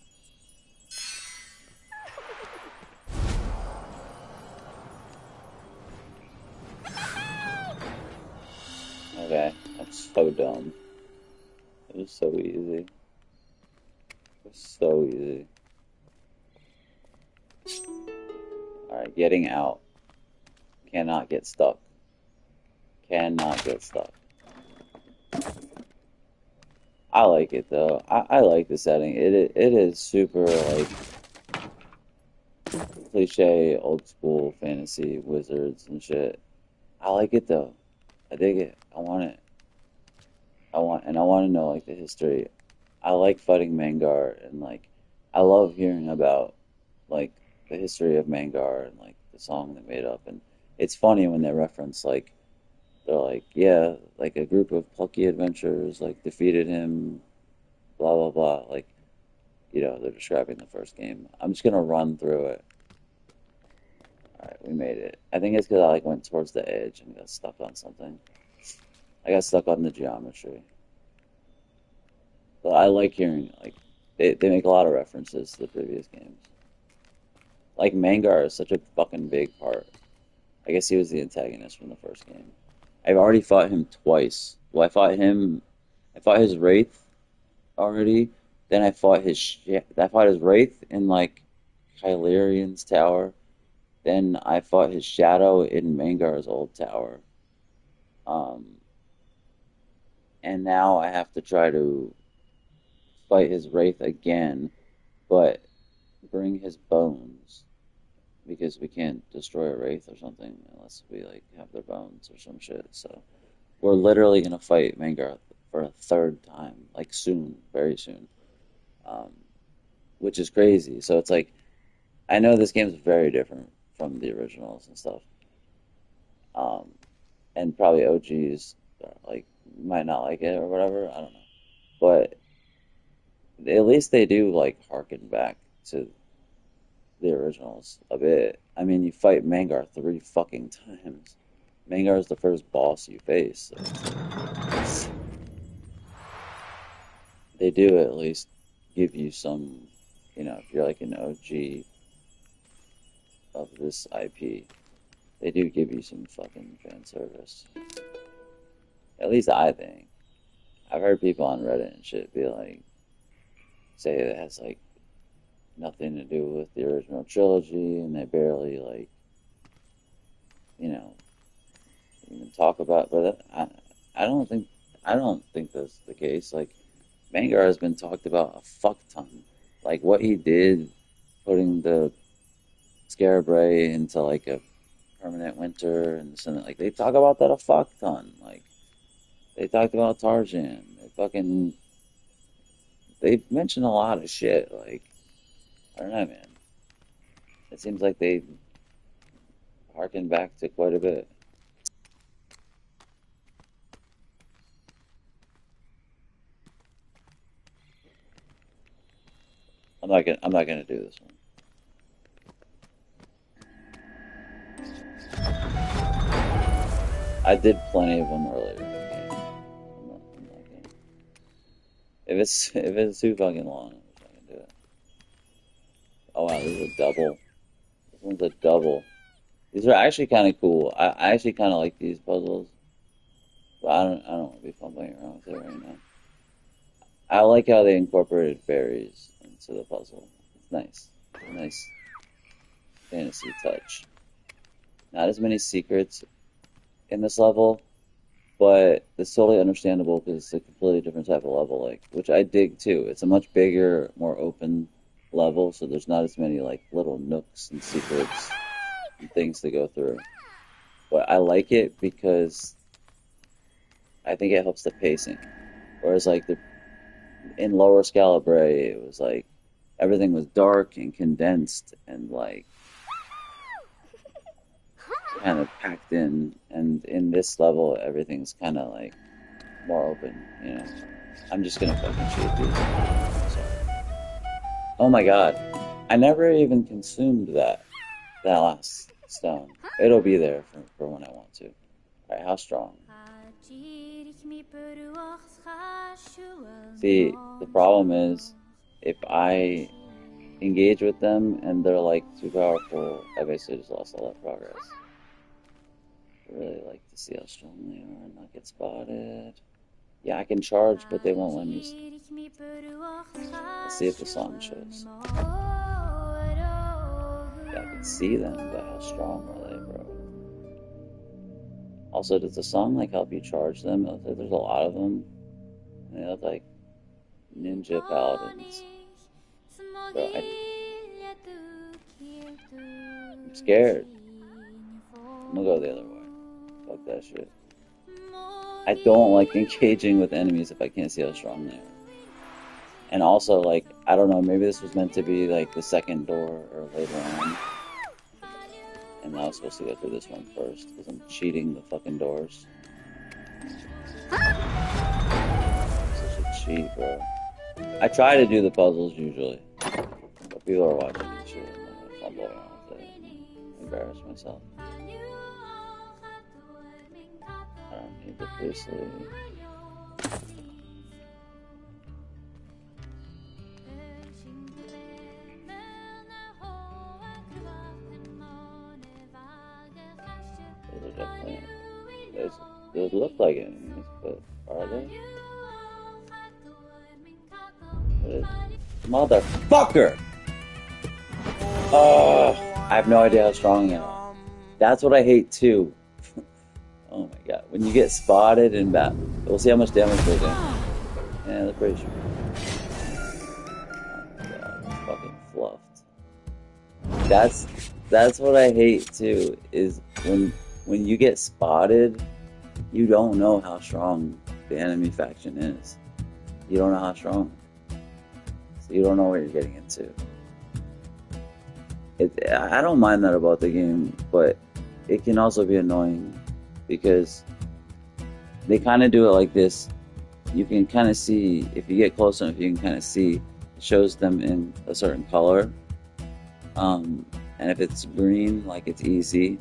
Okay, I'm so dumb. It was so easy. It was so easy. Alright, getting out. Cannot get stuck. Cannot get stuck. I like it though. I like the setting. It is super like cliche, old school fantasy wizards and shit. I like it though. I dig it. I want it. I want to know like the history. I like fighting Mangar, and like I love hearing about like the history of Mangar and like the song they made up. And it's funny when they reference like they're like, yeah, like a group of plucky adventurers like defeated him, blah blah blah. Like, you know, they're describing the first game. I'm just gonna run through it. Alright, we made it. I think it's because I like went towards the edge and got stuck on something. I got stuck on the geometry. But I like hearing like they make a lot of references to the previous games. Like Mangar is such a fucking big part. I guess he was the antagonist from the first game. I've already fought him twice. Well, I fought his Wraith already. Then I fought his Wraith in like Kylerian's tower. Then I fought his shadow in Mangar's old tower. Um, and now I have to try to fight his Wraith again, but bring his bones because we can't destroy a Wraith or something unless we like have their bones or some shit. So we're literally gonna fight Mangar for a third time, like soon, very soon, um, which is crazy. So it's like I know this game's very different from the originals and stuff, um, and probably OGs like might not like it or whatever. I don't know, but at least they do like harken back to the originals a bit. I mean, you fight Mangar 3 fucking times. Mangar is the first boss you face. So they do at least give you some, you know, if you're like an OG of this IP, they do give you some fucking fan service. At least I think. I've heard people on Reddit and shit be like, say it has like nothing to do with the original trilogy, and they barely like, you know, even talk about. But I don't think that's the case. Like Mangar has been talked about a fuck ton. Like what he did, putting the Scarabray into like a permanent winter and this and that. Like they talk about that a fuck ton. Like they talked about Tarzan. They've mentioned a lot of shit. Like I don't know, man. It seems like they harken back to quite a bit. I'm not gonna do this one. I did plenty of them earlier in the game. I'm not gonna. If it's too fucking long, I'm just not gonna do it. Oh wow, this is a double. This one's a double. These are actually kind of cool. I actually kind of like these puzzles, but I don't want to be fumbling around with it right now. I like how they incorporated fairies into the puzzle. It's nice. It's a nice fantasy touch. Not as many secrets in this level, but it's totally understandable because it's a completely different type of level, like which I dig too. It's a much bigger, more open level, so there's not as many like little nooks and secrets and things to go through. But I like it because I think it helps the pacing. Whereas like in Lower Scalabray, it was like everything was dark and condensed and like kind of packed in, and in this level everything's kind of like more open, you know. I'm just gonna fucking cheat these. So. Oh my god, I never even consumed that last stone. It'll be there for when I want to. Alright, how strong? See, the problem is if I engage with them and they're like too powerful, I basically just lost all that progress. I really like to see how strong they are and not get spotted. Yeah, I can charge, but they won't let me. Let's see if the song shows. Yeah, I can see them, but how strong are they, bro? Also, does the song like help you charge them? It looks like there's a lot of them. And they look like ninja paladins. Bro, I'm scared. I'm gonna go the other way. Fuck that shit. I don't like engaging with enemies if I can't see how strong they are. And also, like, I don't know, maybe this was meant to be like the second door or later on. And I was supposed to go through this one first because I'm cheating the fucking doors. I'm such a cheat, bro. I try to do the puzzles usually, but people are watching and shit. I'm gonna fumble around with it and embarrass myself. I don't need the priestly. Those are definitely. Those look like enemies, but are they? Motherfucker! Oh, I have no idea how strong they are. That's what I hate too. Oh my god. When you get spotted in battle, we'll see how much damage they do. Yeah, they're pretty strong. Oh my god, it's fucking fluffed. That's what I hate too, is when you get spotted, you don't know how strong the enemy faction is. You don't know how strong. So you don't know what you're getting into. I don't mind that about the game, but it can also be annoying because they kind of do it like this. You can kind of see, if you get close enough, you can kind of see it shows them in a certain color. And if it's green, like it's easy.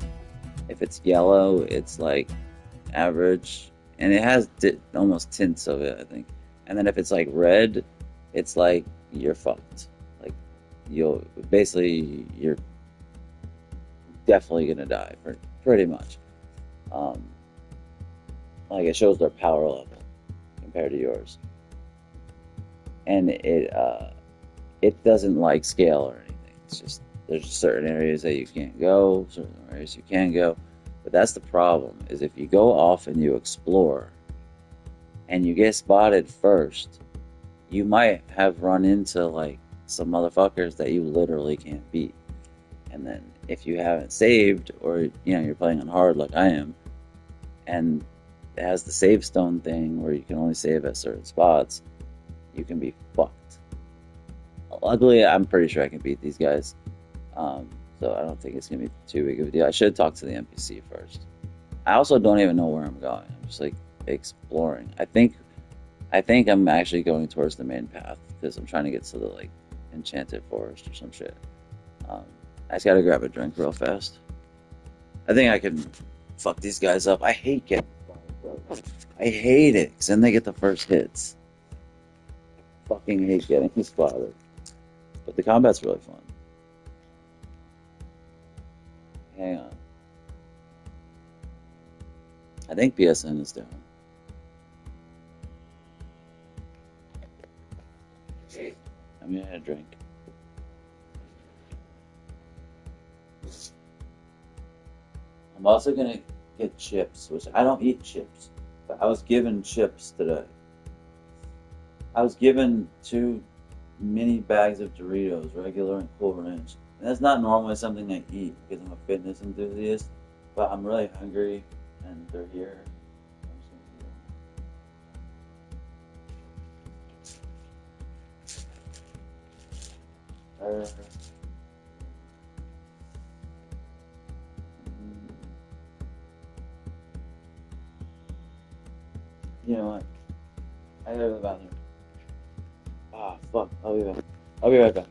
If it's yellow, it's like average. And it has almost tints of it, I think. And then if it's like red, it's like you're fucked. Like you're definitely gonna die, pretty much. Like it shows their power level compared to yours, and it doesn't like scale or anything. It's just there's certain areas that you can't go, certain areas you can go. But that's the problem, is if you go off and you explore and you get spotted first, you might have run into like some motherfuckers that you literally can't beat. And then if you haven't saved, or you're playing on hard like I am, and it has the save stone thing where you can only save at certain spots, you can be fucked. Luckily, I'm pretty sure I can beat these guys. So I don't think it's gonna be too big of a deal. I should talk to the NPC first. I also don't even know where I'm going. I'm just like exploring. I think I'm actually going towards the main path because I'm trying to get to the like enchanted forest or some shit. I just gotta grab a drink real fast. I think I can fuck these guys up. I hate getting I hate it because then they get the first hits. Fucking hate getting spotted. But the combat's really fun. Hang on. I think PSN is down. I'm gonna have a drink. I'm also gonna get chips, which I don't eat chips, but I was given chips today. I was given 2 mini bags of Doritos, regular and Cool Ranch. And that's not normally something I eat because I'm a fitness enthusiast, but I'm really hungry and they're here. You know what? I gotta go to the bathroom. Ah, fuck. I'll be back. I'll be right back.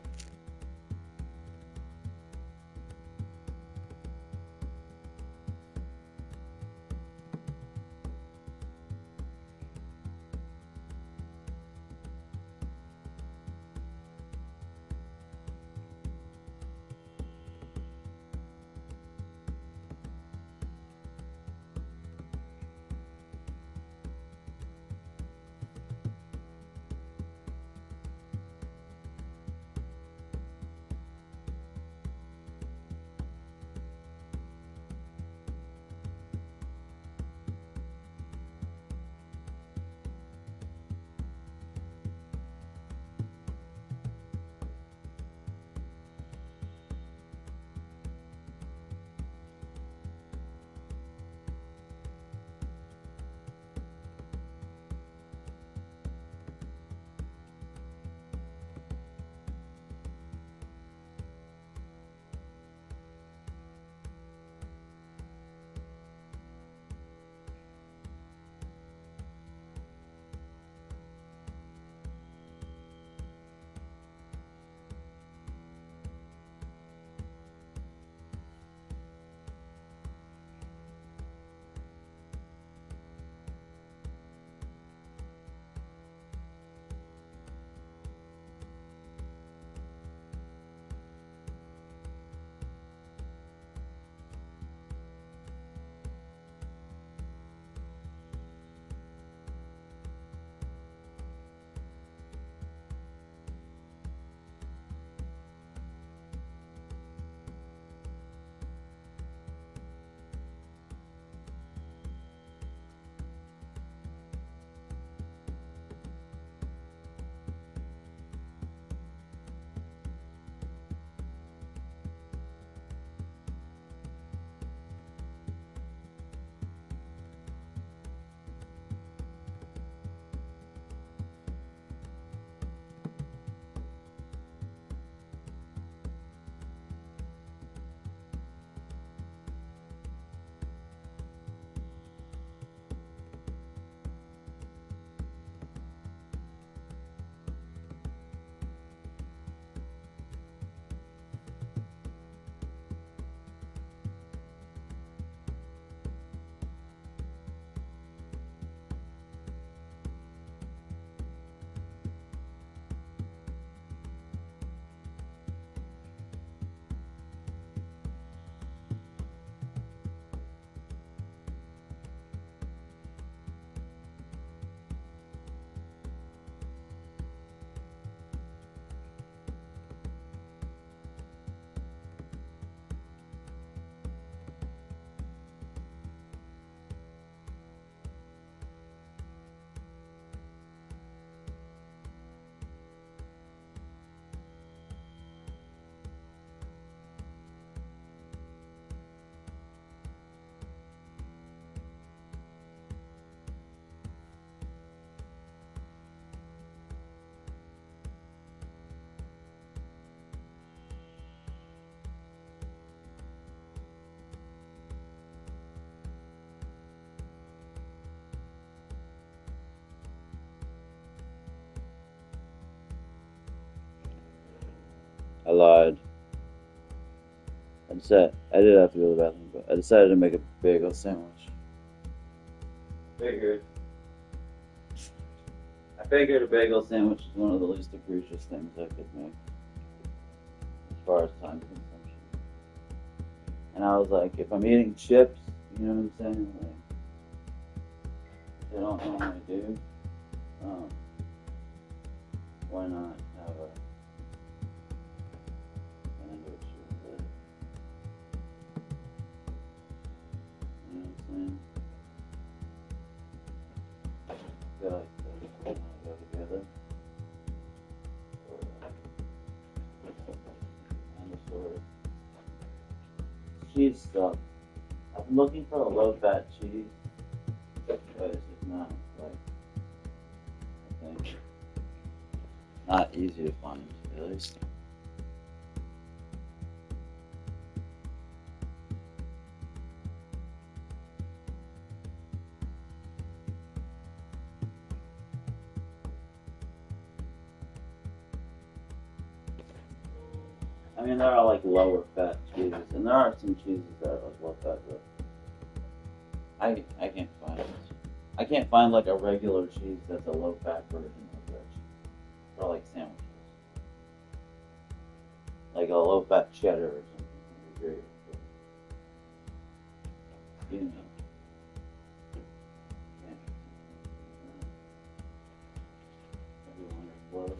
I lied. I did have to go to the bathroom, but I decided to make a bagel sandwich. I figured a bagel sandwich is one of the least egregious things I could make as far as time consumption. And I was like, if I'm eating chips, you know what I'm saying? Like, I don't normally do. Why not have a sandwich with it? You know what I'm saying? I feel like those kind of go together. And the sort of cheese stuff. I'm looking for a low-fat cheese, but it's just not, like, I think, not easy to find, at least. I mean, there are like lower fat cheeses, and there are some cheeses that are like low fat, but I can't find it. I can't find like a regular cheese that's a low fat version of that cheese for like sandwiches. Like a low fat cheddar or something would be great. But, you know. Everyone is low though.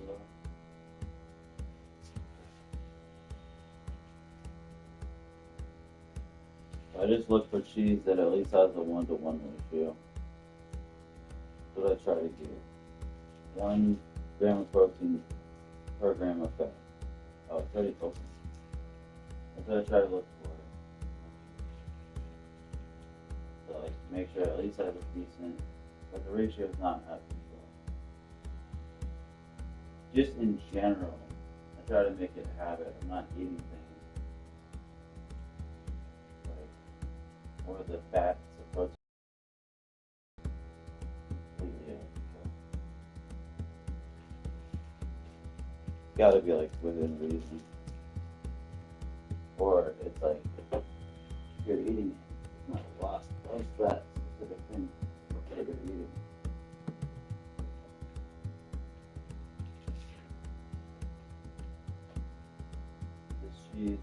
I just look for cheese that at least has a 1-to-1 ratio. That's what I try to do. 1 gram of protein per gram of fat. Oh, it's already told me. That's what I try to look for. So like make sure at least I have a decent, but the ratio is not out of control. Just in general, I try to make it a habit. I'm not eating things or the fats of protein completely out of control. It's gotta be like within reason. Or it's like if you're eating it, it's not lost that specific thing that you're eating. This cheese is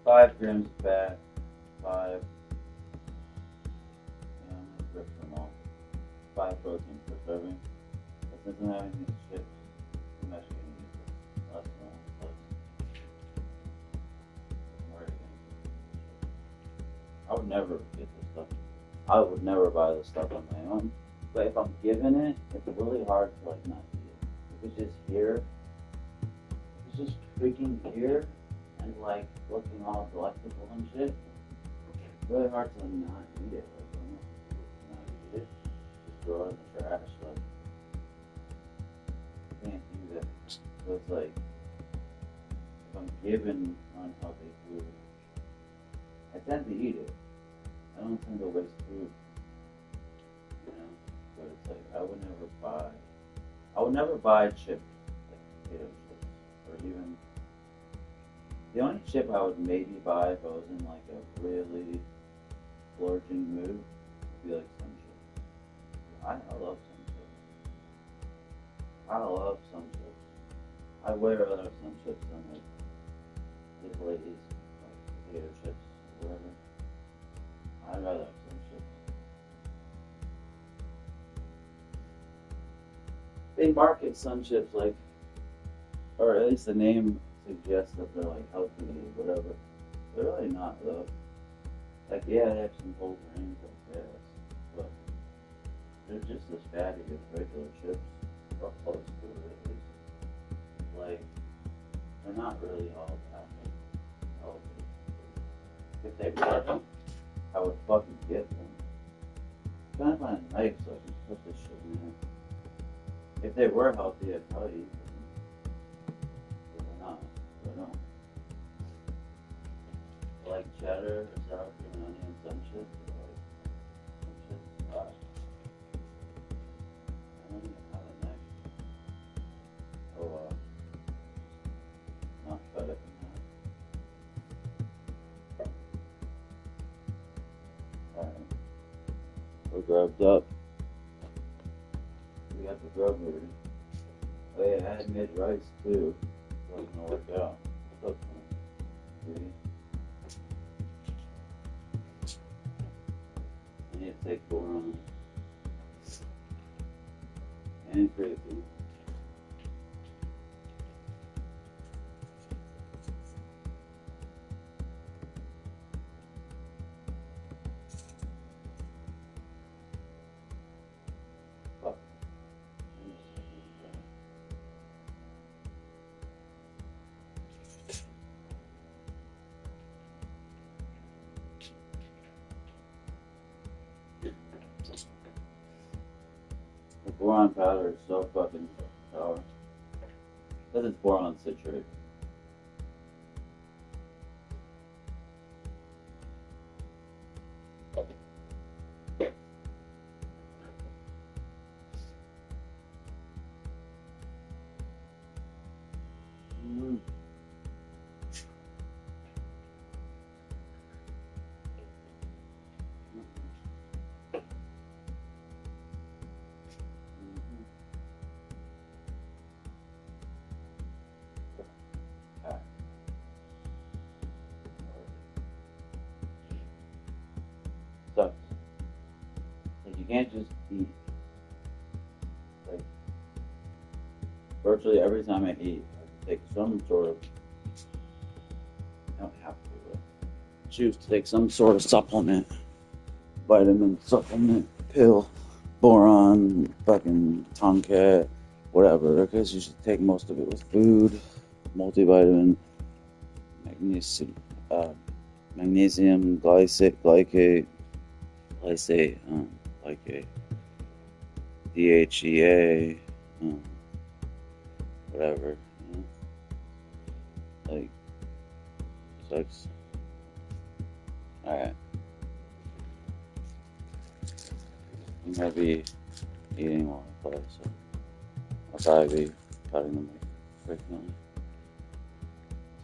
5 grams of fat, 5, I'm gonna rip them all, 5 protein per serving. But since I'm having these chips, I'm actually gonna use less than one. I would never get this stuff. I would never buy this stuff on my own. But if I'm given it, it's really hard to like not eat it. If it's just here, if it's just freaking here, and like looking all delectable and shit, it's really hard to not eat it. Like, not eat it, just throw it in the trash. Like, I can't do that. So it's like, if I'm given unhealthy food, I tend to eat it. I don't tend to waste food, you know. But it's like I would never buy chips, like potato chips, or even. The only chip I would maybe buy if I was in like a really splurging mood would be like some chips. I love some chips. I love some chips. I way rather have some chips than like these ladies, like potato chips or whatever. I'd rather have some chips. They market some chips like, or at least the name suggests that they're like healthy or whatever. They're really not though. Like yeah, they have some whole grains I guess, but they're just as fatty as regular chips, or close to it at least. Like they're not really all that healthy. If they were, I would fucking get them. I'm trying to find a knife so I can put this shit in there. If they were healthy, I'd probably eat them. But they're not. I don't. I like cheddar or sour cream and onion, some shit. Some shit's hot. I don't even have a knife. Oh wow. grubbed up. We got the grub ready. Oh yeah, I had made rice too. It wasn't gonna work out. What's up, man? I need to take boron and creatine. The boron powder is so fucking power. Because it's boron citrate. Sucks. Like you can't just eat. Like virtually every time I eat, I take some sort of. I don't have to, but choose to take some sort of supplement, vitamin supplement, pill, boron, fucking tonkat, whatever. Because you should take most of it with food, multivitamin, magnesium, glycate, DHEA, whatever. Like, sucks. Alright. I'm gonna be eating while I play, so I'll probably be cutting them frequently.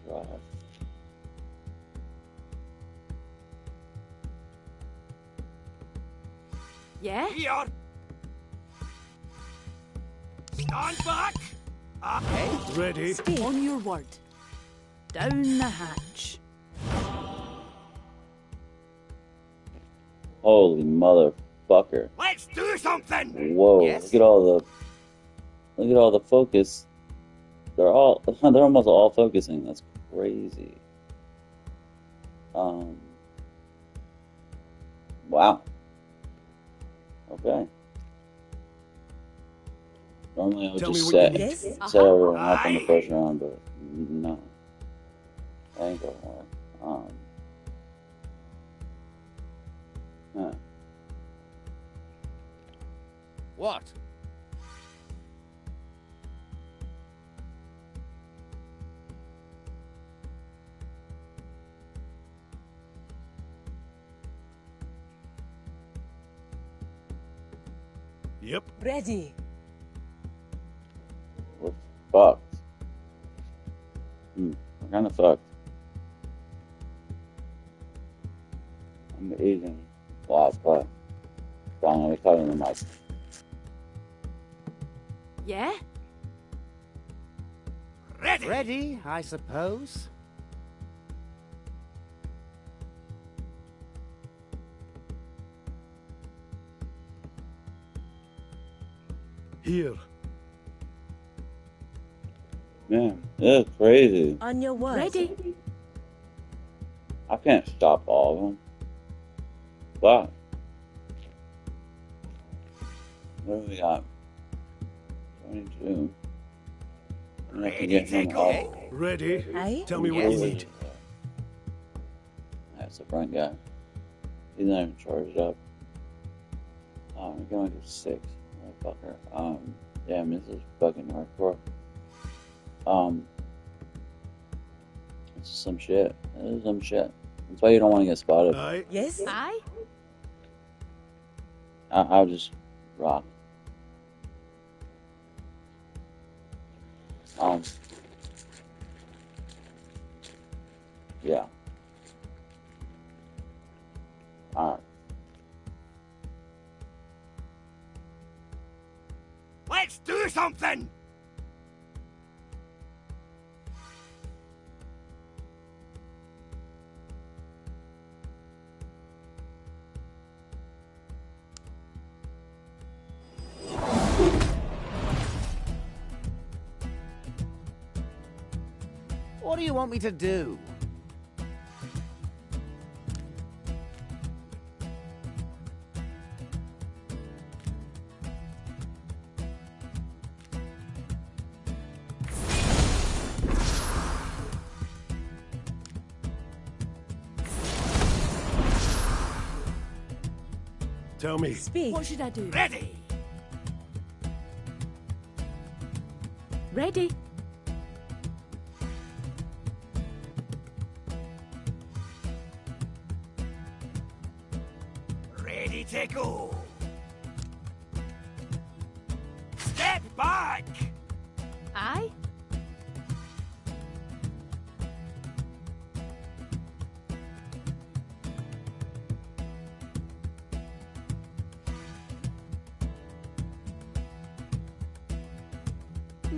So I have. Yeah? Here! Stand back! Okay. Ready? Stay on your word. Down the hatch. Holy motherfucker. Let's do something! Whoa, Yes? look at all the focus. They're almost all focusing. That's crazy. Wow. Okay. Normally I would just set everyone up on the first round, but no. That ain't gonna work. Huh. What? Yep. Ready. We're fucked. We're kind of fucked. I'm eating lots, but I'm gonna be cutting the mic. Yeah? Ready? Ready, I suppose. Here. Man, it's crazy. On your word. Ready? I can't stop all of them. But what do we got? 22. I have to get him up. Ready? Aye? Tell me what you need. That's the front guy. He's not even charged up. We're going to 6. Motherfucker. Damn, this is fucking hardcore. This is some shit. This is some shit. That's why you don't want to get spotted. Aye. Yes? Aye? I'll just rock. Yeah. Alright. Let's do something! What do you want me to do? Tell me. Speak. What should I do? Ready! Ready. Ready to go. Step back! Aye.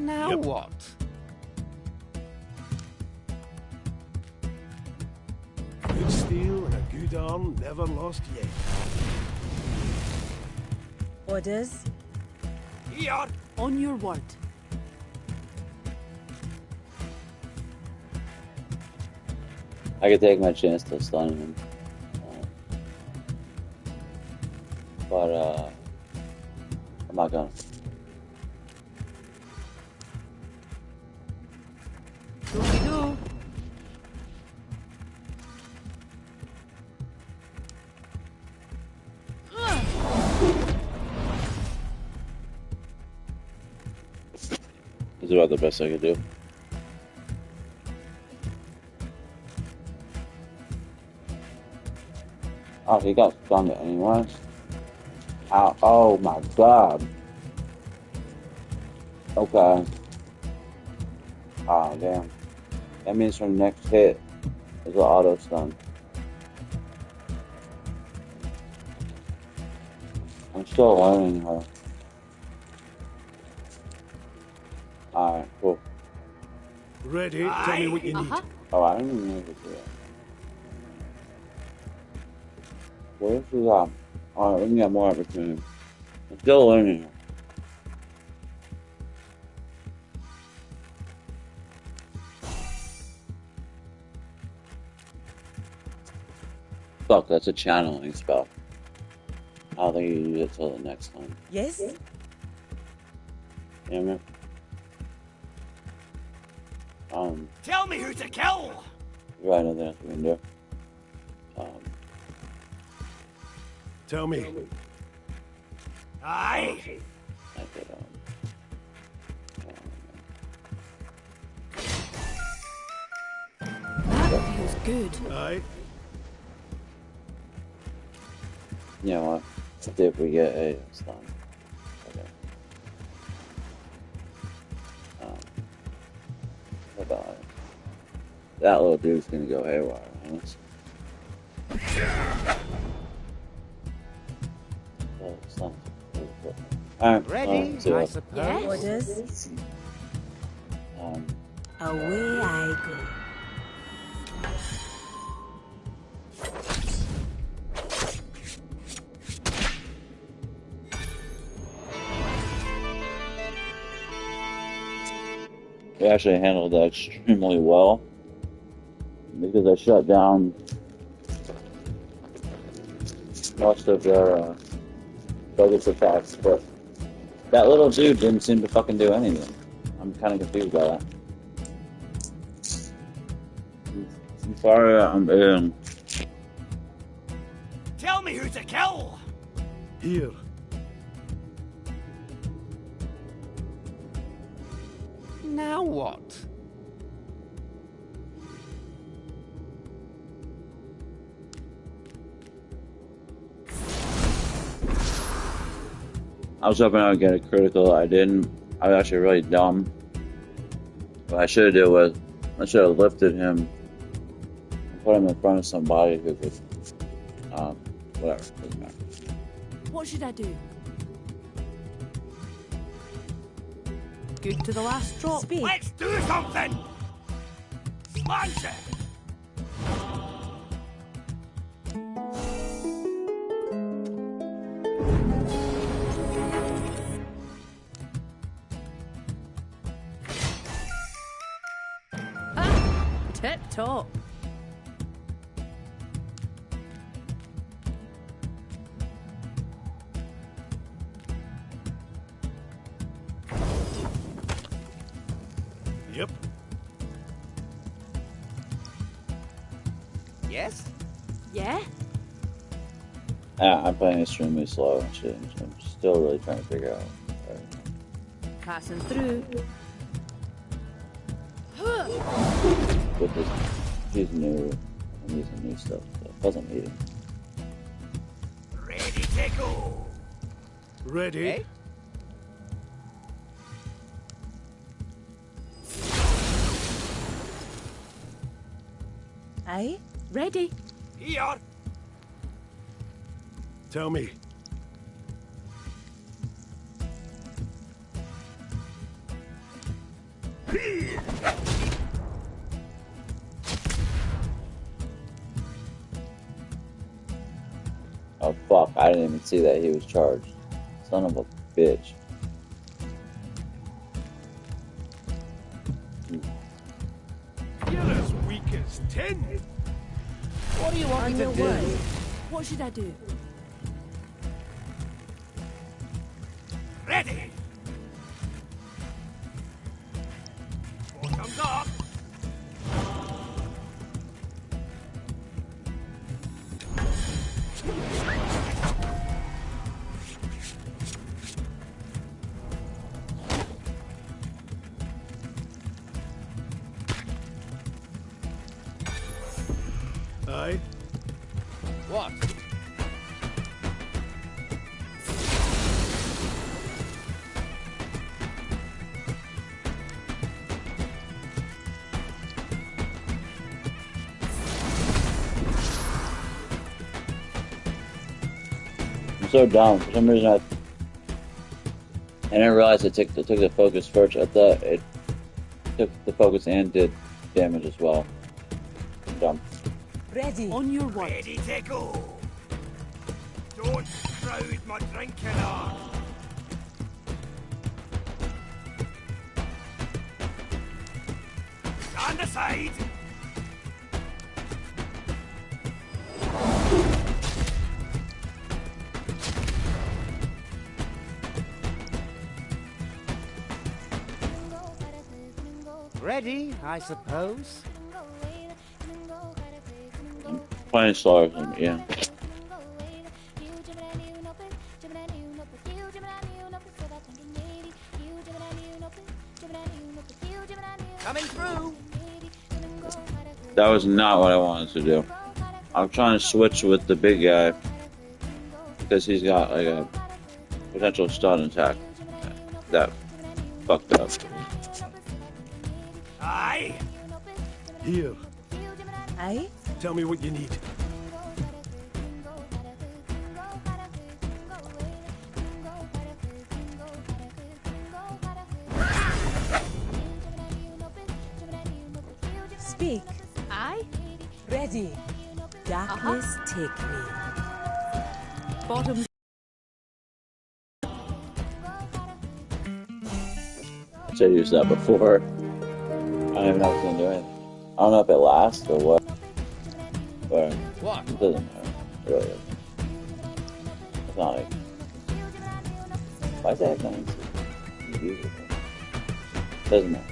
Now what? Good steel and a good arm never lost yet. Orders? Here! On your word. I could take my chance to stun him. But, I'm not gonna. Do. This is about the best I could do. Oh, he got stunned anyway. Ow, oh my god. Okay. Oh, damn. That means her next hit is an auto stun. I'm still learning her. Alright, cool. Ready? Tell me what you need. Oh, I didn't even know this yet. Where's the alright, let me get more opportunity. I'm still learning her. Fuck, that's a channeling spell. I don't think you use it till the next time. Yes? Yeah, man. Tell me who to kill! Right, nothing else we can do. Tell me. Aye! I could, That feels good. Aye. you know what? See if we get a stun. Okay. Hold on. That little dude's gonna go haywire on us. Alright, ready, so, I suppose. Orders. Away I go. we actually handled that extremely well because I shut down most of their focus attacks, but that little dude didn't seem to fucking do anything. I'm kind of confused by that. I'm sorry, I'm in. Tell me who to kill! Here. Now what? I was hoping I would get a critical. I didn't. I was actually really dumb. What I should have did was I should have lifted him and put him in front of somebody who could, whatever. Doesn't matter. What should I do? Good to the last drop. Speak. Let's do something! Smash it! Tip top. Yep. Yes? Yeah? I'm playing extremely slow and shit. I'm still really trying to figure out. Passing through. With this, she's new and using new stuff. So it wasn't meeting. Ready to go! Ready? Eh? Aye? Ready. Here! Tell me. Oh fuck, I didn't even see that he was charged. Son of a bitch. You're as weak as tin. What do you want On me your to do? word. What should I do? Ready! Bottoms up! Aye. What? I'm so dumb. For some reason, I didn't realize it took the focus first. I thought it took the focus and did damage as well. I'm dumb. Ready. On your word. Ready to go! Don't crowd my drinking hour! Stand aside! Ready, I suppose. Playing slower, yeah. Coming through! That was not what I wanted to do. I'm trying to switch with the big guy because he's got like a potential stun attack that fucked up. Aye! Here. Aye? Tell me what you need. Speak. Aye? Ready. Darkness, take me. Bottom. I should have used that before. I don't even know if it's gonna do anything. I don't know if it lasts or what. But What? it doesn't matter. It really doesn't. It's not like. Why is that going to use it? Doesn't matter.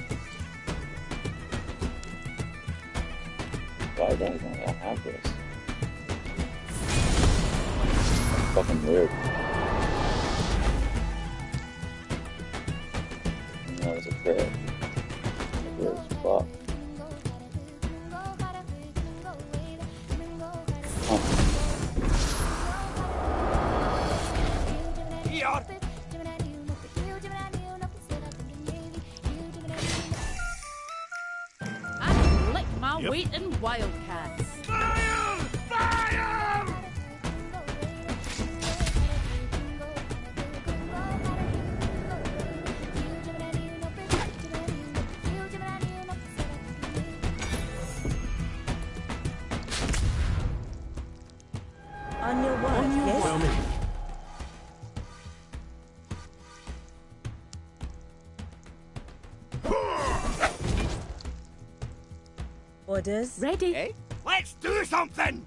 Why is that going to have this? That's fucking weird. That was a crit. Weird as fuck. Here! I lick my weight in wildcats. Fire! Fire! tell me. Orders? Ready. Hey? Let's do something!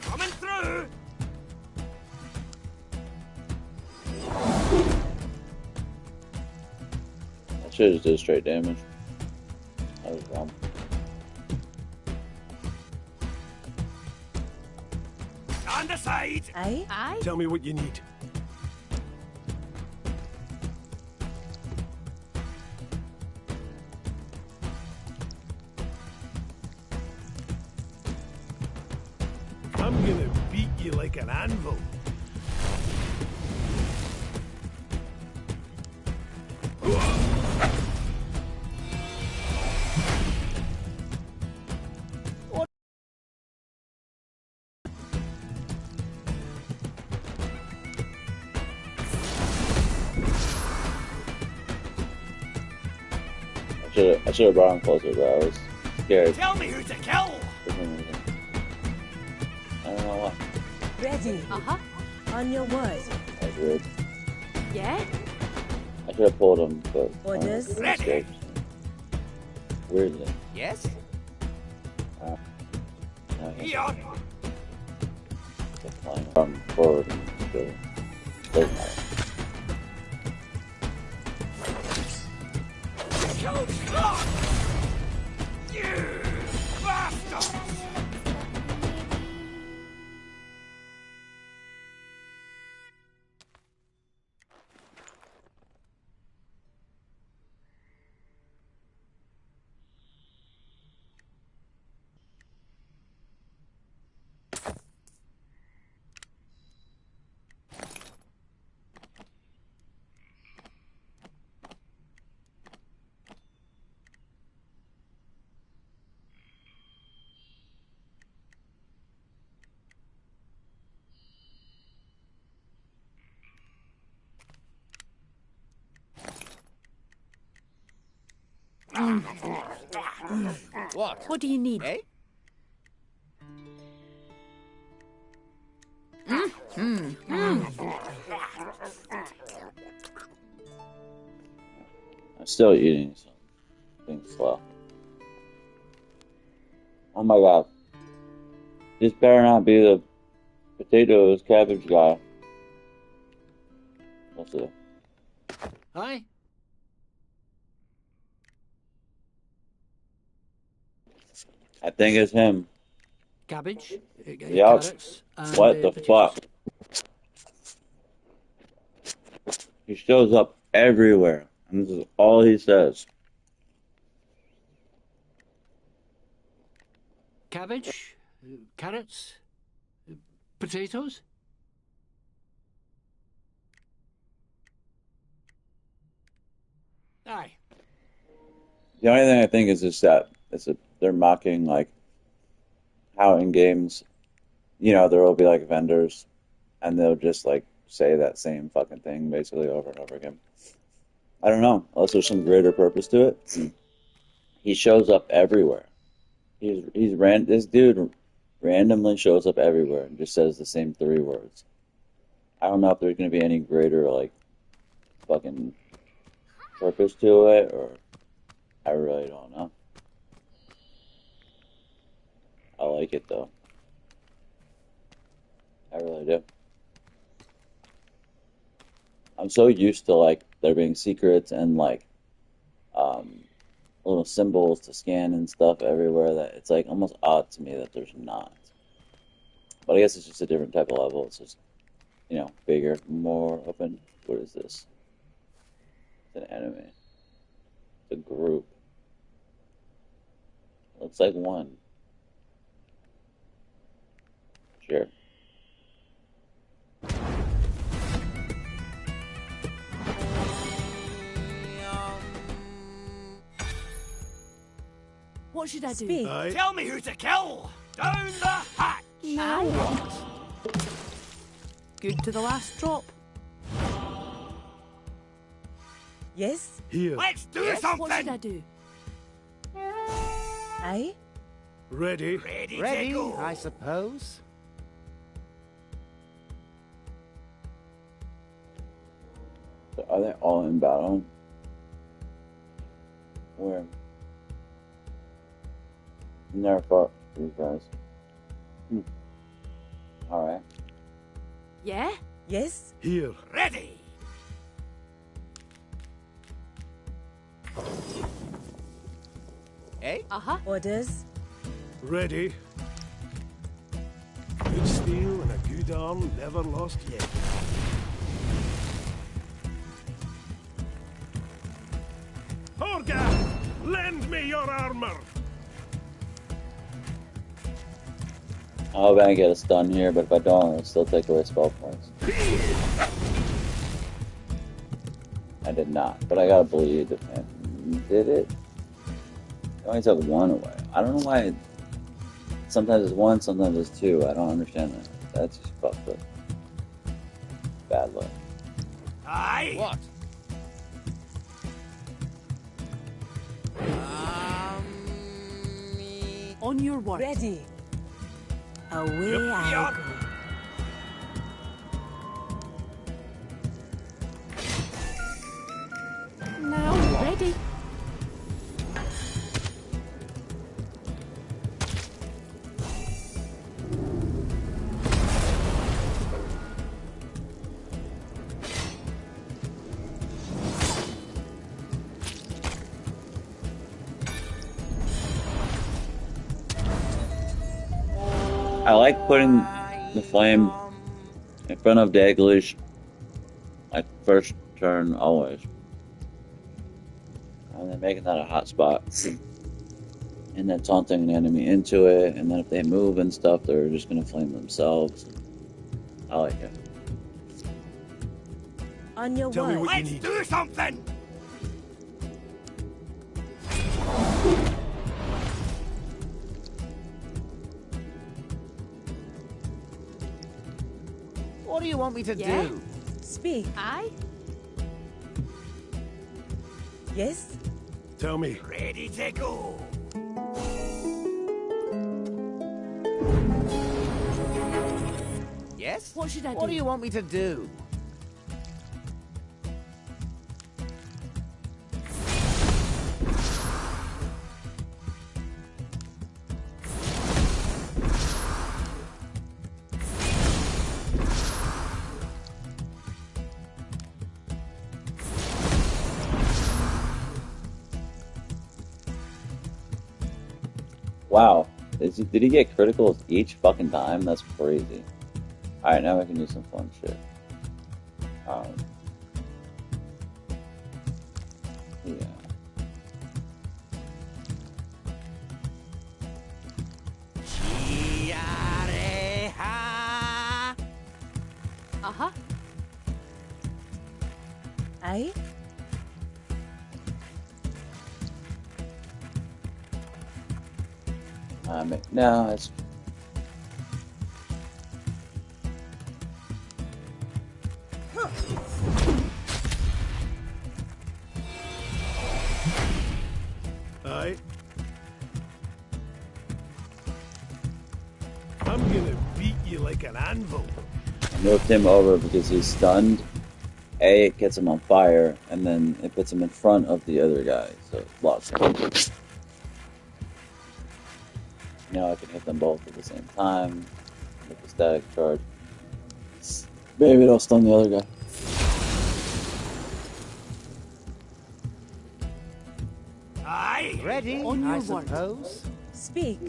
Coming through! I should have did straight damage. That was wrong. Stand aside! Aye? Aye. Tell me what you need. I'm gonna beat you like an anvil. I should have brought him closer, but I was scared. Tell me who to kill! For some reason. I don't know why. Ready. Uh-huh. On your word. That was weird. Yeah? I should have pulled him, but Orders? I was scared. Weirdly. Yes? No, Here! just flying forward and go. Doesn't matter. You bastards! What? What do you need? Eh? I'm still eating, so things slow. Oh my god. This better not be the potatoes cabbage guy. Let's see. Aye? I think it's him. Cabbage, Yep. carrots, and What the potatoes. fuck? He shows up everywhere, and this is all he says. Cabbage, carrots, potatoes. Aye. The only thing I think is just that they're mocking like how in games, you know, there will be like vendors, and they'll just like say that same fucking thing basically over and over again. I don't know, unless there's some greater purpose to it. He shows up everywhere. This dude randomly shows up everywhere and just says the same 3 words. I don't know if there's gonna be any greater like fucking purpose to it, or I really don't know. I like it though. I really do. I'm so used to like there being secrets and like little symbols to scan and stuff everywhere that it's like almost odd to me that there's not. But I guess it's just a different type of level. It's just, you know, bigger, more open. What is this? It's an enemy. It's a group. Looks like one. Sure. What should I do? Speak. Aye. Tell me who to kill! Down the hatch! Now what? Good to the last drop. Yes? Here. Let's do Yes, something! what should I do? Aye? Ready? Ready, Ready, to go. I suppose. So are they all in battle? Where? Never fought these guys. Alright. Yeah? Yes? Here. Ready! Eh? Uh-huh. Orders? Ready. Good steel and a good arm, never lost yet. Horga! Lend me your armor! I hope I can get a stun here, but if I don't, it'll still take away spell points. I did not, but I got a bleed. And did it? I only took one away. I don't know why. Sometimes it's one, sometimes it's two. I don't understand that. That's just fucked up. Bad luck. Aye! What? On your word. Ready. Away I Yup. go. Now ready. I like putting the flame in front of Daglish, like first turn always. And then making that a hot spot. And then taunting an enemy into it, and then if they move and stuff, they're just gonna flame themselves. I like it. On your Tell me word. what you Let's need. do something! What do you want me to Yeah? do? Speak. Aye? Yes? Tell me. Ready to go! Yes? What should I do? What do you want me to do? Wow. Did he get criticals each fucking time? That's crazy. Alright, now we can do some fun shit. Yeah. Uh-huh. Aye? No, it's... Aye. I'm gonna beat you like an anvil. I moved him over because he's stunned. A, it gets him on fire, and then it puts him in front of the other guy, so it blocks him. Now I can hit them both at the same time with the static charge. Maybe it'll stun the other guy. Aye! Ready, On your I word. suppose. Speak.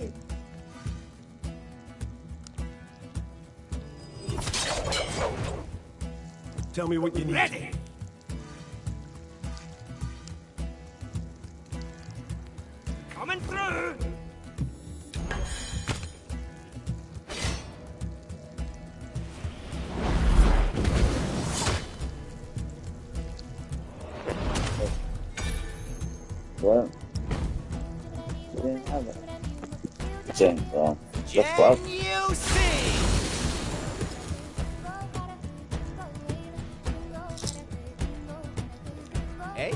Tell me what you need. Ready! Coming through! What? We didn't have it. Okay, well, that's 12. Can you see? Eh?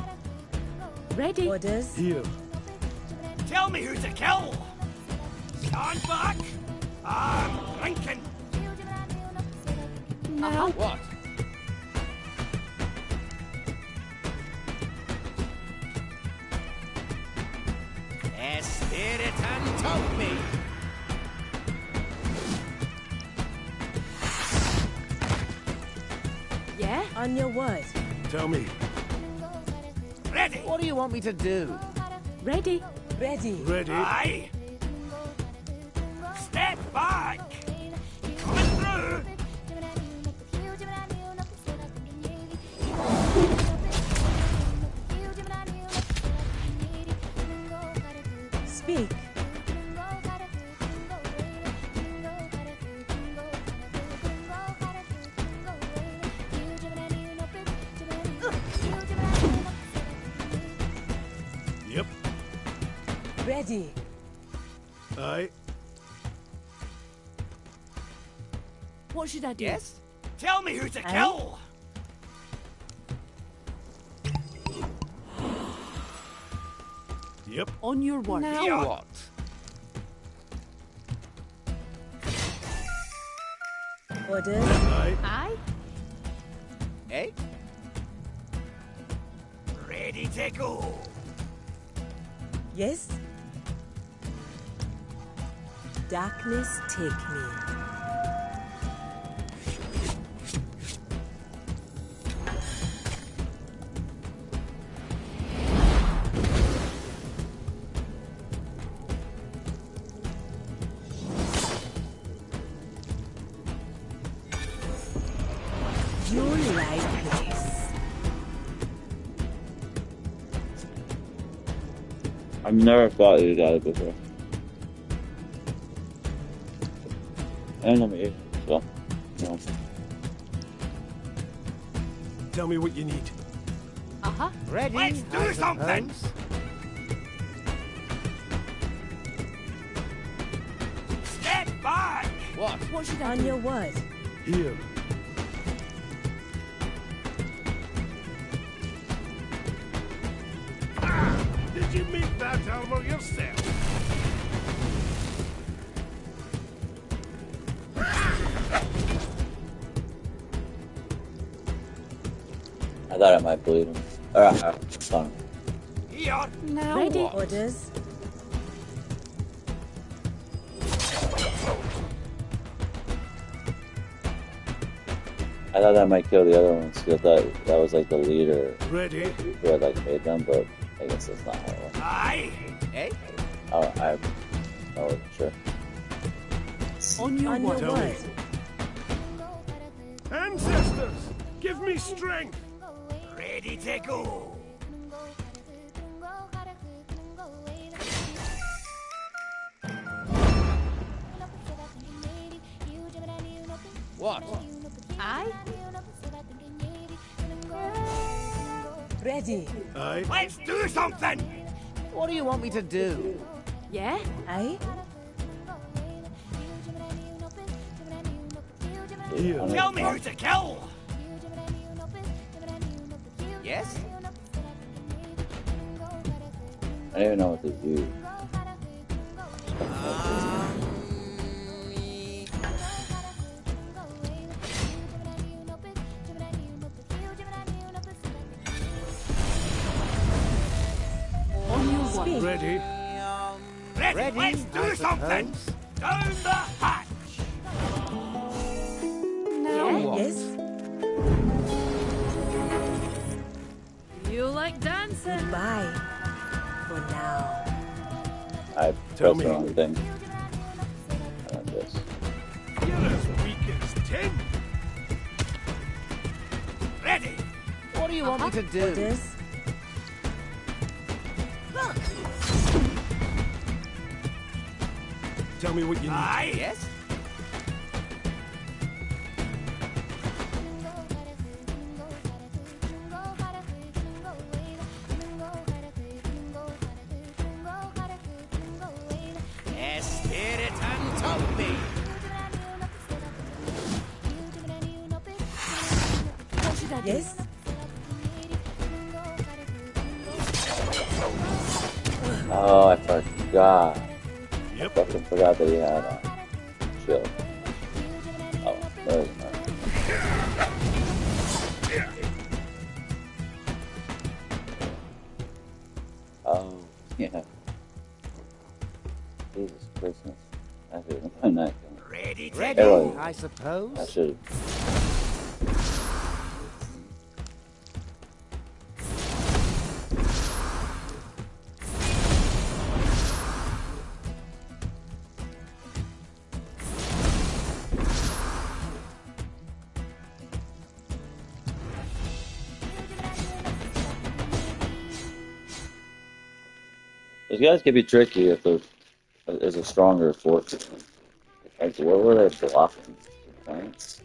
Ready. Orders. Here. Tell me who to kill! Stand back! I'm drinking! Now. What? Spirit and told me! Yeah? On your word. Tell me. Ready! What do you want me to do? Ready. Ready. Ready. Aye! Step back! Coming through! Speak. Yep. Ready. Aye. What should I do? Yes? Tell me who to kill! Yep. On your word. Now what? Orders. Aye. Aye. Eh? Ready to go! Yes. Darkness, take me. You like this. I've never fought these guys before. Enemy, so, no. Tell me what you need. Uh-huh. Ready? Let's do something! Step back! What? What should I On do? your word. Here. Did you make that armor yourself? I thought I might bleed him. Alright, fine. Here! Now Ready. what? Orders. I thought that might kill the other ones, because I thought that was like the leader Ready? who had like made them, but I guess that's not how it works. Aye! Eh? I wasn't sure. On your On your word. word. Ancestors, give me strength. Ready to go! What? Aye. Ready. Aye. Let's do something! What do you want me to do? Yeah? Aye. Here. Tell me who to kill! Yes? I don't even know what to do. On your word. Speak. Ready? Ready? Let's do something! Down the hatch! Now what? Yes. You like dancing? Goodbye. For now. I Tell pressed me. the wrong thing. I like this. You're as weak as tin. Ready? What do you want me to do? Orders. Tell me what you need. Aye! Yes? Spirit and told me! What should I do? Yes. Oh, I forgot. Yep. I fucking forgot that he had a shield. Oh, there is not. Oh, yeah. Jesus Christmas. I should have done that. Ready, I suppose. I should. Those guys can be tricky if there's a stronger force. Like, what were they blocking? Right?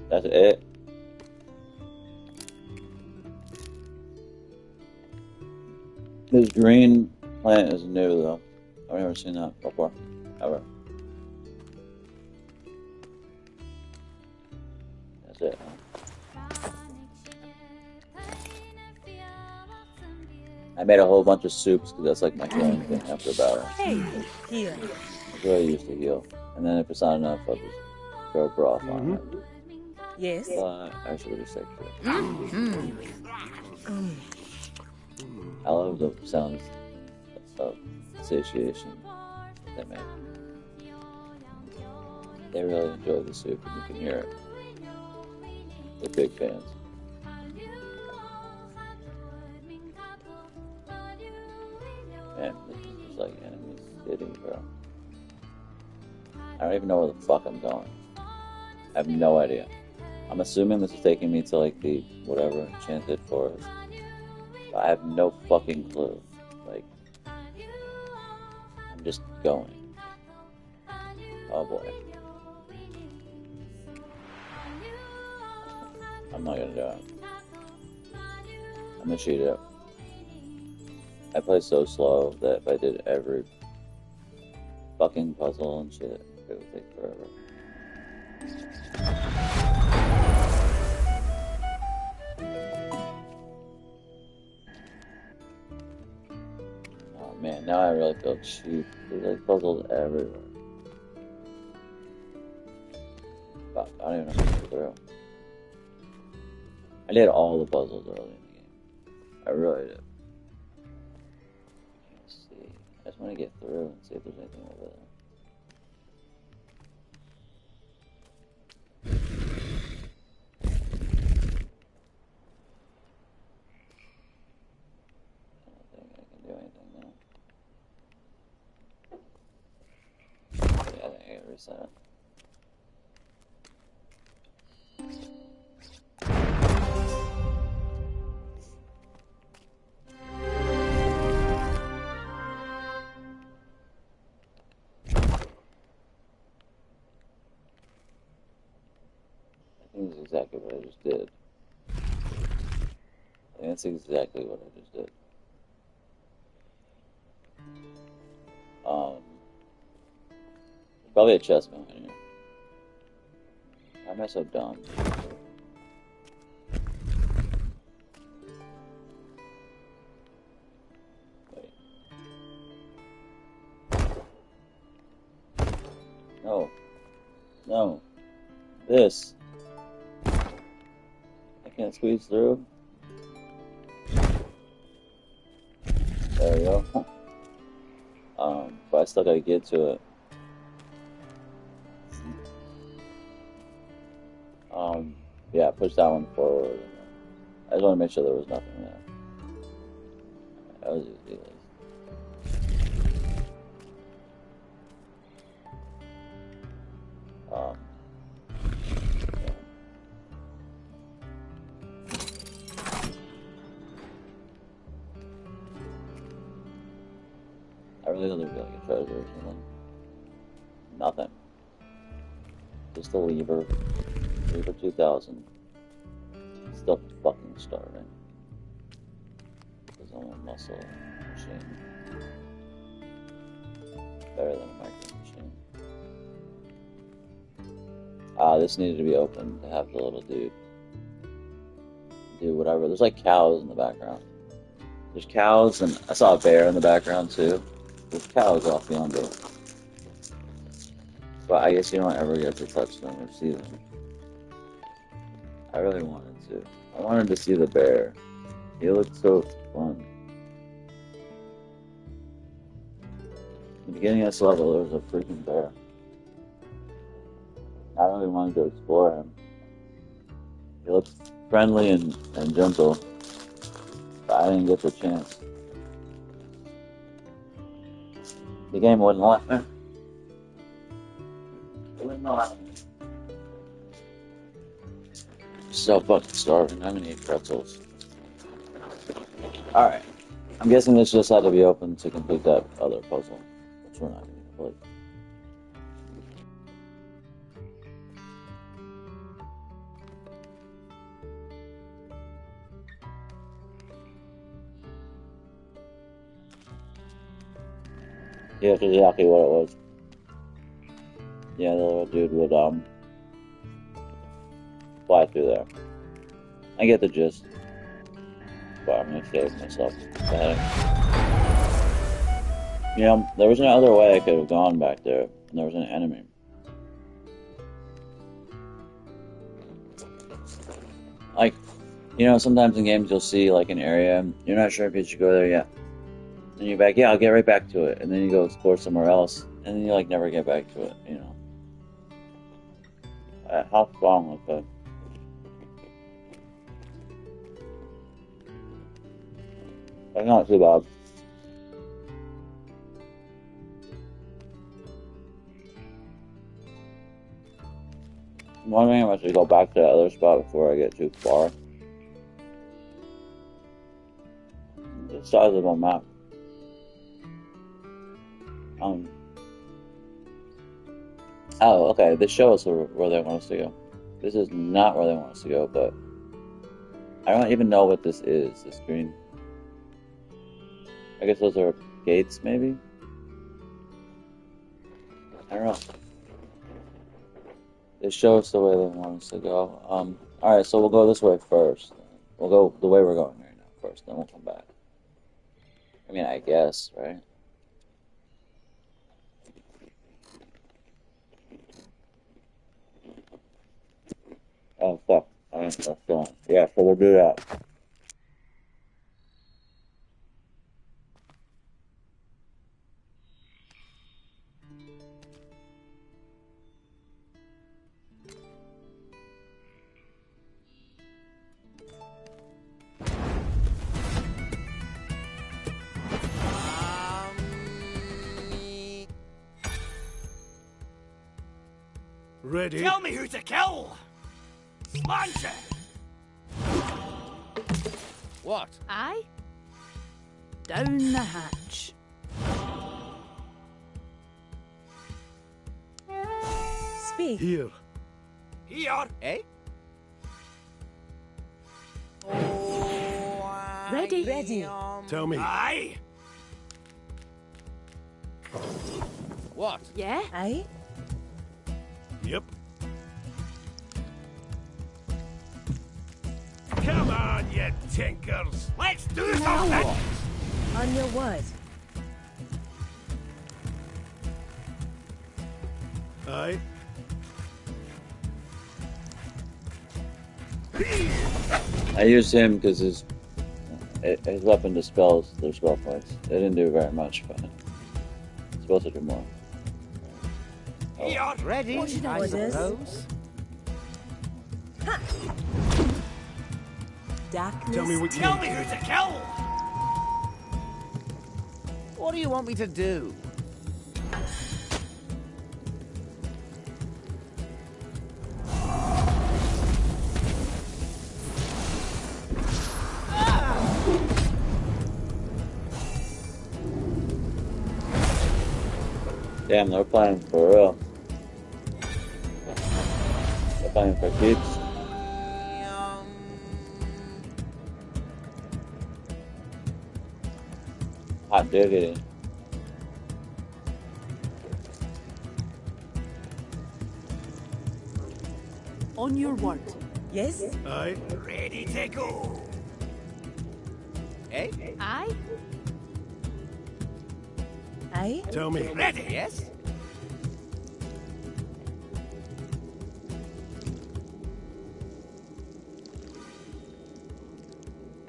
That's it. This green plant is new though. I've never seen that before. Ever. That's it. I made a whole bunch of soups because that's like my healing thing after battle. Hey, here. That's what I used to heal. And then if it's not enough, I'll just throw broth on it. Yes. But I should have just said I love the sounds of satiation they make. They really enjoy the soup and you can hear it. They're big fans. Man, this is just like enemy city, bro. I don't even know where the fuck I'm going. I have no idea. I'm assuming this is taking me to like the whatever enchanted forest. But I have no fucking clue. Like, I'm just going. Oh boy. I'm not gonna do it. I'm gonna cheat it. I play so slow that if I did every fucking puzzle and shit, it would take forever. Oh man, now I really feel cheap. There's like puzzles everywhere. Fuck, I don't even know what to go through. I did all the puzzles early in the game. I really did. Let's see. I just want to get through and see if there's anything over there. I don't think I can do anything now. Yeah, I think I can reset it. I think that's exactly what I just did. I think that's exactly what I just did. There's probably a chest behind here. Why am I so dumb? Wait. No. No. This. I can't squeeze through. There we go. But I still gotta get to it. Yeah, push that one forward. I just want to make sure there was nothing there. That was easy. Yeah. I really thought there'd be like a treasure or something. Nothing. Just a lever. Lever 2000. Still fucking starving. Because I'm a muscle machine. Better than a micro machine. Ah, this needed to be open to have the little dude. do whatever. There's like cows in the background. There's cows, and I saw a bear in the background too. There's cows off yonder. But I guess you don't ever get to touch them or see them. I really wanted to. I wanted to see the bear. He looked so fun. In the beginning of this level, there was a freaking bear. I really wanted to explore him. He looked friendly and gentle, but I didn't get the chance. The game wouldn't let me. It wouldn't let me. So fucking starving. I'm gonna eat pretzels. Alright. I'm guessing this just had to be open to complete that other puzzle, which we're not gonna complete. Yeah, that's exactly what it was. Yeah, the little dude would fly through there. I get the gist. But I'm gonna save myself the headache. You know, there was no other way I could have gone back there, and there was an enemy. Like, you know, sometimes in games you'll see like an area, you're not sure if you should go there yet. And you're back, yeah, I'll get right back to it. And then you go explore somewhere else, and then you like never get back to it, you know. How strong was that? That's not too bad. I'm wondering if I should go back to that other spot before I get too far. The size of a map. Oh, okay. This shows where they want us to go. This is not where they want us to go, but I don't even know what this is. This green. I guess those are gates, maybe? I don't know. They show us the way they want us to go. Alright, so we'll go this way first. We'll go the way we're going right now first, then we'll come back. I mean, I guess, right? Oh, fuck. That's gone. Yeah, so we'll do that. Ready? Tell me who to kill! Smash it! What? Aye? Down the hatch. Speak. Here. Here! Eh? Ready? Ready. Tell me. Aye! What? Yeah? Aye? Yep. Come on, you tinkers. Let's do Now something! what? On your word. Aye. I used him because his weapon dispels their spell points. It didn't do very much, but it's supposed to do more. Here! Ready, What should I I do? suppose. Darkness. Tell me what you Tell want me to who do. to kill! What do you want me to do? Damn, they're playing for real. They're playing for keeps. Hot diggity. On your word. Yes? Aye. Ready to go. Eh? Aye. Aye? Tell me. Ready. Yes?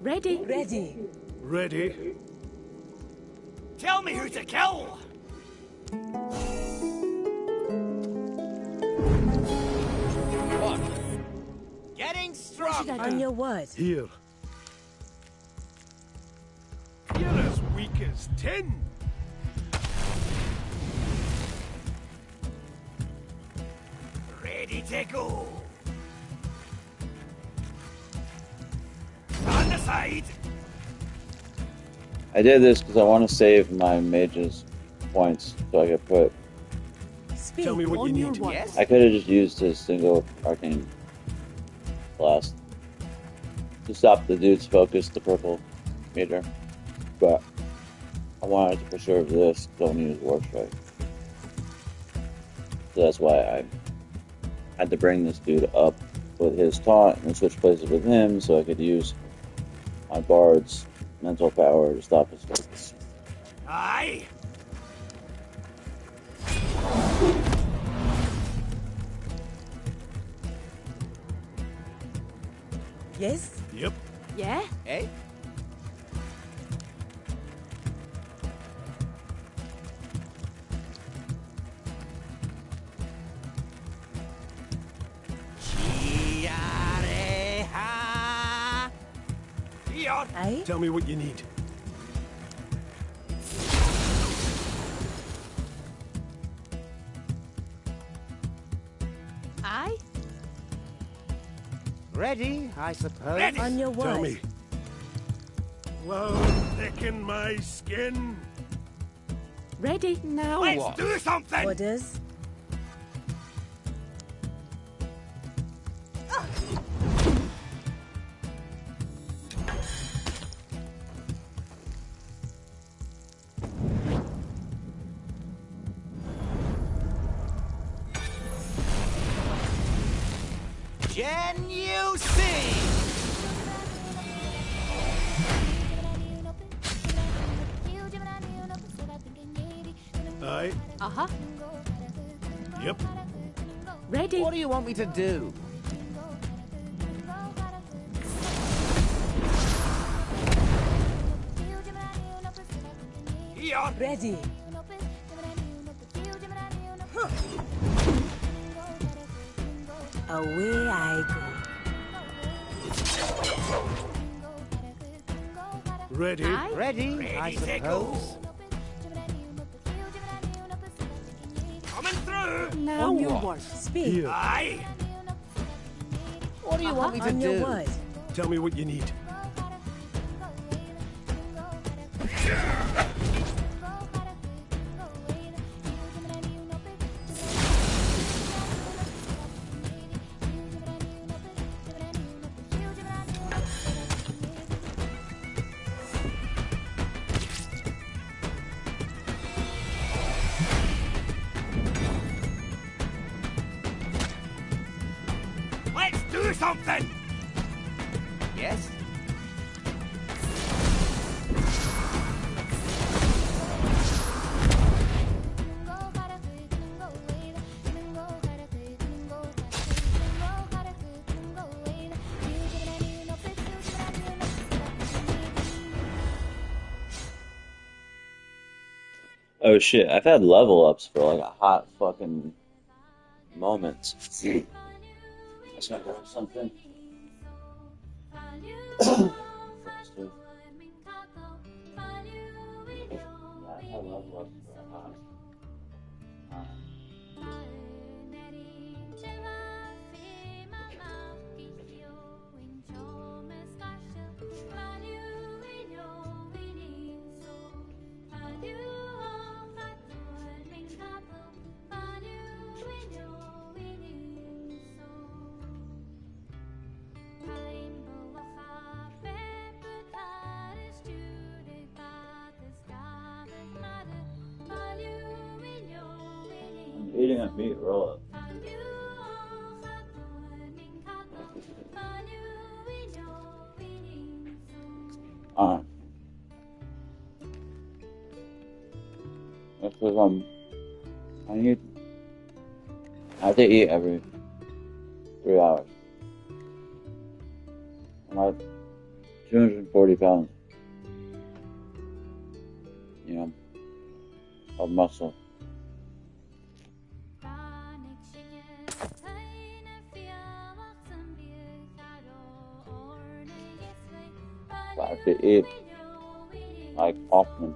Ready. Ready. Ready. Tell me who to kill. What? Getting strong. On your word. Here. You're as weak as tin. Ready to go. On the side. I did this because I want to save my mage's points so I could put. Speak. Tell me what you On your need. word. Yes? I could have just used his single arcane blast to stop the dude's focus, the purple meter. But I wanted to preserve this because I want to use War Strike. So that's why I had to bring this dude up with his taunt and switch places with him so I could use my bard's mental power to stop his focus. Aye. Yes? Yep. Yeah? Eh? Here. Aye? Tell me what you need. Aye? Ready, I suppose. Ready. On your word. Tell me. Well, thicken my skin. Ready? Now Let's what? do something. Orders. Can you see? Aye. Uh-huh. Yep. Ready? What do you want me to do? Here. Ready. Away I go. Ready. Aye? Ready, I Ready to go. suppose. Coming through. Now On your what? word. Speak. Here. Aye. What do you want me to On do? your word. Tell me what you need. Let's do something. Yes? Oh shit, I've had level ups for like a hot fucking moment. Let's not grab something. Yeah, I've had level ups for a hot. I'm eating a meat roll up. because I have to eat every 3 hours. I'm like 240 pounds, you know, of muscle. But I have to eat like often.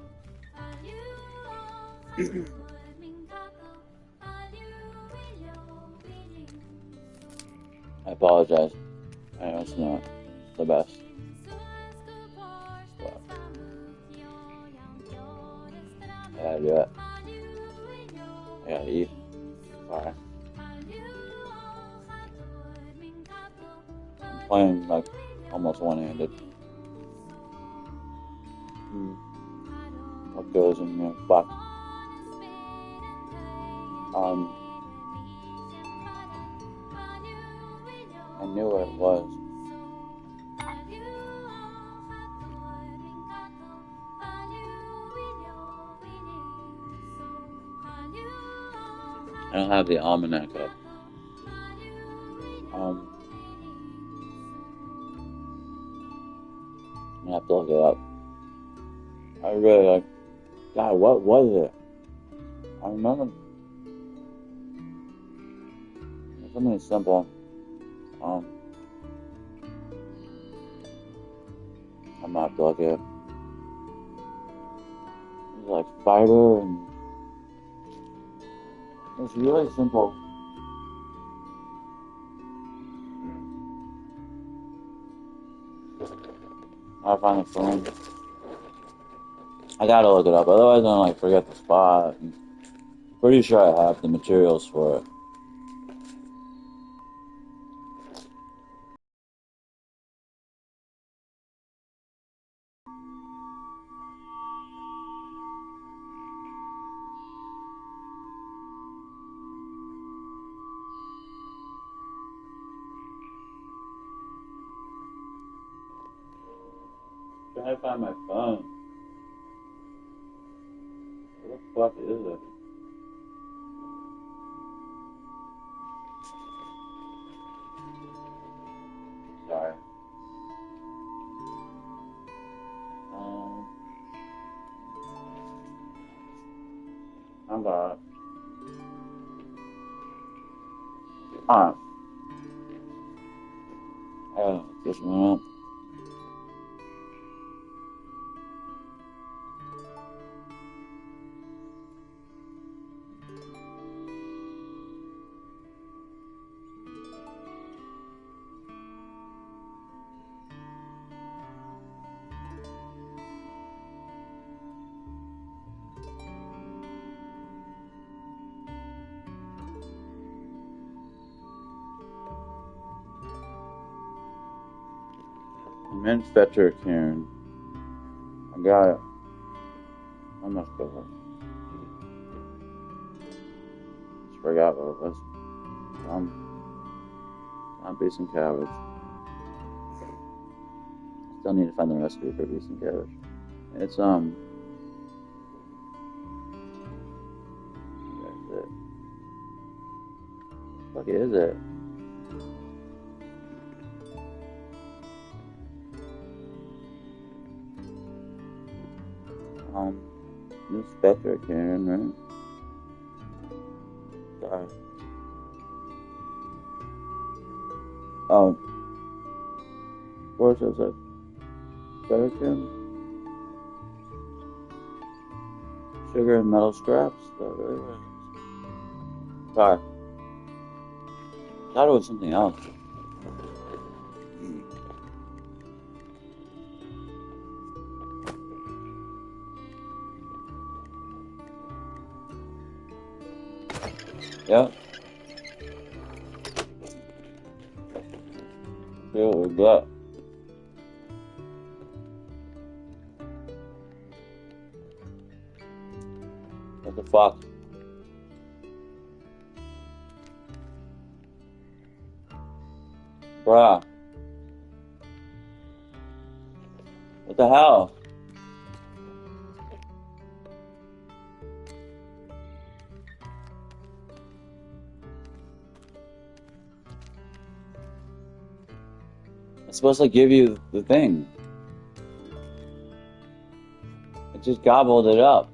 I apologize. I know it's not the best. But I gotta do it. I gotta eat. Alright. I'm playing like almost one-handed. What goes in your butt? I knew what it was. I don't have the almanac up. I'm gonna have to look it up. I really like. God, what was it? I remember something simple. I'm gonna have to look it up. It was like fiber and it's really simple. I'll find the phone. I gotta look it up, otherwise I'm gonna like forget the spot. I'm pretty sure I have the materials for it. I'm trying to find my phone. Where the fuck is it? Sorry. I'm got Alright. I gotta look this one up. Manufacturer Karen. I got it. I must go. Just forgot what it was. Beef and cabbage. Still need to find the recipe for beef and cabbage. It's That's it. What the fuck is it? This Spectre Karen, right? Sorry. Oh. What was it? Better Karen? Sugar and metal scraps? Sorry. I thought it was something else. Yep. See what we got. What the fuck? Bruh. What the hell? It's supposed to give you the thing. It just gobbled it up.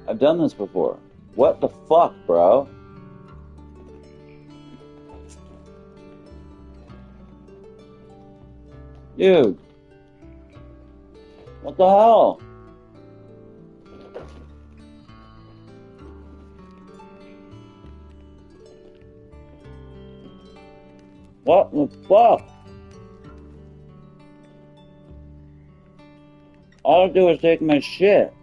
I've done this before. What the fuck, bro? Dude. What the hell? What the fuck? All I do is take my shit.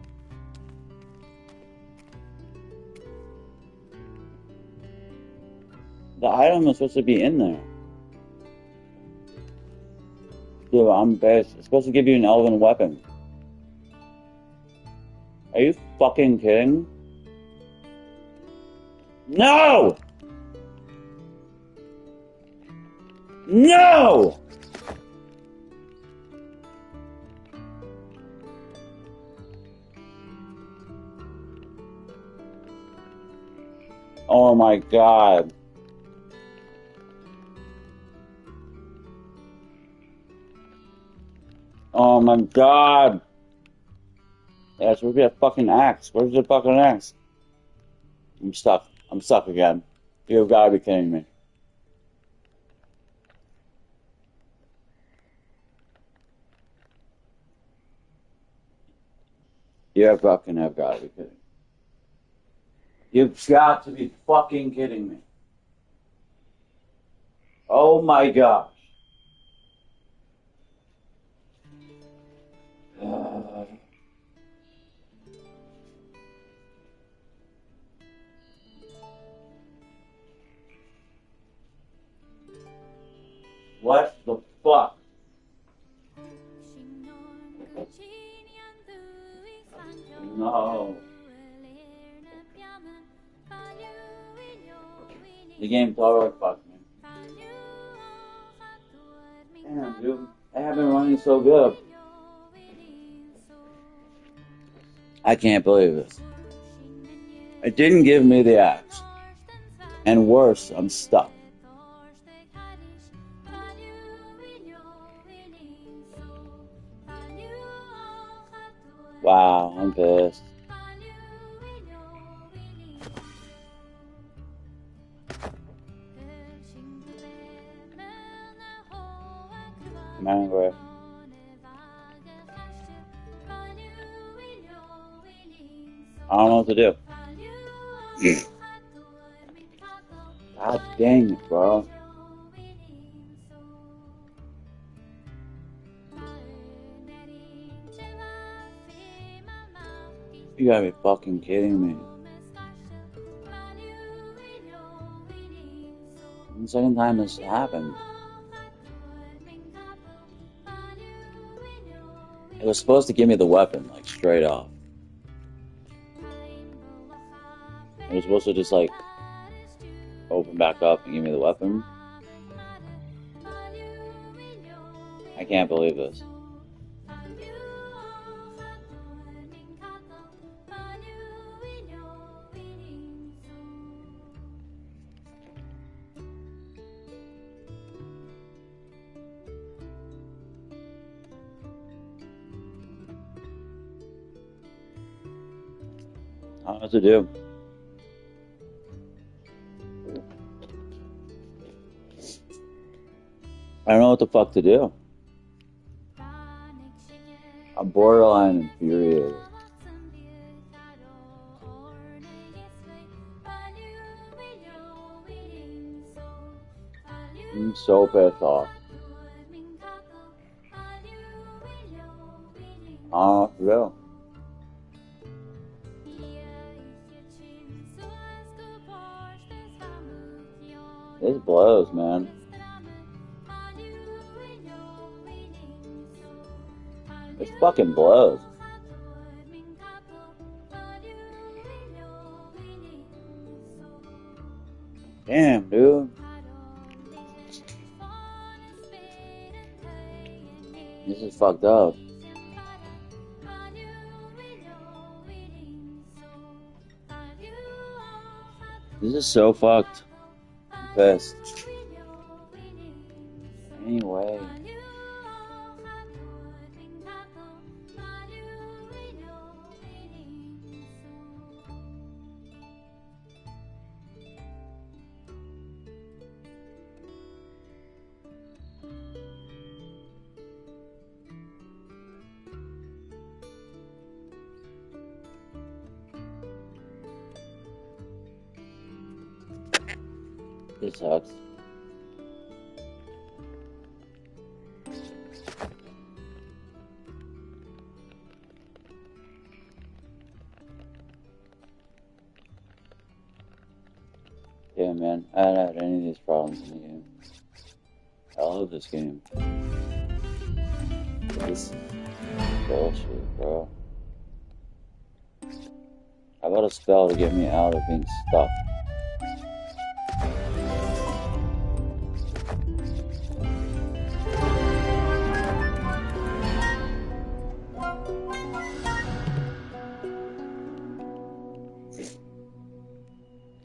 The item is supposed to be in there. Dude, I'm pissed. It's supposed to give you an elven weapon. Are you fucking kidding? No! No! Oh my god. Oh my god. Yes, where's that fucking axe? Where's the fucking axe? I'm stuck. I'm stuck again. You've gotta be kidding me. You fucking have gotta be kidding. You've got to be fucking kidding me. Oh my gosh. What the fuck? No. The game totally fucked me. Damn, dude. I have been running so good. I can't believe this. It didn't give me the axe. And worse, I'm stuck. Wow, I'm pissed. I'm angry. I don't know what to do. God dang it, bro. You gotta be fucking kidding me. The second time this happened. It was supposed to give me the weapon, like, straight off. It was supposed to just, like, open back up and give me the weapon. I can't believe this. I don't know what to do. I don't know what the fuck to do. I'm borderline infuriated. I'm so pissed off. I don't know what to do. This blows, man. This fucking blows. Damn, dude. This is fucked up. This is so fucked. I'm pissed. Anyway. This sucks. Yeah, man, I haven't had any of these problems in the game. I love this game. This bullshit, bro. How about a spell to get me out of being stuck?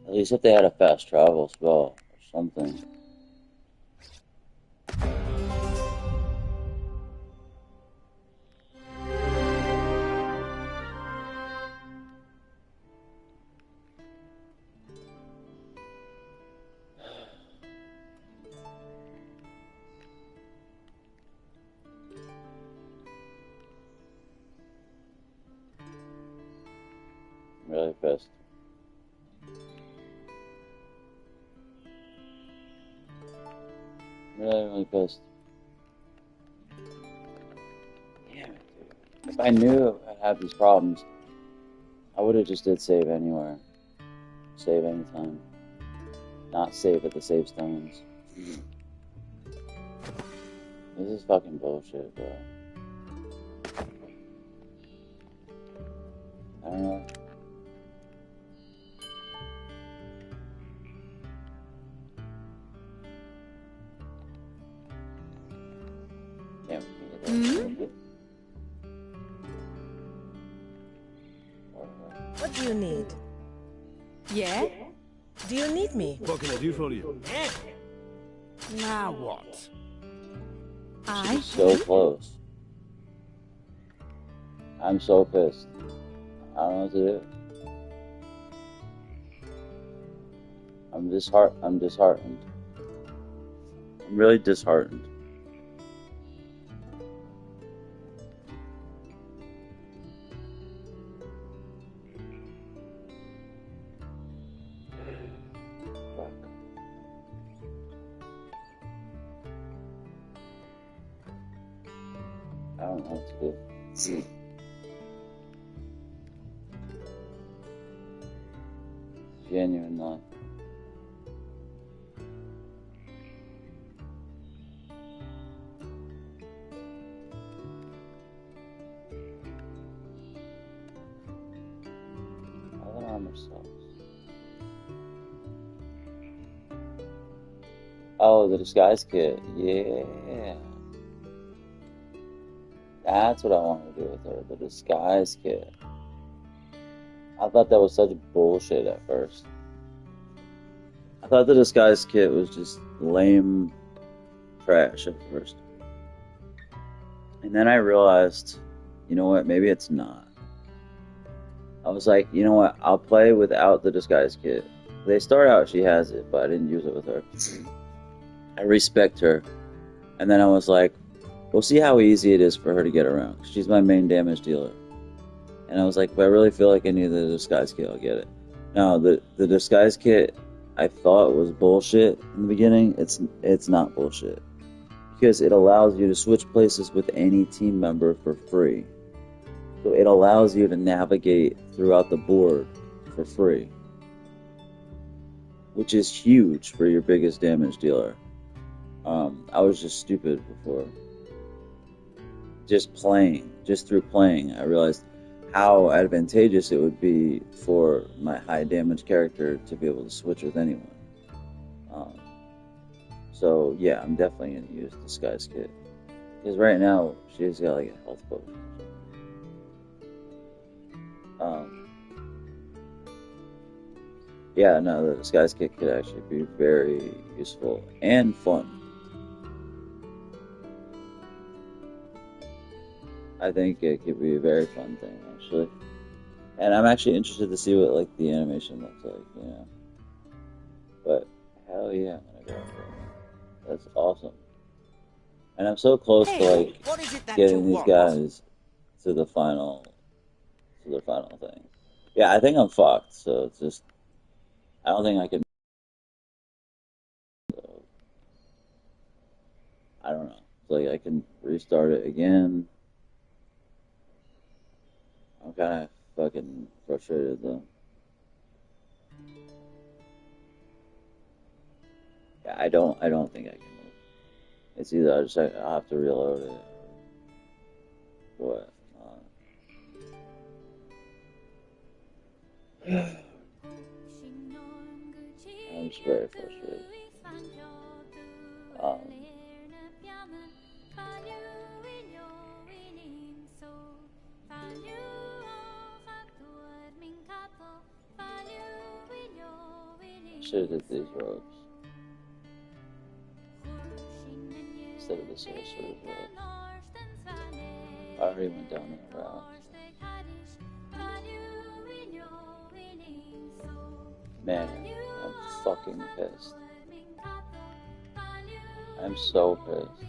At least if they had a fast travel spell or something. I'm really pissed. Really pissed. Damn it, dude. If I knew I'd have these problems, I would have just did save anywhere. Save anytime. Not save at the save stones. This is fucking bullshit, bro. I don't know. Damn it. What do you need? Yeah? Do you need me? What can I do for you? Now what? I? So close. I'm so pissed. I don't know what to do. I'm disheartened. I'm really disheartened. Fuck. I don't know what to do. Genuinely. All the armor cells. Oh, the disguise kit. Yeah. That's what I want to do with her. The disguise kit. I thought that was such bullshit at first. I thought the disguise kit was just lame trash at first. And then I realized, you know what, maybe it's not. I was like, you know what, I'll play without the disguise kit. They start out, she has it, but I didn't use it with her. I respect her. And then I was like, we'll see how easy it is for her to get around. She's my main damage dealer. And I was like, if I really feel like I need the disguise kit, I'll get it. Now, the disguise kit, I thought was bullshit in the beginning. It's not bullshit. Because it allows you to switch places with any team member for free. So it allows you to navigate throughout the board for free. Which is huge for your biggest damage dealer. I was just stupid before. Just through playing, I realized how advantageous it would be for my high damage character to be able to switch with anyone. So yeah, I'm definitely going to use Disguise Kit. Because right now, she's got like a health potion. Yeah, no, the Disguise Kit could actually be very useful and fun. I think it could be a very fun thing, actually. And I'm actually interested to see what, like, the animation looks like, you know. But, hell yeah, I'm gonna go for it. That's awesome. And I'm so close to, like, getting these guys to the final thing. Yeah, I think I'm fucked, so it's just, I don't think I can I don't know. It's like I can restart it again. I'm kind of fucking frustrated though. Yeah, I don't think I can move. It's either I'll have to reload it. What? I'm just very frustrated. Should have did these ropes instead of the sorcerer's ropes. I already went down that route. Man, I'm fucking pissed. I'm so pissed.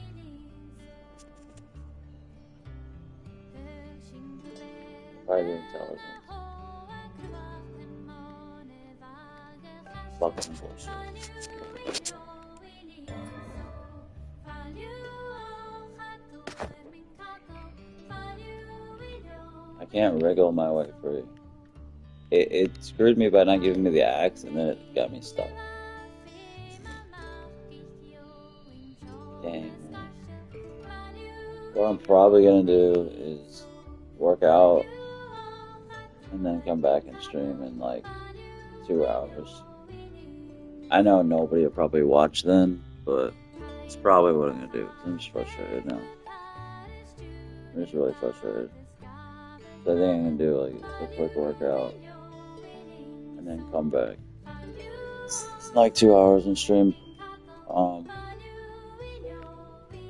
Probably intelligence. Fucking bullshit. I can't wriggle my way free. It screwed me by not giving me the axe, and then it got me stuck. Dang, man. What I'm probably gonna do is work out and then come back and stream in like 2 hours. I know nobody will probably watch then, but it's probably what I'm gonna do. I'm just frustrated now. I'm just really frustrated. So I think I'm gonna do like a quick workout and then come back. It's like 2 hours and stream.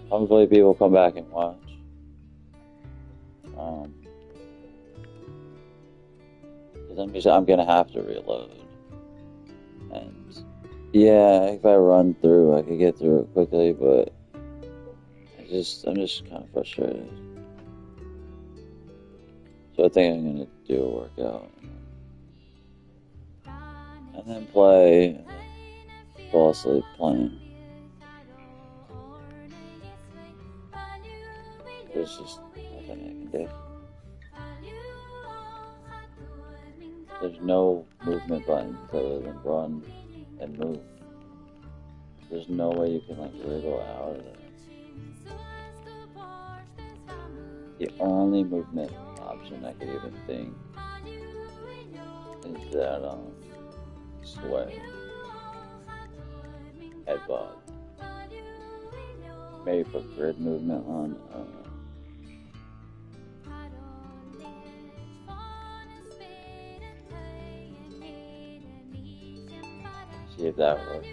Hopefully people come back and watch. Because I'm gonna have to reload. And yeah, if I run through, I could get through it quickly, but I'm just kind of frustrated. So I think I'm gonna do a workout and then play, and then fall asleep playing. There's just nothing I can do. There's no movement buttons other than run and move. There's no way you can like wriggle out of it. The only movement option I could even think is that sway, headbutt. Maybe put grid movement on. I don't know. See if that works.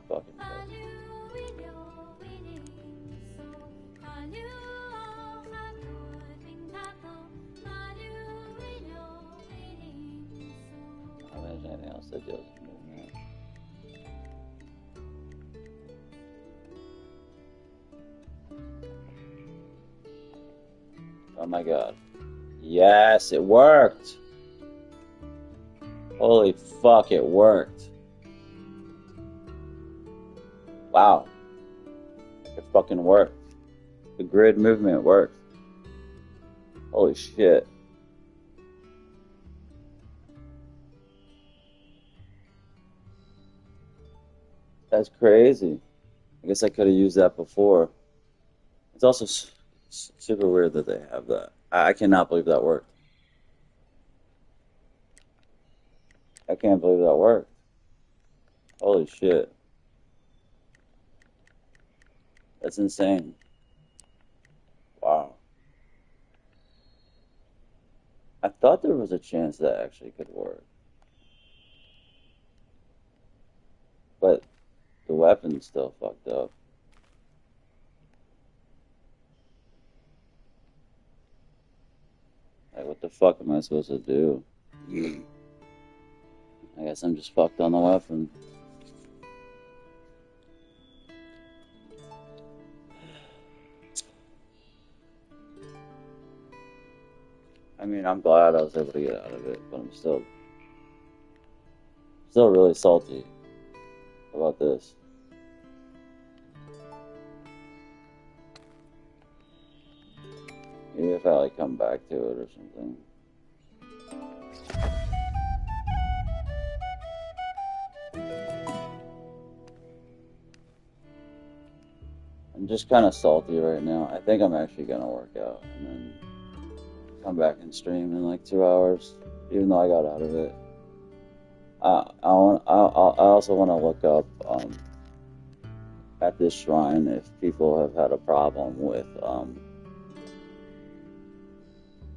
Fucking I don't think there's anything else that deals with movement. Oh my god. Yes, it worked! Holy fuck, it worked. Wow. It fucking worked. The grid movement worked. Holy shit. That's crazy. I guess I could have used that before. It's also super weird that they have that. I cannot believe that worked. I can't believe that worked. Holy shit. That's insane. Wow. I thought there was a chance that actually could work. But the weapon's still fucked up. Like, what the fuck am I supposed to do? I guess I'm just fucked on the weapon. I mean, I'm glad I was able to get out of it, but I'm still Still really salty about this. Maybe if I like come back to it or something. I'm just kind of salty right now. I think I'm actually gonna work out and then come back and stream in like 2 hours, even though I got out of it. I also want to look up at this shrine if people have had a problem with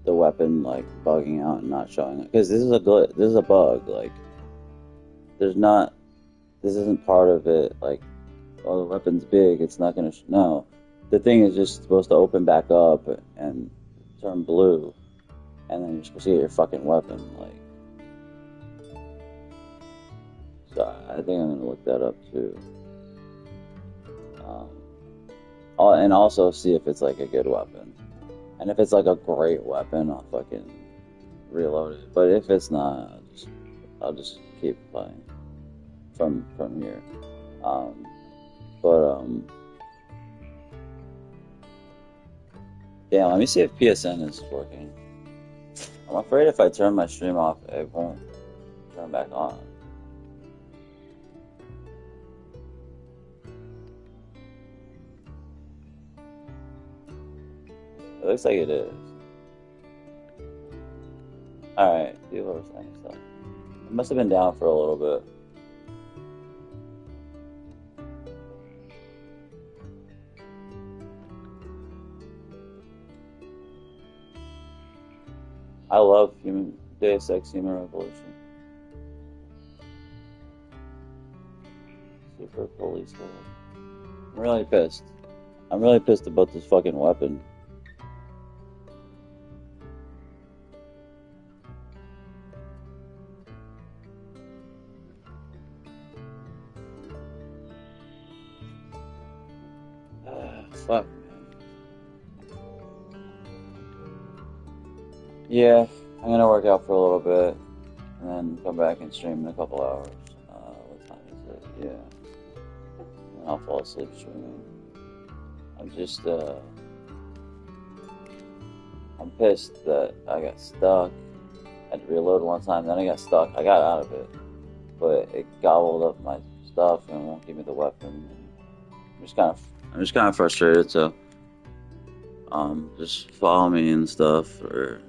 the weapon like bugging out and not showing it, because this is a bug. Like, this isn't part of it. Like, oh, the weapon's big, it's not gonna no. The thing is just supposed to open back up and turn blue, and then you're supposed to get your fucking weapon. Like, so I think I'm gonna look that up too. And also see if it's like a good weapon. And if it's like a great weapon, I'll fucking reload it. But if it's not, I'll just keep playing from here. Yeah, let me see if PSN is working. I'm afraid if I turn my stream off, it won't turn back on. It looks like it is. Alright, people are saying stuff. It must have been down for a little bit. I love Deus Ex Human Revolution. Super police world. I'm really pissed. I'm really pissed about this fucking weapon. Fuck, man. Yeah, I'm gonna work out for a little bit and then come back and stream in a couple hours. What time is it? Yeah. And I'll fall asleep streaming. I'm pissed that I got stuck. I had to reload one time, then I got stuck. I got out of it, but it gobbled up my stuff and won't give me the weapon. I'm just kind of frustrated. So, just follow me and stuff, or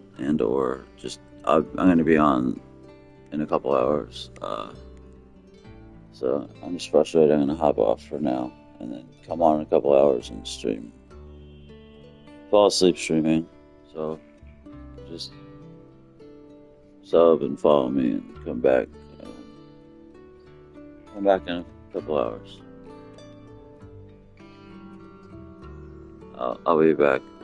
just I'm gonna be on in a couple hours. So I'm just frustrated. I'm gonna hop off for now and then come on in a couple hours and stream. Fall asleep streaming. So just sub and follow me and come back. Come back in a couple hours. I'll be back.